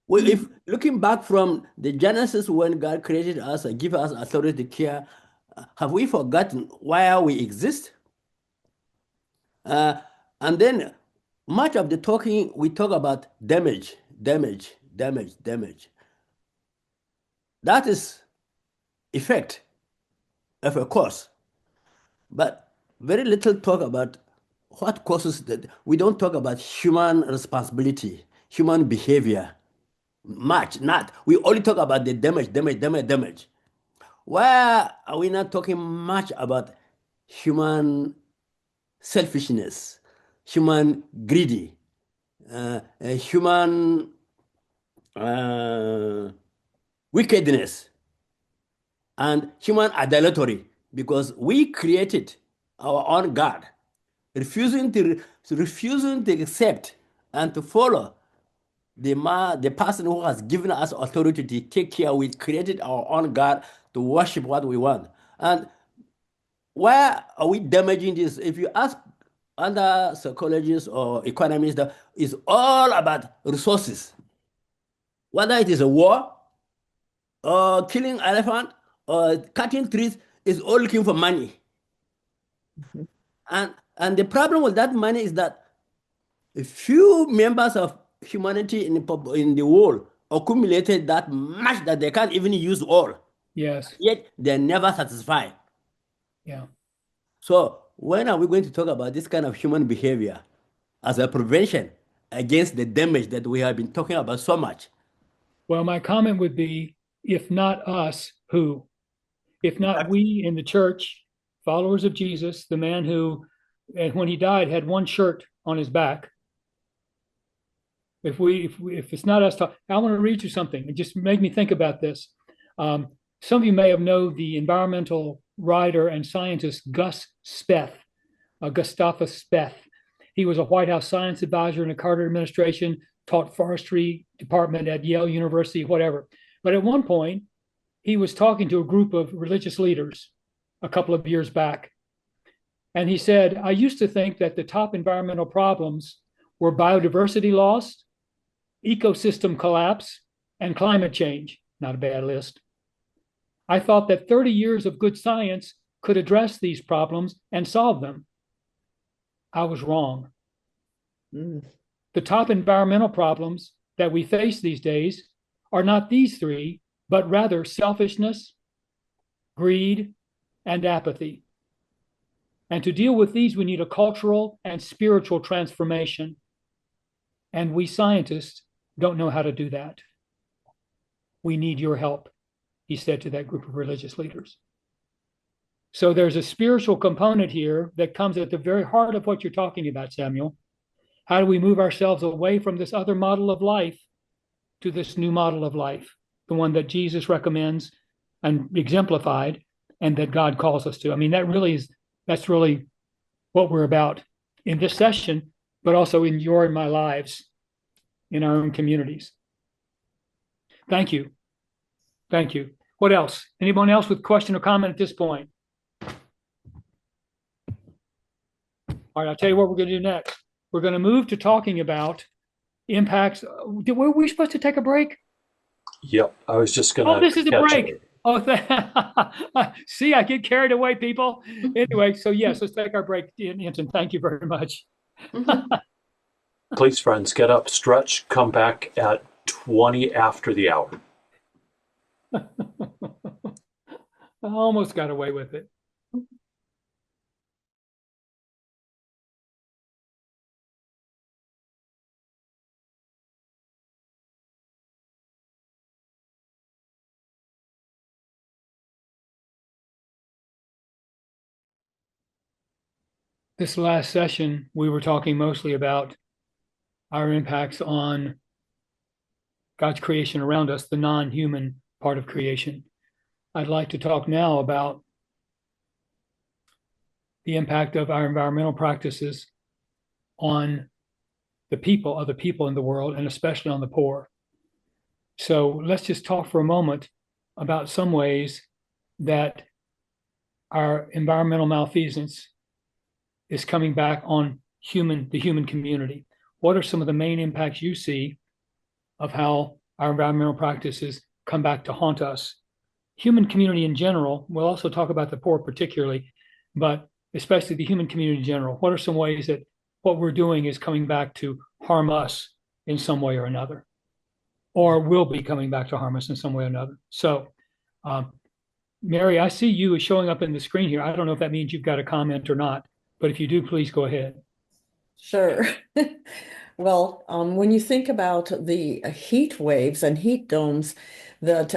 Well, if looking back from the Genesis when God created us and give us authority to care, have we forgotten why we exist? And then much of the talking, we talk about damage. That is effect of a cause. But very little talk about what causes that. We don't talk about human responsibility, human behavior. We only talk about the damage. Why are we not talking much about human selfishness, human greedy, human wickedness, and human idolatry? Because we created our own God, refusing to accept and to follow the person who has given us authority to take care. We created our own God to worship what we want. And why are we damaging this? If you ask other psychologists or economists, it's all about resources. Whether it is a war or killing elephant or cutting trees, is all looking for money. And the problem with that money is that a few members of humanity in the world accumulated that much that they can't even use all.
Yes.
Yet they're never satisfied.
Yeah.
So when are we going to talk about this kind of human behavior as a prevention against the damage that we have been talking about so much?
Well, my comment would be, if not us, who? If not we in the church, followers of Jesus, the man who, when he died, had one shirt on his back. If it's not us, I want to read you something. It just made me think about this. Some of you may have known the environmental writer and scientist Gustavus Speth. He was a White House science advisor in the Carter administration, taught forestry department at Yale University, whatever. But at one point, he was talking to a group of religious leaders a couple of years back. And he said, I used to think that the top environmental problems were biodiversity loss, ecosystem collapse, and climate change. Not a bad list. I thought that 30 years of good science could address these problems and solve them. I was wrong. The top environmental problems that we face these days are not these three, but rather selfishness, greed, and apathy. And to deal with these, we need a cultural and spiritual transformation. And we scientists don't know how to do that. We need your help, he said to that group of religious leaders. So there's a spiritual component here that comes at the very heart of what you're talking about, Samuel. How do we move ourselves away from this other model of life to this new model of life, the one that Jesus recommends and exemplified and that God calls us to? I mean, that's really what we're about in this session, but also in your and my lives, in our own communities. Thank you. Thank you. What else? Anyone else with question or comment at this point? All right, I'll tell you what we're going to do next. We're going to move to talking about impacts. Were we supposed to take a break?
Yep, I was just going to.
Oh, this is a break. Oh, see, I get carried away, people. Anyway, so yes, let's take our break, Anton. Thank you very much.
Please, friends, get up, stretch, come back at 20 after the hour.
I almost got away with it. This last session, we were talking mostly about our impacts on God's creation around us, the non-human part of creation. I'd like to talk now about the impact of our environmental practices on the people, other people in the world, and especially on the poor. So let's just talk for a moment about some ways that our environmental malfeasance is coming back on the human community. What are some of the main impacts you see of how our environmental practices come back to haunt us? Human community in general, we'll also talk about the poor particularly, but especially the human community in general. What are some ways that what we're doing is coming back to harm us in some way or another, or will be coming back to harm us in some way or another? So, Mary, I see you showing up in the screen here. I don't know if that means you've got a comment or not, but if you do, please go ahead.
Sure. Well, when you think about the heat waves and heat domes that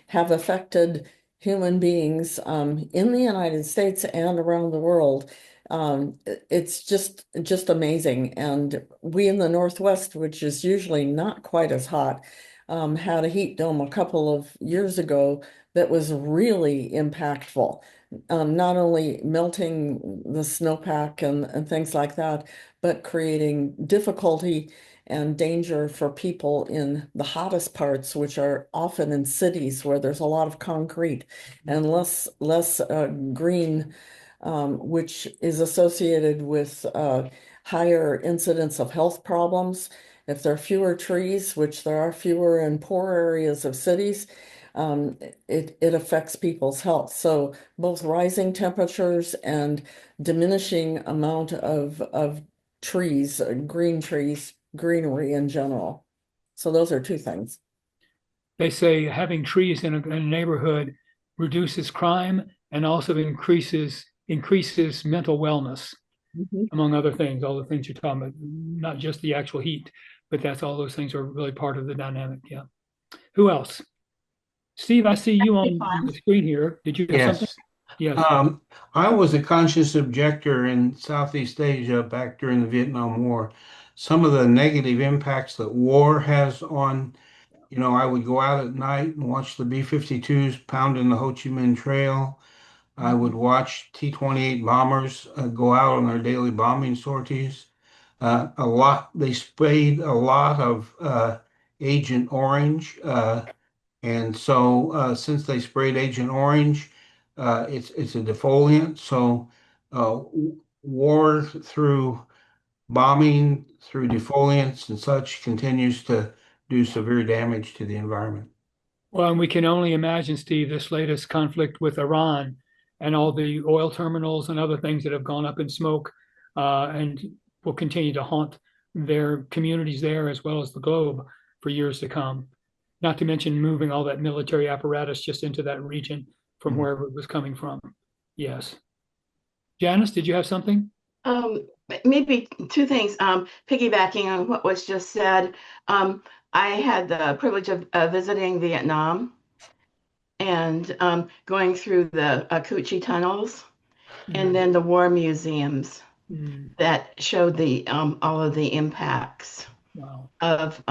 have affected human beings in the United States and around the world, it's just amazing. And we in the Northwest, which is usually not quite as hot, had a heat dome a couple of years ago that was really impactful. Not only melting the snowpack and things like that, but creating difficulty and danger for people in the hottest parts, which are often in cities where there's a lot of concrete and less green, which is associated with higher incidence of health problems. If there are fewer trees, which there are fewer in poor areas of cities, it affects people's health. So both rising temperatures and diminishing amount of trees, green trees, greenery in general. So those are two things.
They say having trees in a neighborhood reduces crime and also increases mental wellness, among other things, all the things you're talking about, not just the actual heat, but that's all those things are really part of the dynamic. Yeah. Who else? Steve, I see you on the screen here. Did you have something? Yes.
I was a conscious objector in Southeast Asia back during the Vietnam War. Some of the negative impacts that war has on, I would go out at night and watch the B-52s pounding the Ho Chi Minh Trail. I would watch T-28 bombers go out on their daily bombing sorties. They sprayed a lot of Agent Orange. And so since they sprayed Agent Orange, it's a defoliant. So war through bombing, through defoliants and such continues to do severe damage to the environment.
Well, and we can only imagine, Steve, this latest conflict with Iran and all the oil terminals and other things that have gone up in smoke and will continue to haunt their communities there as well as the globe for years to come. Not to mention moving all that military apparatus just into that region from wherever it was coming from. Yes. Janice, did you have something?
Maybe two things. Piggybacking on what was just said, I had the privilege of visiting Vietnam and going through the Cucci tunnels and then the war museums that showed the all of the impacts of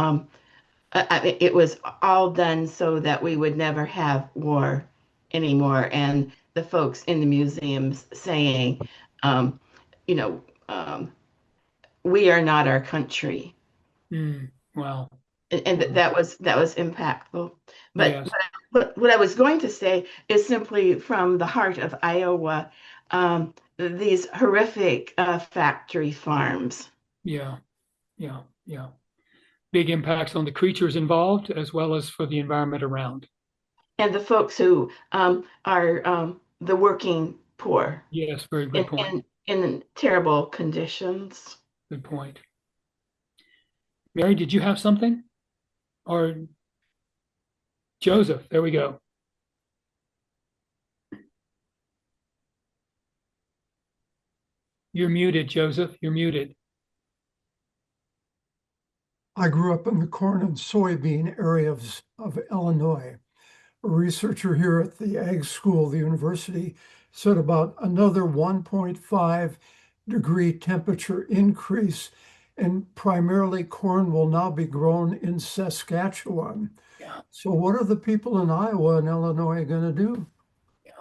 it was all done so that we would never have war anymore. And the folks in the museums saying, you know, we are not our country.
Wow.
And that was impactful. But yes. What I was going to say is simply from the heart of Iowa, these horrific factory farms.
Yeah. Big impacts on the creatures involved as well as for the environment around.
And the folks who are the working poor.
Yes, very good point.
In terrible conditions.
Good point. Mary, did you have something? Or Joseph, there we go. You're muted, Joseph. You're muted.
I grew up in the corn and soybean areas of Illinois. A researcher here at the Ag School, the university, said about another 1.5 degree temperature increase, and primarily corn will now be grown in Saskatchewan.
Yeah.
So what are the people in Iowa and Illinois going to do?
Yeah.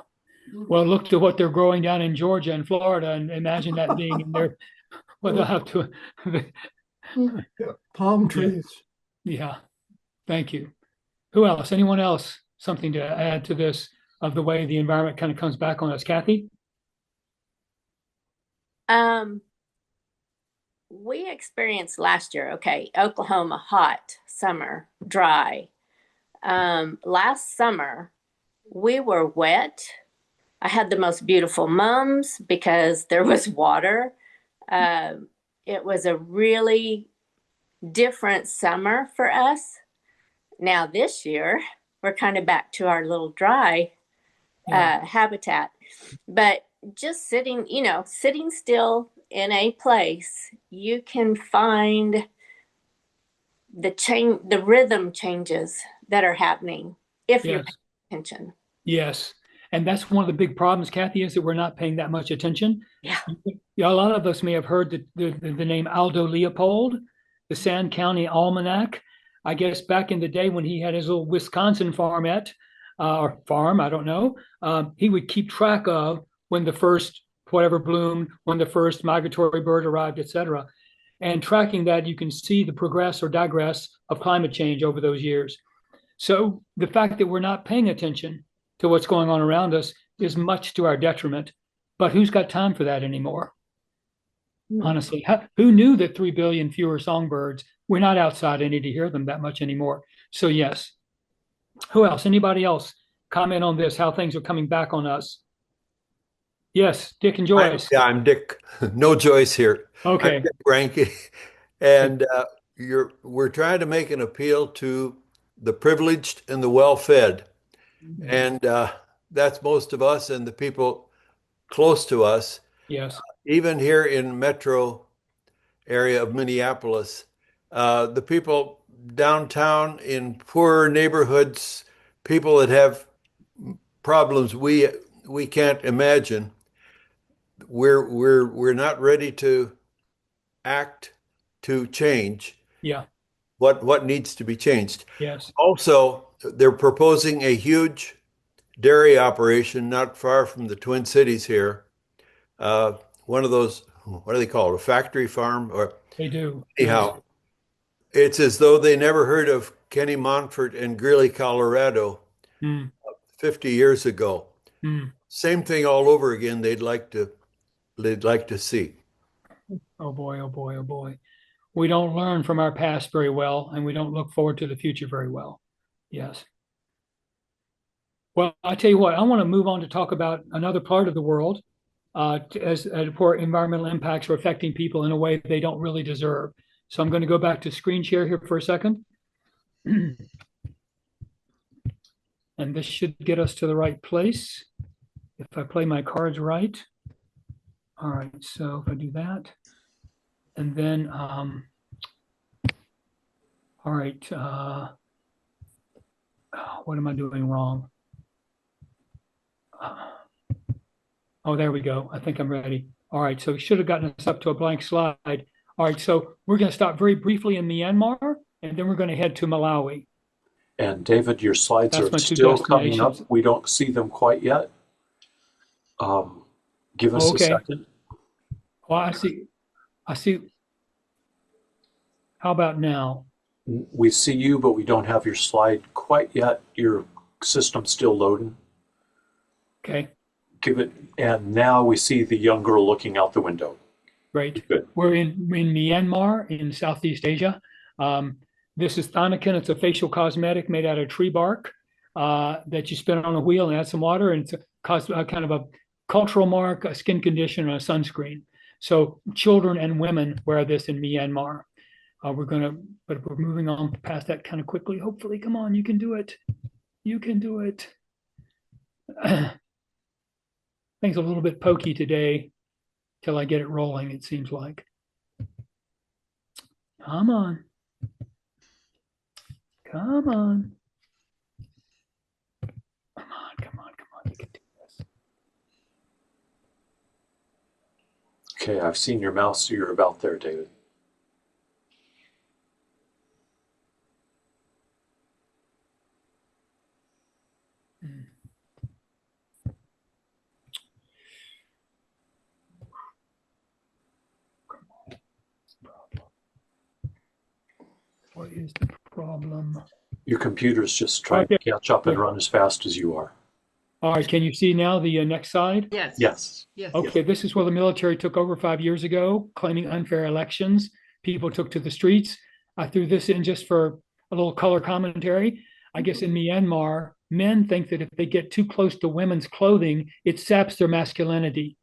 Well, look to what they're growing down in Georgia and Florida, and imagine that being in their, well, they'll have to.
Palm trees.
Yeah. Thank you. Who else? Anyone else? Something to add to this of the way the environment kind of comes back on us, Kathy?
We experienced last year, Oklahoma, hot, summer, dry. Last summer, we were wet. I had the most beautiful mums because there was water. It was a really different summer for us. Now this year, we're kind of back to our little dry habitat. But just sitting still in a place, you can find the rhythm changes that are happening if you're paying attention.
Yes. And that's one of the big problems, Kathy, is that we're not paying that much attention.
Yeah.
A lot of us may have heard the name Aldo Leopold, the Sand County Almanac. I guess back in the day when he had his little Wisconsin farmette, or farm, I don't know, he would keep track of when the first whatever bloomed, when the first migratory bird arrived, et cetera. And tracking that, you can see the progress or digress of climate change over those years. So the fact that we're not paying attention to what's going on around us is much to our detriment. But who's got time for that anymore? Honestly, who knew that 3 billion fewer songbirds? We're not outside any to hear them that much anymore. So yes. Who else? Anybody else comment on this, how things are coming back on us? Yes, Dick and Joyce.
I'm Dick. No Joyce here.
Okay.
I'm Dick Ranke. And we're trying to make an appeal to the privileged and the well-fed. And that's most of us and the people close to us.
Yes.
Even here in metro area of Minneapolis, the people downtown in poorer neighborhoods, people that have problems we can't imagine. We're not ready to act to change.
Yeah.
What needs to be changed.
Yes.
Also, they're proposing a huge dairy operation not far from the Twin Cities here. One of those, what do they call it? A factory farm? Or
they do.
Anyhow, it's as though they never heard of Kenny Montfort and Greeley, Colorado 50 years ago. Same thing all over again. They'd like to see.
Oh boy, oh boy, oh boy. we don't learn from our past very well, and we don't look forward to the future very well. Yes. Well, I tell you what, I want to move on to talk about another part of the world as where environmental impacts are affecting people in a way they don't really deserve. So I'm going to go back to screen share here for a second. And this should get us to the right place if I play my cards right. All right, so if I do that, and then, all right, what am I doing wrong? Oh, there we go. I think I'm ready. All right, so we should have gotten us up to a blank slide. All right, so we're going to stop very briefly in Myanmar, and then we're going to head to Malawi.
And David, your slides
That's
are
my two
still coming up.
destinations.
We don't see them quite yet. Give us a
Okay.
second.
Well, I see. How about now?
We see you, but we don't have your slide quite yet. Your system's still loading.
Okay,
Give it, and now we see the young girl looking out the window.
great.
Good.
We're in Myanmar in Southeast Asia. This is Thanakin. It's a facial cosmetic made out of tree bark that you spin on a wheel and add some water, and it's a kind of a cultural mark, a skin condition, and a sunscreen. So children and women wear this in Myanmar. But we're moving on past that kind of quickly. Hopefully, come on, you can do it. You can do it. Things a little bit pokey today till I get it rolling, it seems like. Come on. Come on. Come on, come on, come on. You can do this.
Okay, I've seen your mouse, so you're about there, David.
What is the problem?
Your computer's just trying to catch up and run as fast as you are.
All right, can you see now the next slide?
Yes.
Yes.
Yes.
Okay, this is where the military took over 5 years ago, claiming unfair elections. People took to the streets. I threw this in just for a little color commentary. I guess in Myanmar, men think that if they get too close to women's clothing, it saps their masculinity.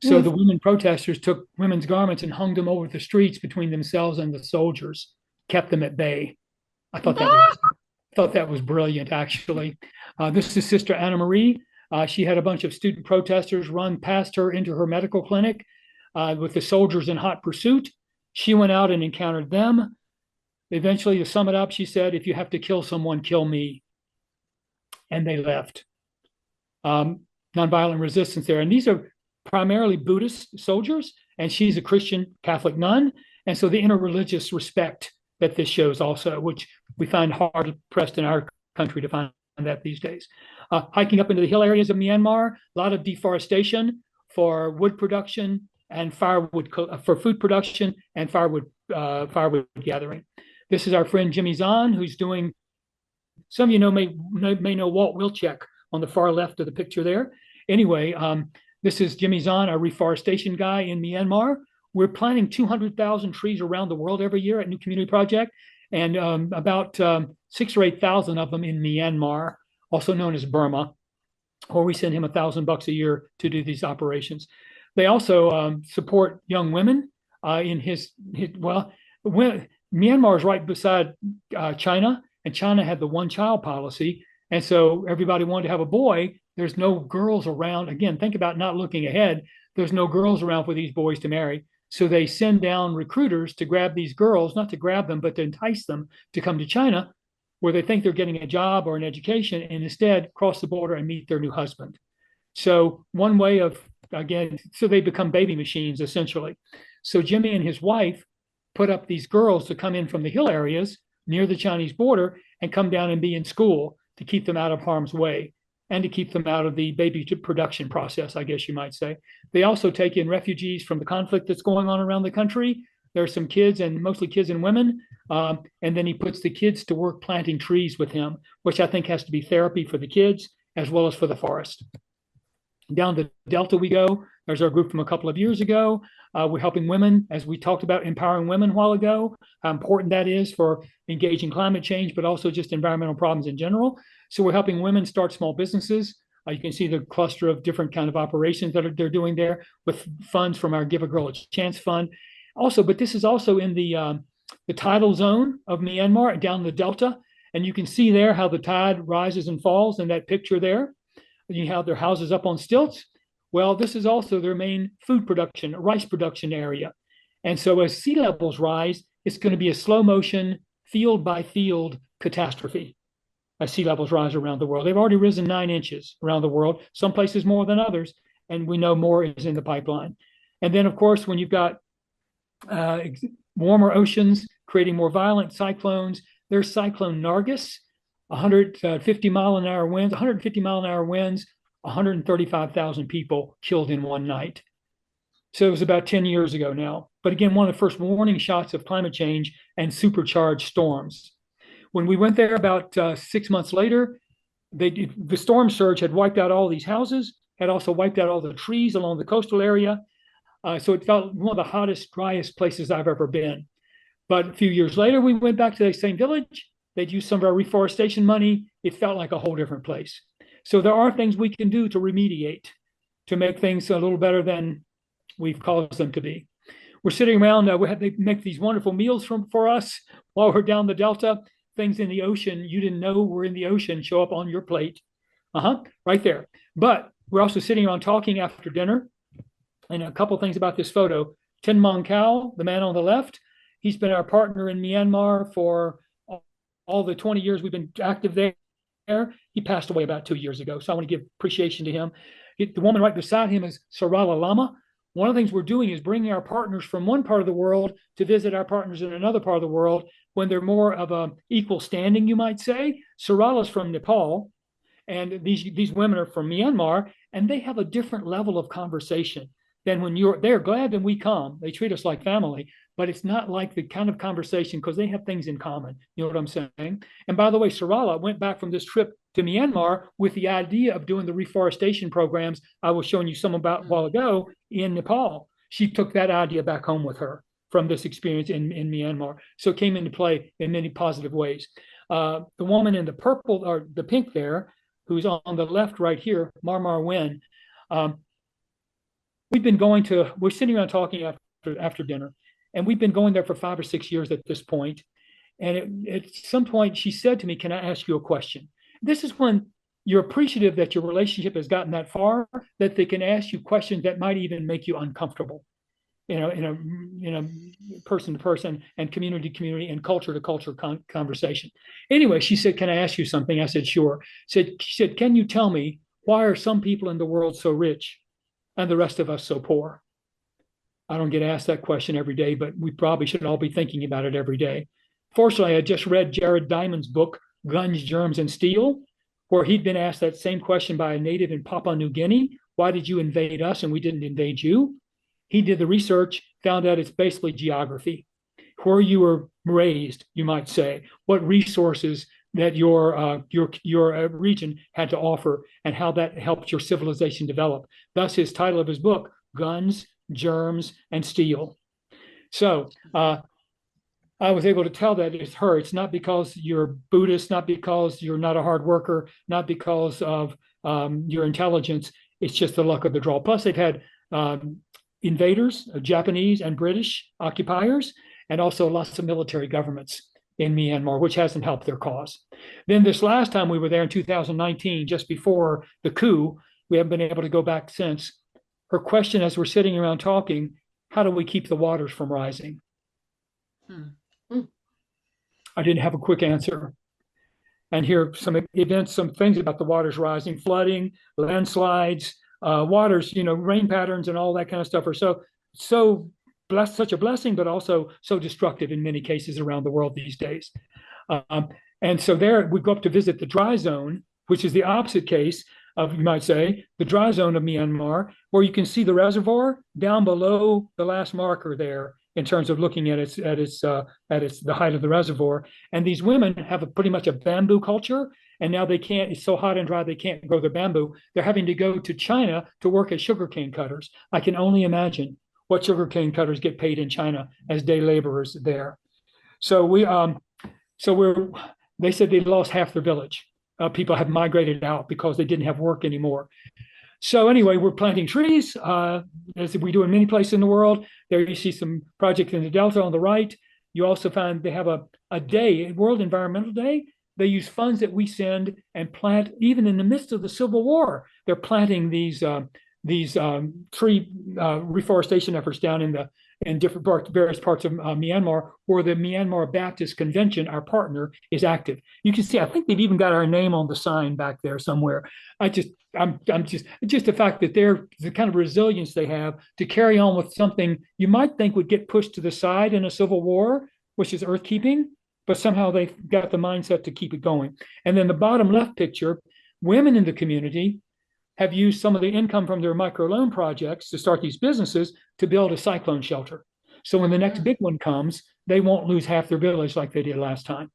So the women protesters took women's garments and hung them over the streets between themselves and the soldiers, kept them at bay. I thought that was brilliant, actually. This is Sister Anna Marie. She had a bunch of student protesters run past her into her medical clinic with the soldiers in hot pursuit. She went out and encountered them. Eventually, to sum it up, she said, "If you have to kill someone, kill me." And they left. Nonviolent resistance there. And these are primarily Buddhist soldiers, and she's a Christian Catholic nun. And so the interreligious respect that this shows also, which we find hard pressed in our country to find that these days. Hiking up into the hill areas of Myanmar, a lot of deforestation for wood production and firewood, for food production and firewood gathering. This is our friend Jimmy Zahn, who's doing, some of you may know Walt Wilczek on the far left of the picture there. Anyway, this is Jimmy Zahn, our reforestation guy in Myanmar. We're planting 200,000 trees around the world every year at New Community Project, and about 6,000 or 8,000 of them in Myanmar, also known as Burma, or we send him $1,000 a year to do these operations. They also support young women in Myanmar is right beside China, and China had the one-child policy, and so everybody wanted to have a boy. There's no girls around. Again, think about not looking ahead. There's no girls around for these boys to marry. So they send down recruiters to grab these girls, not to grab them, but to entice them to come to China, where they think they're getting a job or an education, and instead cross the border and meet their new husband. So one way of, again, so they become baby machines, essentially. So Jimmy and his wife put up these girls to come in from the hill areas near the Chinese border and come down and be in school to keep them out of harm's way and to keep them out of the baby production process, I guess you might say. They also take in refugees from the conflict that's going on around the country. There are some kids, and mostly kids and women, and then he puts the kids to work planting trees with him, which I think has to be therapy for the kids as well as for the forest. Down the Delta we go. There's our group from a couple of years ago. We're helping women, as we talked about empowering women a while ago, how important that is for engaging climate change, but also just environmental problems in general. So we're helping women start small businesses. You can see the cluster of different kind of operations that they're doing there with funds from our Give a Girl a Chance fund. Also, but this is also in the tidal zone of Myanmar down the delta. And you can see there how the tide rises and falls in that picture there. You have their houses up on stilts. Well, this is also their main food production, rice production area. And so as sea levels rise, it's going to be a slow motion, field by field catastrophe as sea levels rise around the world. They've already risen 9 inches around the world, some places more than others, and we know more is in the pipeline. And then, of course, when you've got warmer oceans creating more violent cyclones, there's Cyclone Nargis, 150 mile an hour winds, 135,000 people killed in one night. So it was about 10 years ago now. But again, one of the first warning shots of climate change and supercharged storms. When we went there about 6 months later, the storm surge had wiped out all these houses, had also wiped out all the trees along the coastal area. So it felt one of the hottest, driest places I've ever been. But a few years later, we went back to the same village. They'd used some of our reforestation money. It felt like a whole different place. So there are things we can do to remediate, to make things a little better than we've caused them to be. We're sitting around, they make these wonderful meals for us while we're down the delta. Things in the ocean you didn't know were in the ocean show up on your plate. Right there. But we're also sitting around talking after dinner. And a couple things about this photo. Tin Mon Kao, the man on the left, he's been our partner in Myanmar for all the 20 years we've been active there. He passed away about 2 years ago, so I want to give appreciation to him. The woman right beside him is Sarala Lama. One of the things we're doing is bringing our partners from one part of the world to visit our partners in another part of the world when they're more of a equal standing, you might say. Sarala's from Nepal, and these women are from Myanmar, and they have a different level of conversation than when they're glad when we come. They treat us like family, but it's not like the kind of conversation because they have things in common. You know what I'm saying? And by the way, Sarala went back from this trip to Myanmar with the idea of doing the reforestation programs I was showing you some about a while ago in Nepal. She took that idea back home with her from this experience in Myanmar. So it came into play in many positive ways. The woman in the purple or the pink there, who's on the left right here, Marmar Wen, we're sitting around talking after dinner, and we've been going there for 5 or 6 years at this point. And at some point, she said to me, "Can I ask you a question?" This is when you're appreciative that your relationship has gotten that far, that they can ask you questions that might even make you uncomfortable, in a person to person and community to community and culture to culture conversation. Anyway, she said, "Can I ask you something?" I said, "Sure." She said, "Can you tell me why are some people in the world so rich and the rest of us so poor?" I don't get asked that question every day, but we probably should all be thinking about it every day. Fortunately, I just read Jared Diamond's book, Guns, Germs, and Steel, where he'd been asked that same question by a native in Papua New Guinea. Why did you invade us and we didn't invade you? He did the research, found out it's basically geography. Where you were raised, you might say, what resources that your region had to offer and how that helped your civilization develop. Thus, his title of his book, Guns, Germs, and Steel. So I was able to tell that it's her. It's not because you're Buddhist, not because you're not a hard worker, not because of your intelligence. It's just the luck of the draw. Plus, they've had invaders, Japanese and British occupiers, and also lots of military governments in Myanmar, which hasn't helped their cause. Then this last time we were there in 2019, just before the coup, we haven't been able to go back since. Her question as we're sitting around talking, how do we keep the waters from rising? I didn't have a quick answer. And here are some events, some things about the waters rising, flooding, landslides, waters, rain patterns and all that kind of stuff are so blessed, such a blessing, but also so destructive in many cases around the world these days. And so there we go up to visit the dry zone, which is the opposite case of, you might say, the dry zone of Myanmar, where you can see the reservoir down below the last marker there in terms of looking at the height of the reservoir. And these women have pretty much a bamboo culture, and now they can't, it's so hot and dry, they can't grow their bamboo. They're having to go to China to work as sugarcane cutters. I can only imagine what sugarcane cutters get paid in China as day laborers there. So they said they lost half their village. People have migrated out because they didn't have work anymore. So anyway, we're planting trees, as we do in many places in the world. There you see some projects in the Delta on the right. You also find they have a day, World Environmental Day. They use funds that we send and plant, even in the midst of the Civil War. They're planting these tree reforestation efforts down in various parts of Myanmar, where the Myanmar Baptist Convention, our partner, is active. You can see, I think they've even got our name on the sign back there somewhere. Just the fact that they're the kind of resilience they have to carry on with something you might think would get pushed to the side in a civil war, which is earthkeeping, but somehow they've got the mindset to keep it going. And then the bottom left picture, women in the community have used some of the income from their microloan projects to start these businesses to build a cyclone shelter. So when the next big one comes, they won't lose half their village like they did last time.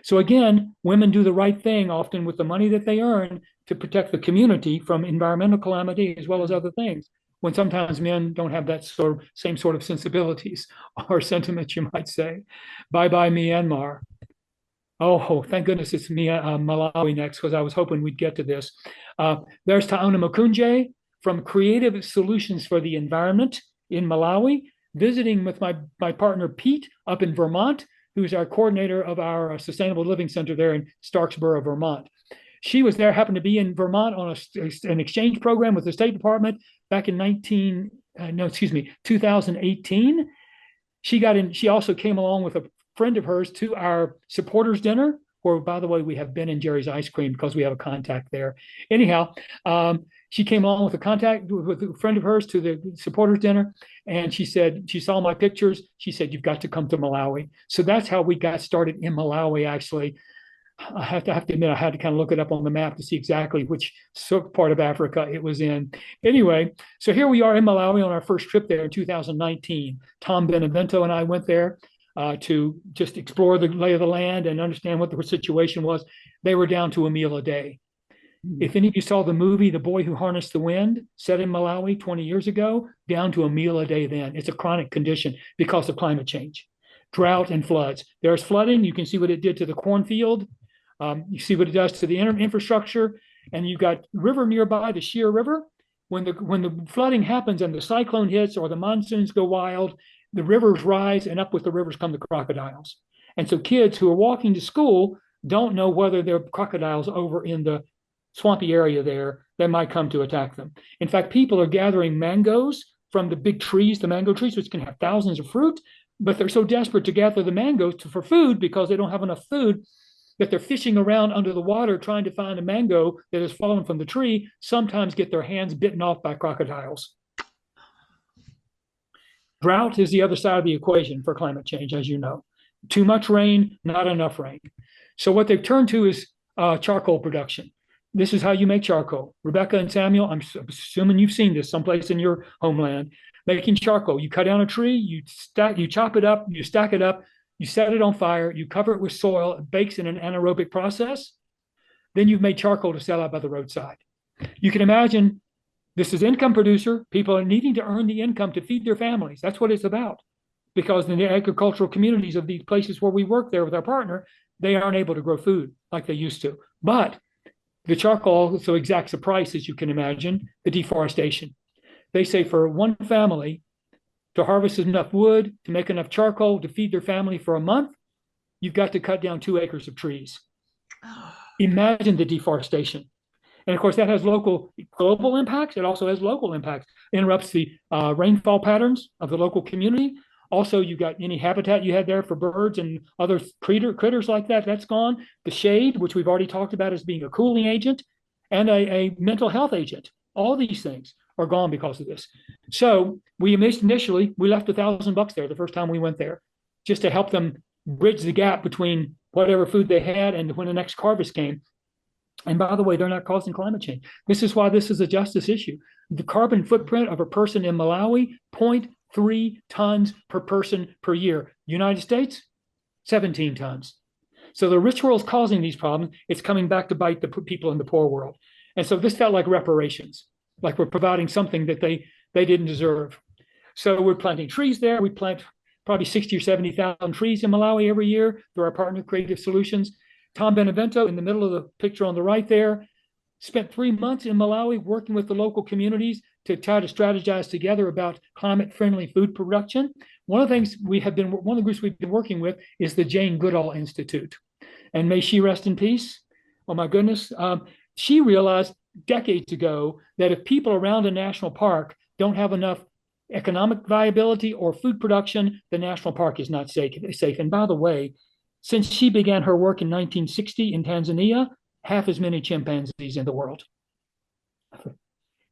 So again, women do the right thing often with the money that they earn to protect the community from environmental calamity as well as other things, when sometimes men don't have that same sort of sensibilities or sentiments, you might say. Bye-bye, Myanmar. Oh, thank goodness it's Malawi next, because I was hoping we'd get to this. There's Taona Makunje from Creative Solutions for the Environment in Malawi, visiting with my partner Pete up in Vermont, who's our coordinator of our Sustainable Living Center there in Starksboro, Vermont. She was there, happened to be in Vermont on an exchange program with the State Department back in 2018. She also came along with a friend of hers to our supporters dinner, where, by the way, we have Ben and Jerry's ice cream because we have a contact there. Anyhow, she came along with a friend of hers to the supporters dinner, and she said, she saw my pictures. She said, "You've got to come to Malawi." So that's how we got started in Malawi, actually. I have to admit, I had to kind of look it up on the map to see exactly which part of Africa it was in. Anyway, so here we are in Malawi on our first trip there in 2019. Tom Benevento and I went there to just explore the lay of the land and understand what the situation was. They were down to a meal a day. If any of you saw the movie The Boy Who Harnessed the Wind, set in Malawi 20 years ago, down to a meal a day then. It's a chronic condition because of climate change, drought and floods. There's flooding. You can see what it did to the cornfield. You see what it does to the infrastructure. And you've got river nearby, the Sheer River. When the flooding happens and the cyclone hits or the monsoons go wild, the rivers rise, and up with the rivers come the crocodiles. And so kids who are walking to school don't know whether there are crocodiles over in the swampy area there that might come to attack them. In fact, people are gathering mangoes from the big trees, the mango trees, which can have thousands of fruit, but they're so desperate to gather the mangoes for food because they don't have enough food that they're fishing around under the water trying to find a mango that has fallen from the tree, sometimes get their hands bitten off by crocodiles. Drought is the other side of the equation for climate change, as you know. Too much rain, not enough rain. So what they've turned to is charcoal production. This is how you make charcoal. Rebecca and Samuel, I'm assuming you've seen this someplace in your homeland, making charcoal. You cut down a tree, you chop it up, you stack it up, you set it on fire, you cover it with soil, it bakes in an anaerobic process. Then you've made charcoal to sell out by the roadside. You can imagine this is income producer. People are needing to earn the income to feed their families. That's what it's about. Because in the agricultural communities of these places where we work there with our partner, they aren't able to grow food like they used to. But the charcoal also exacts a price, as you can imagine, the deforestation. They say for one family to harvest enough wood, to make enough charcoal to feed their family for a month, you've got to cut down 2 acres of trees. Imagine the deforestation. And of course, that has global impacts. It also has local impacts. It interrupts the rainfall patterns of the local community. Also, you've got any habitat you had there for birds and other critters like that, that's gone. The shade, which we've already talked about as being a cooling agent and a mental health agent. All these things are gone because of this. So we initially left $1,000 there the first time we went there, just to help them bridge the gap between whatever food they had and when the next harvest came. And by the way, they're not causing climate change. This is why this is a justice issue. The carbon footprint of a person in Malawi, 0.3 tons per person per year. United States, 17 tons. So the rich world's causing these problems. It's coming back to bite the people in the poor world. And so this felt like reparations, like we're providing something that they didn't deserve. So we're planting trees there. We plant probably 60 or 70,000 trees in Malawi every year through our partner Creative Solutions. Tom Benevento in the middle of the picture on the right there spent 3 months in Malawi working with the local communities to try to strategize together about climate-friendly food production. One of the groups we've been working with is the Jane Goodall Institute. And may she rest in peace. Oh my goodness. She realized decades ago that if people around a national park don't have enough economic viability or food production, the national park is not safe. And by the way, since she began her work in 1960 in Tanzania, half as many chimpanzees in the world.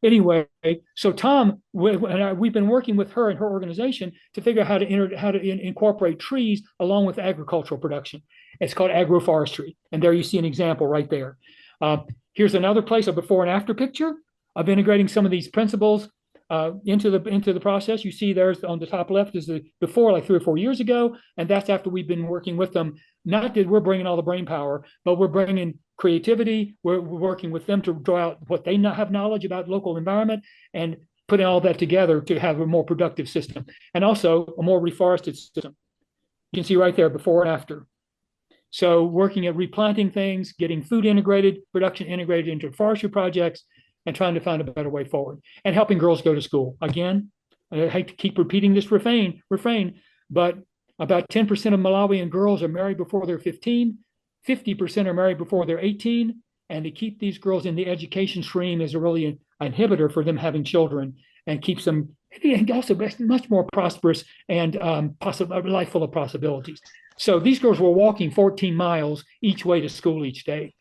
Anyway, so Tom and I, we've been working with her and her organization to figure out how to incorporate trees along with agricultural production. It's called agroforestry, and there you see an example right there. Here's another place, a before and after picture of integrating some of these principles into the process. You see there's on the top left is the before, like 3 or 4 years ago, and that's after we've been working with them. Not that we're bringing all the brain power, but we're bringing creativity. We're working with them to draw out what they have knowledge about local environment and putting all that together to have a more productive system and also a more reforested system. You can see right there before and after. So working at replanting things, getting food integrated, production integrated into forestry projects, and trying to find a better way forward, and helping girls go to school. Again, I hate to keep repeating this refrain, but about 10% of Malawian girls are married before they're 15, 50% are married before they're 18, and to keep these girls in the education stream is really an inhibitor for them having children and keeps them also much more prosperous and a life full of possibilities. So these girls were walking 14 miles each way to school each day.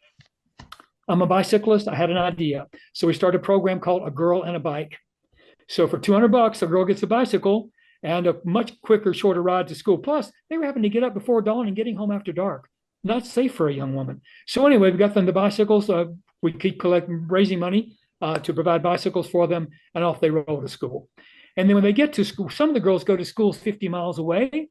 I'm a bicyclist. I had an idea. So we started a program called A Girl and a Bike. So for $200, a girl gets a bicycle and a much quicker, shorter ride to school. Plus, they were having to get up before dawn and getting home after dark. Not safe for a young woman. So anyway, we got them the bicycles. We keep raising money to provide bicycles for them, and off they roll to school. And then when they get to school, some of the girls go to schools 50 miles away.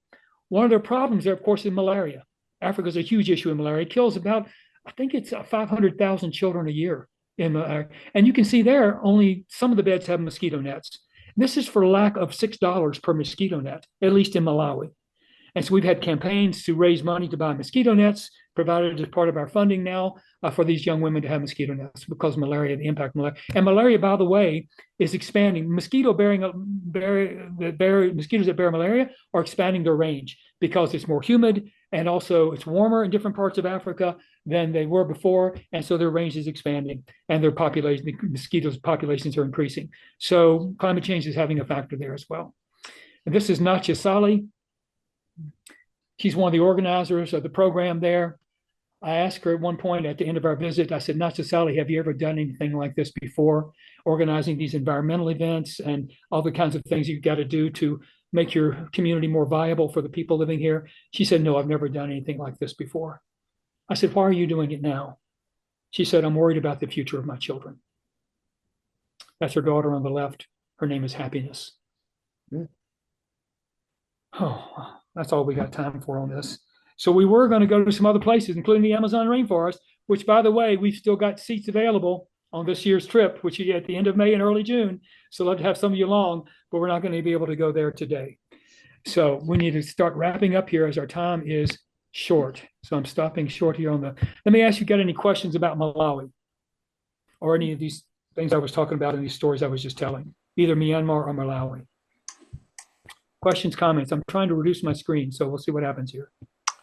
One of their problems there, of course, is malaria. Africa is a huge issue in malaria. It kills about, I think it's 500,000 children a year in malaria. And you can see there, only some of the beds have mosquito nets. This is for lack of $6 per mosquito net, at least in Malawi. And so we've had campaigns to raise money to buy mosquito nets, provided as part of our funding now for these young women to have mosquito nets because malaria, the impact of malaria. And malaria, by the way, is expanding. Mosquitoes that bear malaria are expanding their range because it's more humid and also it's warmer in different parts of Africa than they were before. And so their range is expanding and their population, the mosquitoes populations are increasing. So climate change is having a factor there as well. And this is Natya Sali. She's one of the organizers of the program there. I asked her at one point at the end of our visit, I said, Natya Sali, have you ever done anything like this before, organizing these environmental events and all the kinds of things you've got to do to make your community more viable for the people living here? She said, no, I've never done anything like this before. I said, why are you doing it now? She said, I'm worried about the future of my children. That's her daughter on the left. Her name is Happiness. Oh, that's all we got time for on this. So we were going to go to some other places, including the Amazon rainforest, which, by the way, we've still got seats available on this year's trip, which is at the end of May and early June. So I'd love to have some of you along, but we're not going to be able to go there today. So we need to start wrapping up here as our time is short. So I'm stopping short here on the, let me ask you, got any questions about Malawi or any of these things I was talking about in these stories I was just telling, either Myanmar or Malawi? Questions, comments? I'm trying to reduce my screen, so we'll see what happens here.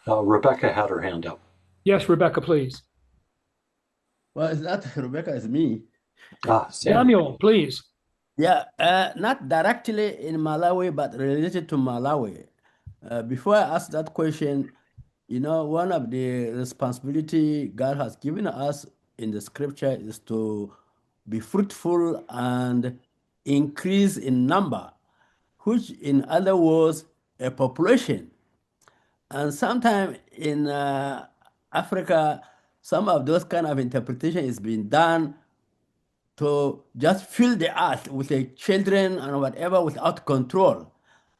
Rebecca had her hand up.
Yes, Rebecca, please.
Well, it's not Rebecca, it's me.
Samuel, please.
Yeah, not directly in Malawi, but related to Malawi. Before I ask that question, you know, one of the responsibility God has given us in the scripture is to be fruitful and increase in number, which in other words, a population. And sometimes in Africa, some of those kind of interpretation is being done to just fill the earth with the children and whatever without control.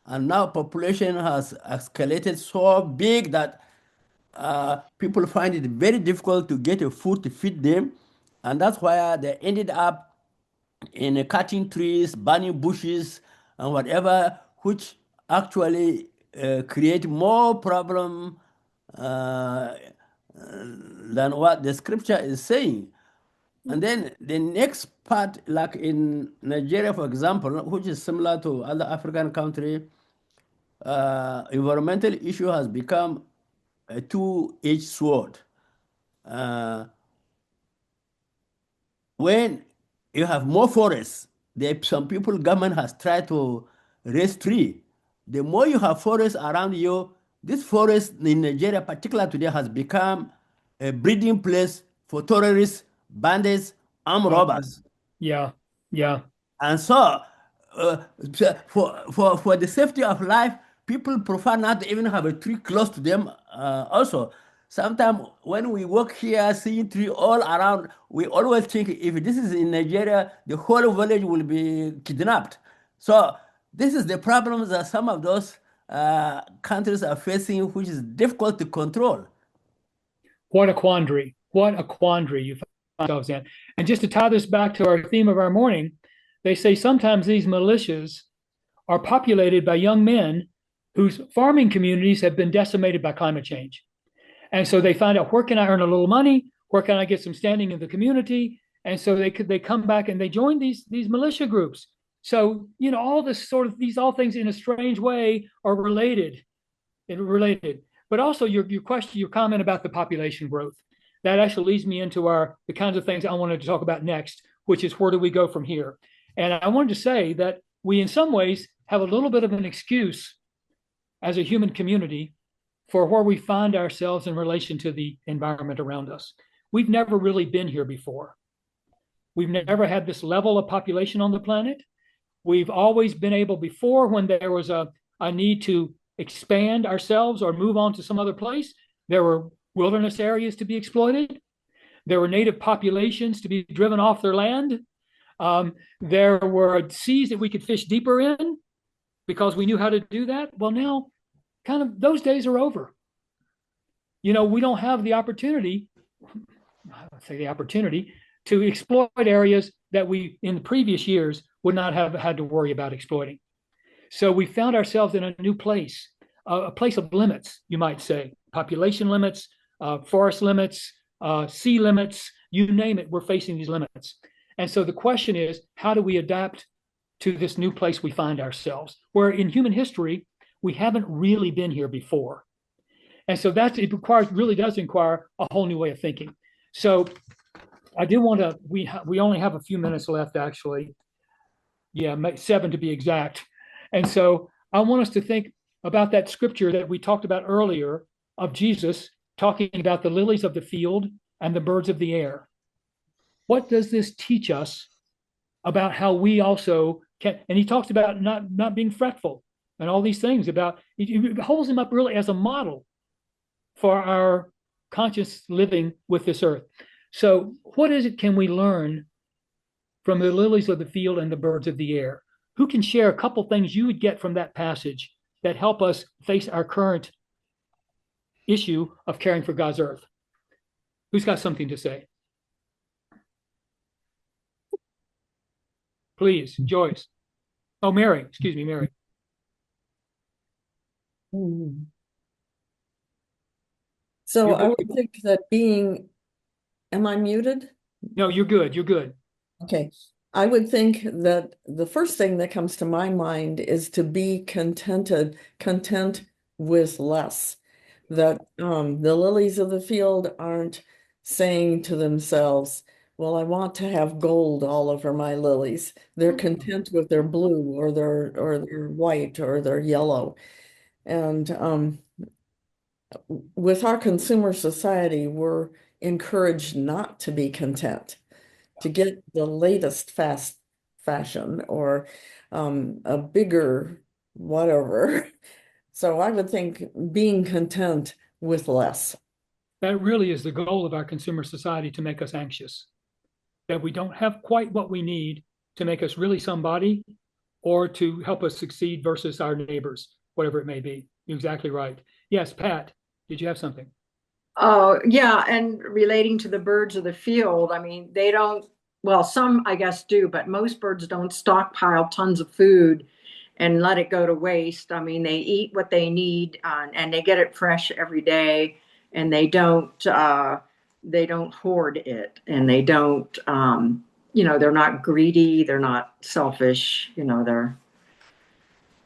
And now population has escalated so big that people find it very difficult to get a food to feed them. And that's why they ended up in cutting trees, burning bushes, and whatever which actually create more problem than what the scripture is saying. And then the next part, like in Nigeria, for example, which is similar to other African country, environmental issue has become a two-edged sword. When you have more forests, some people, government has tried to raise tree. The more you have forests around you, this forest in Nigeria, particularly today, has become a breeding place for terrorists, bandits, armed robbers.
Yeah, yeah.
And so, for the safety of life, people prefer not to even have a tree close to them. Also, sometimes when we walk here, seeing tree all around, we always think if this is in Nigeria, the whole village will be kidnapped. So this is the problems that some of those countries are facing, which is difficult to control.
What a quandary. What a quandary you find yourselves in. And just to tie this back to our theme of our morning, they say sometimes these militias are populated by young men whose farming communities have been decimated by climate change. And so they find out, where can I earn a little money? Where can I get some standing in the community? And so they come back and they join these militia groups. So, you know, all this sort of, these all things in a strange way are related. But also your question, your comment about the population growth, that actually leads me into the kinds of things I wanted to talk about next, which is where do we go from here? And I wanted to say that we, in some ways, have a little bit of an excuse as a human community for where we find ourselves in relation to the environment around us. We've never really been here before. We've never had this level of population on the planet. We've always been able before, when there was a need to expand ourselves or move on to some other place, there were wilderness areas to be exploited. There were native populations to be driven off their land. There were seas that we could fish deeper in because we knew how to do that. Well, now kind of those days are over. You know, we don't have the opportunity, to exploit areas that we in the previous years would not have had to worry about exploiting. So we found ourselves in a new place, a place of limits, you might say, population limits, forest limits, sea limits, you name it, we're facing these limits. And so the question is, how do we adapt to this new place we find ourselves, where in human history, we haven't really been here before. And so really does require a whole new way of thinking. So I do want to, we only have a few minutes left, actually. Yeah, 7 to be exact. And so I want us to think about that scripture that we talked about earlier of Jesus talking about the lilies of the field and the birds of the air. What does this teach us about how we also can, and he talks about not being fretful and all these things about, it holds him up really as a model for our conscious living with this earth. So what is it can we learn from the lilies of the field and the birds of the air? Who can share a couple things you would get from that passage that help us face our current issue of caring for God's earth? Who's got something to say? Please, Joyce. Oh, Mary, excuse me, Mary.
So I would think that am I muted?
No, you're good. You're good.
Okay. I would think that the first thing that comes to my mind is to be content with less. That the lilies of the field aren't saying to themselves, well, I want to have gold all over my lilies. They're content with their blue or their white or their yellow. And with our consumer society, we're encouraged not to be content, to get the latest fast fashion or a bigger whatever. So I would think being content with less.
That really is the goal of our consumer society, to make us anxious, that we don't have quite what we need to make us really somebody or to help us succeed versus our neighbors, whatever it may be. You're exactly right. Yes, Pat, did you have something?
Oh, yeah. And relating to the birds of the field, I mean, they don't, well, some I guess do, but most birds don't stockpile tons of food and let it go to waste. I mean, they eat what they need, and they get it fresh every day, and they don't hoard it, and they don't, they're not greedy, they're not selfish, they're.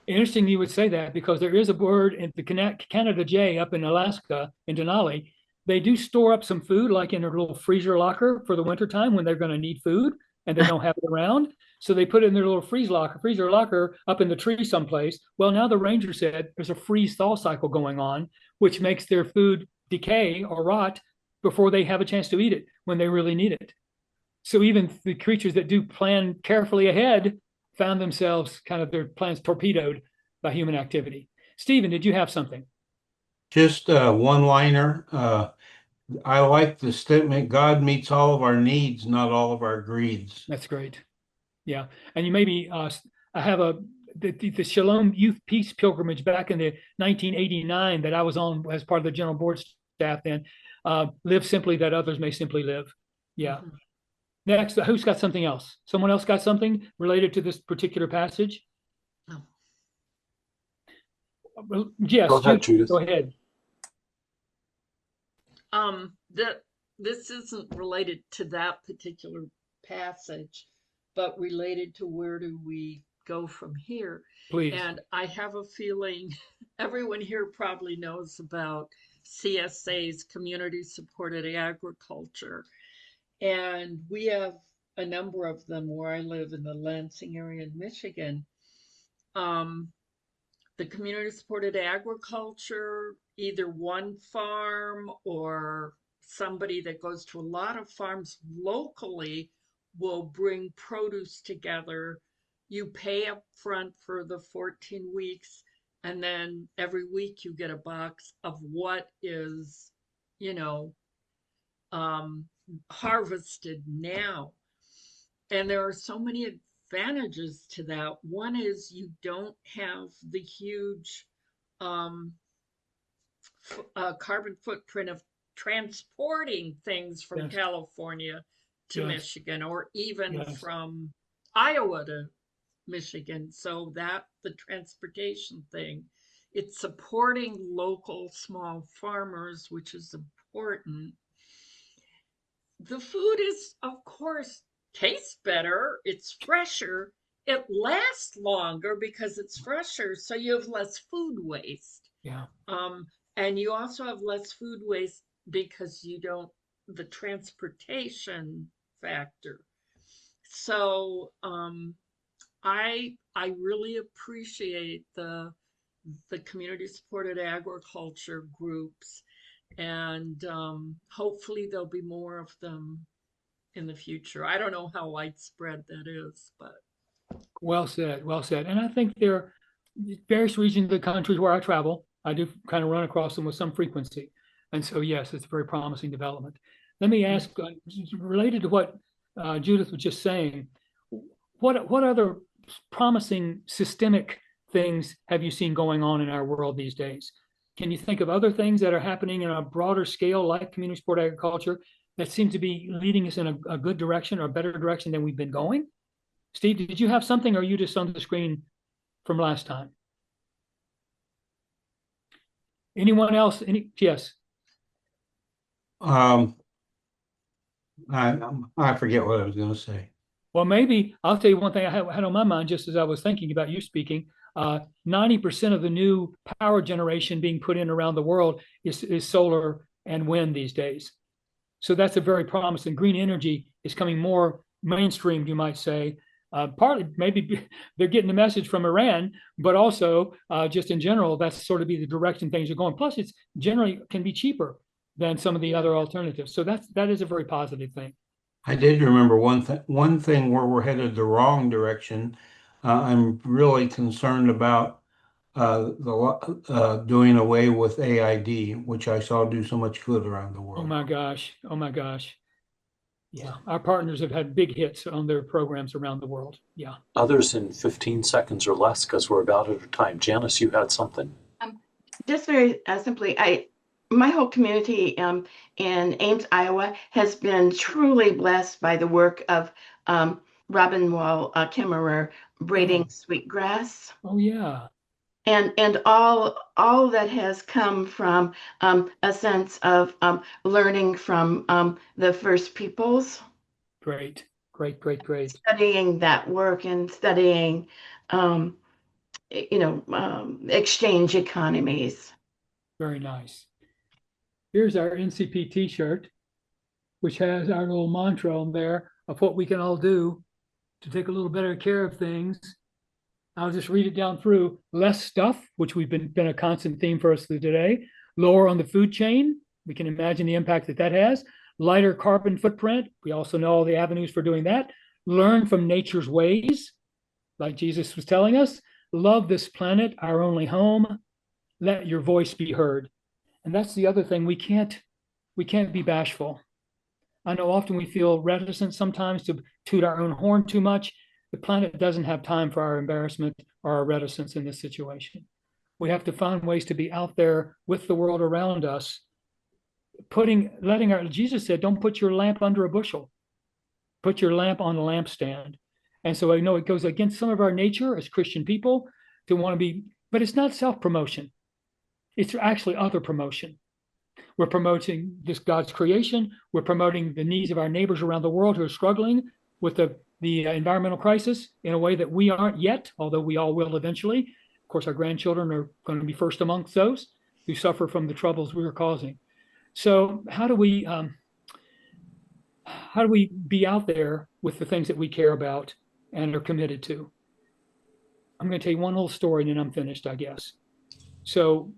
Interesting you would say that, because there is a bird in the Canada jay up in Alaska, in Denali. They do store up some food, like in a little freezer locker for the wintertime when they're going to need food and they don't have it around. So they put it in their little freezer locker up in the tree someplace. Well, now the ranger said there's a freeze-thaw cycle going on, which makes their food decay or rot before they have a chance to eat it when they really need it. So even the creatures that do plan carefully ahead found themselves kind of their plans torpedoed by human activity. Stephen, did you have something?
Just one-liner. I like the statement, God meets all of our needs, not all of our greeds.
That's great. Yeah. And you maybe, I have the Shalom Youth Peace Pilgrimage back in the 1989 that I was on as part of the general board staff then, live simply that others may simply live. Yeah. Mm-hmm. Next, who's got something else? Someone else got something related to this particular passage?
No.
Yes,
go ahead, Judith.
Go ahead.
This isn't related to that particular passage, but related to where do we go from here.
Please.
And I have a feeling everyone here probably knows about CSA's, community supported agriculture. And we have a number of them where I live in the Lansing area in Michigan. The community supported agriculture, either one farm or somebody that goes to a lot of farms locally will bring produce together. You pay up front for the 14 weeks, and then every week you get a box of what is, harvested now. And there are so many advantages to that. One is you don't have the huge carbon footprint of transporting things from
Yes.
California to
Yes.
Michigan, or even
Yes.
from Iowa to Michigan. So that the transportation thing, it's supporting local small farmers, which is important. The food is, of course, tastes better. It's fresher. It lasts longer because it's fresher. So you have less food waste.
Yeah.
And you also have less food waste because you don't, the transportation factor. So I really appreciate the community supported agriculture groups. And hopefully there'll be more of them in the future. I don't know how widespread that is, but.
Well said, well said. And I think there are various regions of the country where I travel. I do kind of run across them with some frequency. And so, yes, it's a very promising development. Let me ask, related to what Judith was just saying, what other promising systemic things have you seen going on in our world these days? Can you think of other things that are happening in a broader scale, like community support agriculture, that seem to be leading us in a good direction or a better direction than we've been going? Steve, did you have something, or are you just on the screen from last time? Anyone else? Yes.
I forget what I was going to say.
Well, maybe I'll tell you one thing I had on my mind just as I was thinking about you speaking. 90% of the new power generation being put in around the world is solar and wind these days. So that's a very promising. Green energy is coming more mainstream, you might say. Partly maybe they're getting the message from Iran, but also just in general, that's sort of be the direction things are going. Plus, it's generally can be cheaper than some of the other alternatives. So that is a very positive thing.
I did remember one thing where we're headed the wrong direction. I'm really concerned about doing away with AID, which I saw do so much good around the world.
Oh my gosh. Oh my gosh. Yeah, our partners have had big hits on their programs around the world. Yeah.
Others in 15 seconds or less, because we're about out of time. Janice, you had something.
Just very simply, my whole community in Ames, Iowa, has been truly blessed by the work of Robin Wall Kimmerer breeding sweetgrass.
Oh yeah.
And all that has come from a sense of learning from the first peoples.
Great.
Studying that work and studying, exchange economies.
Very nice. Here's our NCP t-shirt, which has our little mantra on there of what we can all do to take a little better care of things. I'll just read it down through. Less stuff, which we've been a constant theme for us today. Lower on the food chain. We can imagine the impact that has. Lighter carbon footprint. We also know all the avenues for doing that. Learn from nature's ways, like Jesus was telling us. Love this planet, our only home. Let your voice be heard. And that's the other thing. We can't be bashful. I know often we feel reticent sometimes to toot our own horn too much. The planet doesn't have time for our embarrassment or our reticence in this situation. We have to find ways to be out there with the world around us, Jesus said, don't put your lamp under a bushel. Put your lamp on a lampstand. And so I know it goes against some of our nature as Christian people to want to be, but it's not self-promotion. It's actually other promotion. We're promoting this God's creation. We're promoting the needs of our neighbors around the world who are struggling with the environmental crisis in a way that we aren't yet, although we all will eventually. Of course, our grandchildren are going to be first amongst those who suffer from the troubles we are causing. So how do we be out there with the things that we care about and are committed to? I'm going to tell you one little story and then I'm finished, I guess. So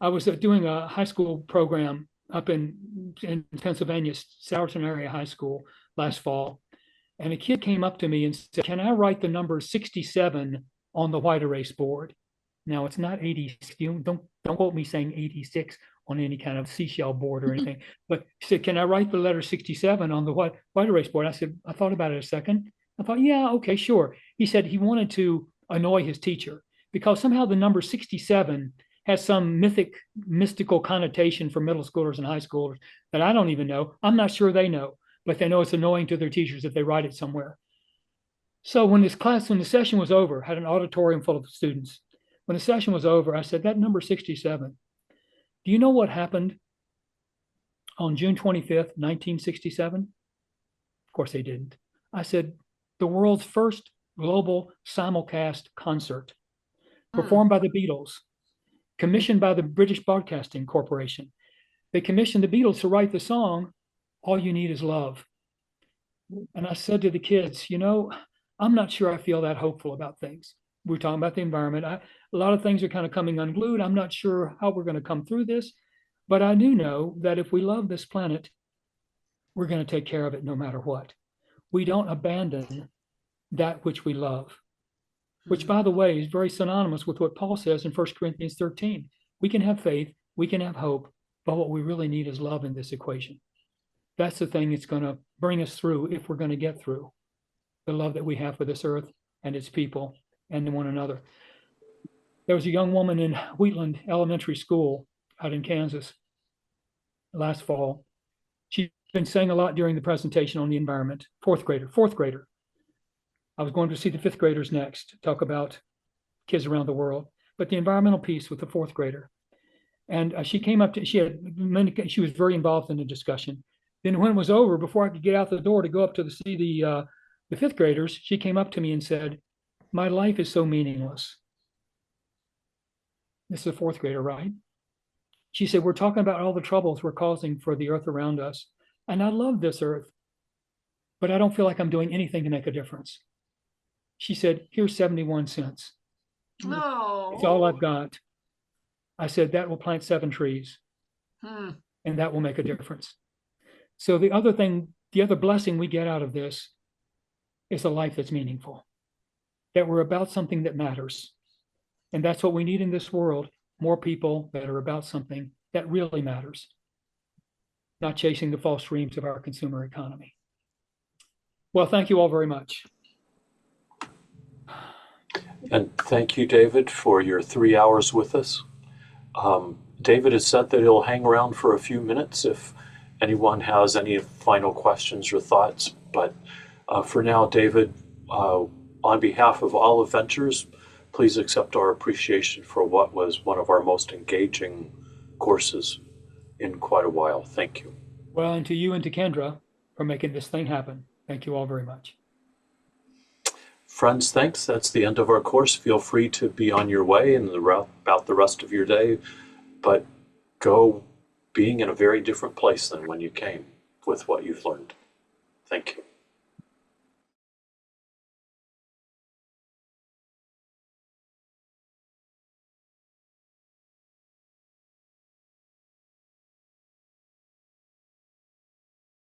I was doing a high school program up in Pennsylvania, Souderton area high school last fall. And a kid came up to me and said, can I write the number 67 on the white erase board? Now it's not 80. Don't quote me saying 86 on any kind of seashell board or anything. But he said, can I write the letter 67 on the white erase board? I said, I thought about it a second. I thought, yeah, okay, sure. He said he wanted to annoy his teacher because somehow the number 67 has some mystical connotation for middle schoolers and high schoolers that I don't even know. I'm not sure they know, but they know it's annoying to their teachers if they write it somewhere. So when the session was over, had an auditorium full of students. When the session was over, I said, that number 67, do you know what happened on June 25th, 1967? Of course they didn't. I said, the world's first global simulcast concert performed by the Beatles, commissioned by the British Broadcasting Corporation. They commissioned the Beatles to write the song, All You Need Is Love. And I said to the kids, I'm not sure I feel that hopeful about things. We're talking about the environment. A lot of things are kind of coming unglued. I'm not sure how we're going to come through this, but I do know that if we love this planet, we're going to take care of it no matter what. We don't abandon that which we love, which, by the way, is very synonymous with what Paul says in 1 Corinthians 13. We can have faith, we can have hope, but what we really need is love in this equation. That's the thing that's going to bring us through if we're going to get through the love that we have for this earth and its people and one another. There was a young woman in Wheatland Elementary School out in Kansas last fall. She's been saying a lot during the presentation on the environment. Fourth grader. I was going to see the fifth graders next, talk about kids around the world, but the environmental piece with the fourth grader. And she came up to, she was very involved in the discussion. Then when it was over, before I could get out the door to go up to see the fifth graders, she came up to me and said, my life is so meaningless. This is a fourth grader, right? She said, we're talking about all the troubles we're causing for the earth around us. And I love this earth, but I don't feel like I'm doing anything to make a difference. She said, here's 71 cents.
Oh.
It's all I've got. I said, that will plant 7 trees. And that will make a difference. So the other blessing we get out of this is a life that's meaningful, that we're about something that matters. And that's what we need in this world, more people that are about something that really matters, not chasing the false dreams of our consumer economy. Well, thank you all very much.
And thank you, David, for your 3 hours with us. David has said that he'll hang around for a few minutes if anyone has any final questions or thoughts. But for now, David, On behalf of all of Ventures, please accept our appreciation for what was one of our most engaging courses in quite a while. Thank you.
Well, and to you and to Kendra for making this thing happen. Thank you all very much.
Friends, thanks. That's the end of our course. Feel free to be on your way and about the rest of your day, but go being in a very different place than when you came with what you've learned. Thank you.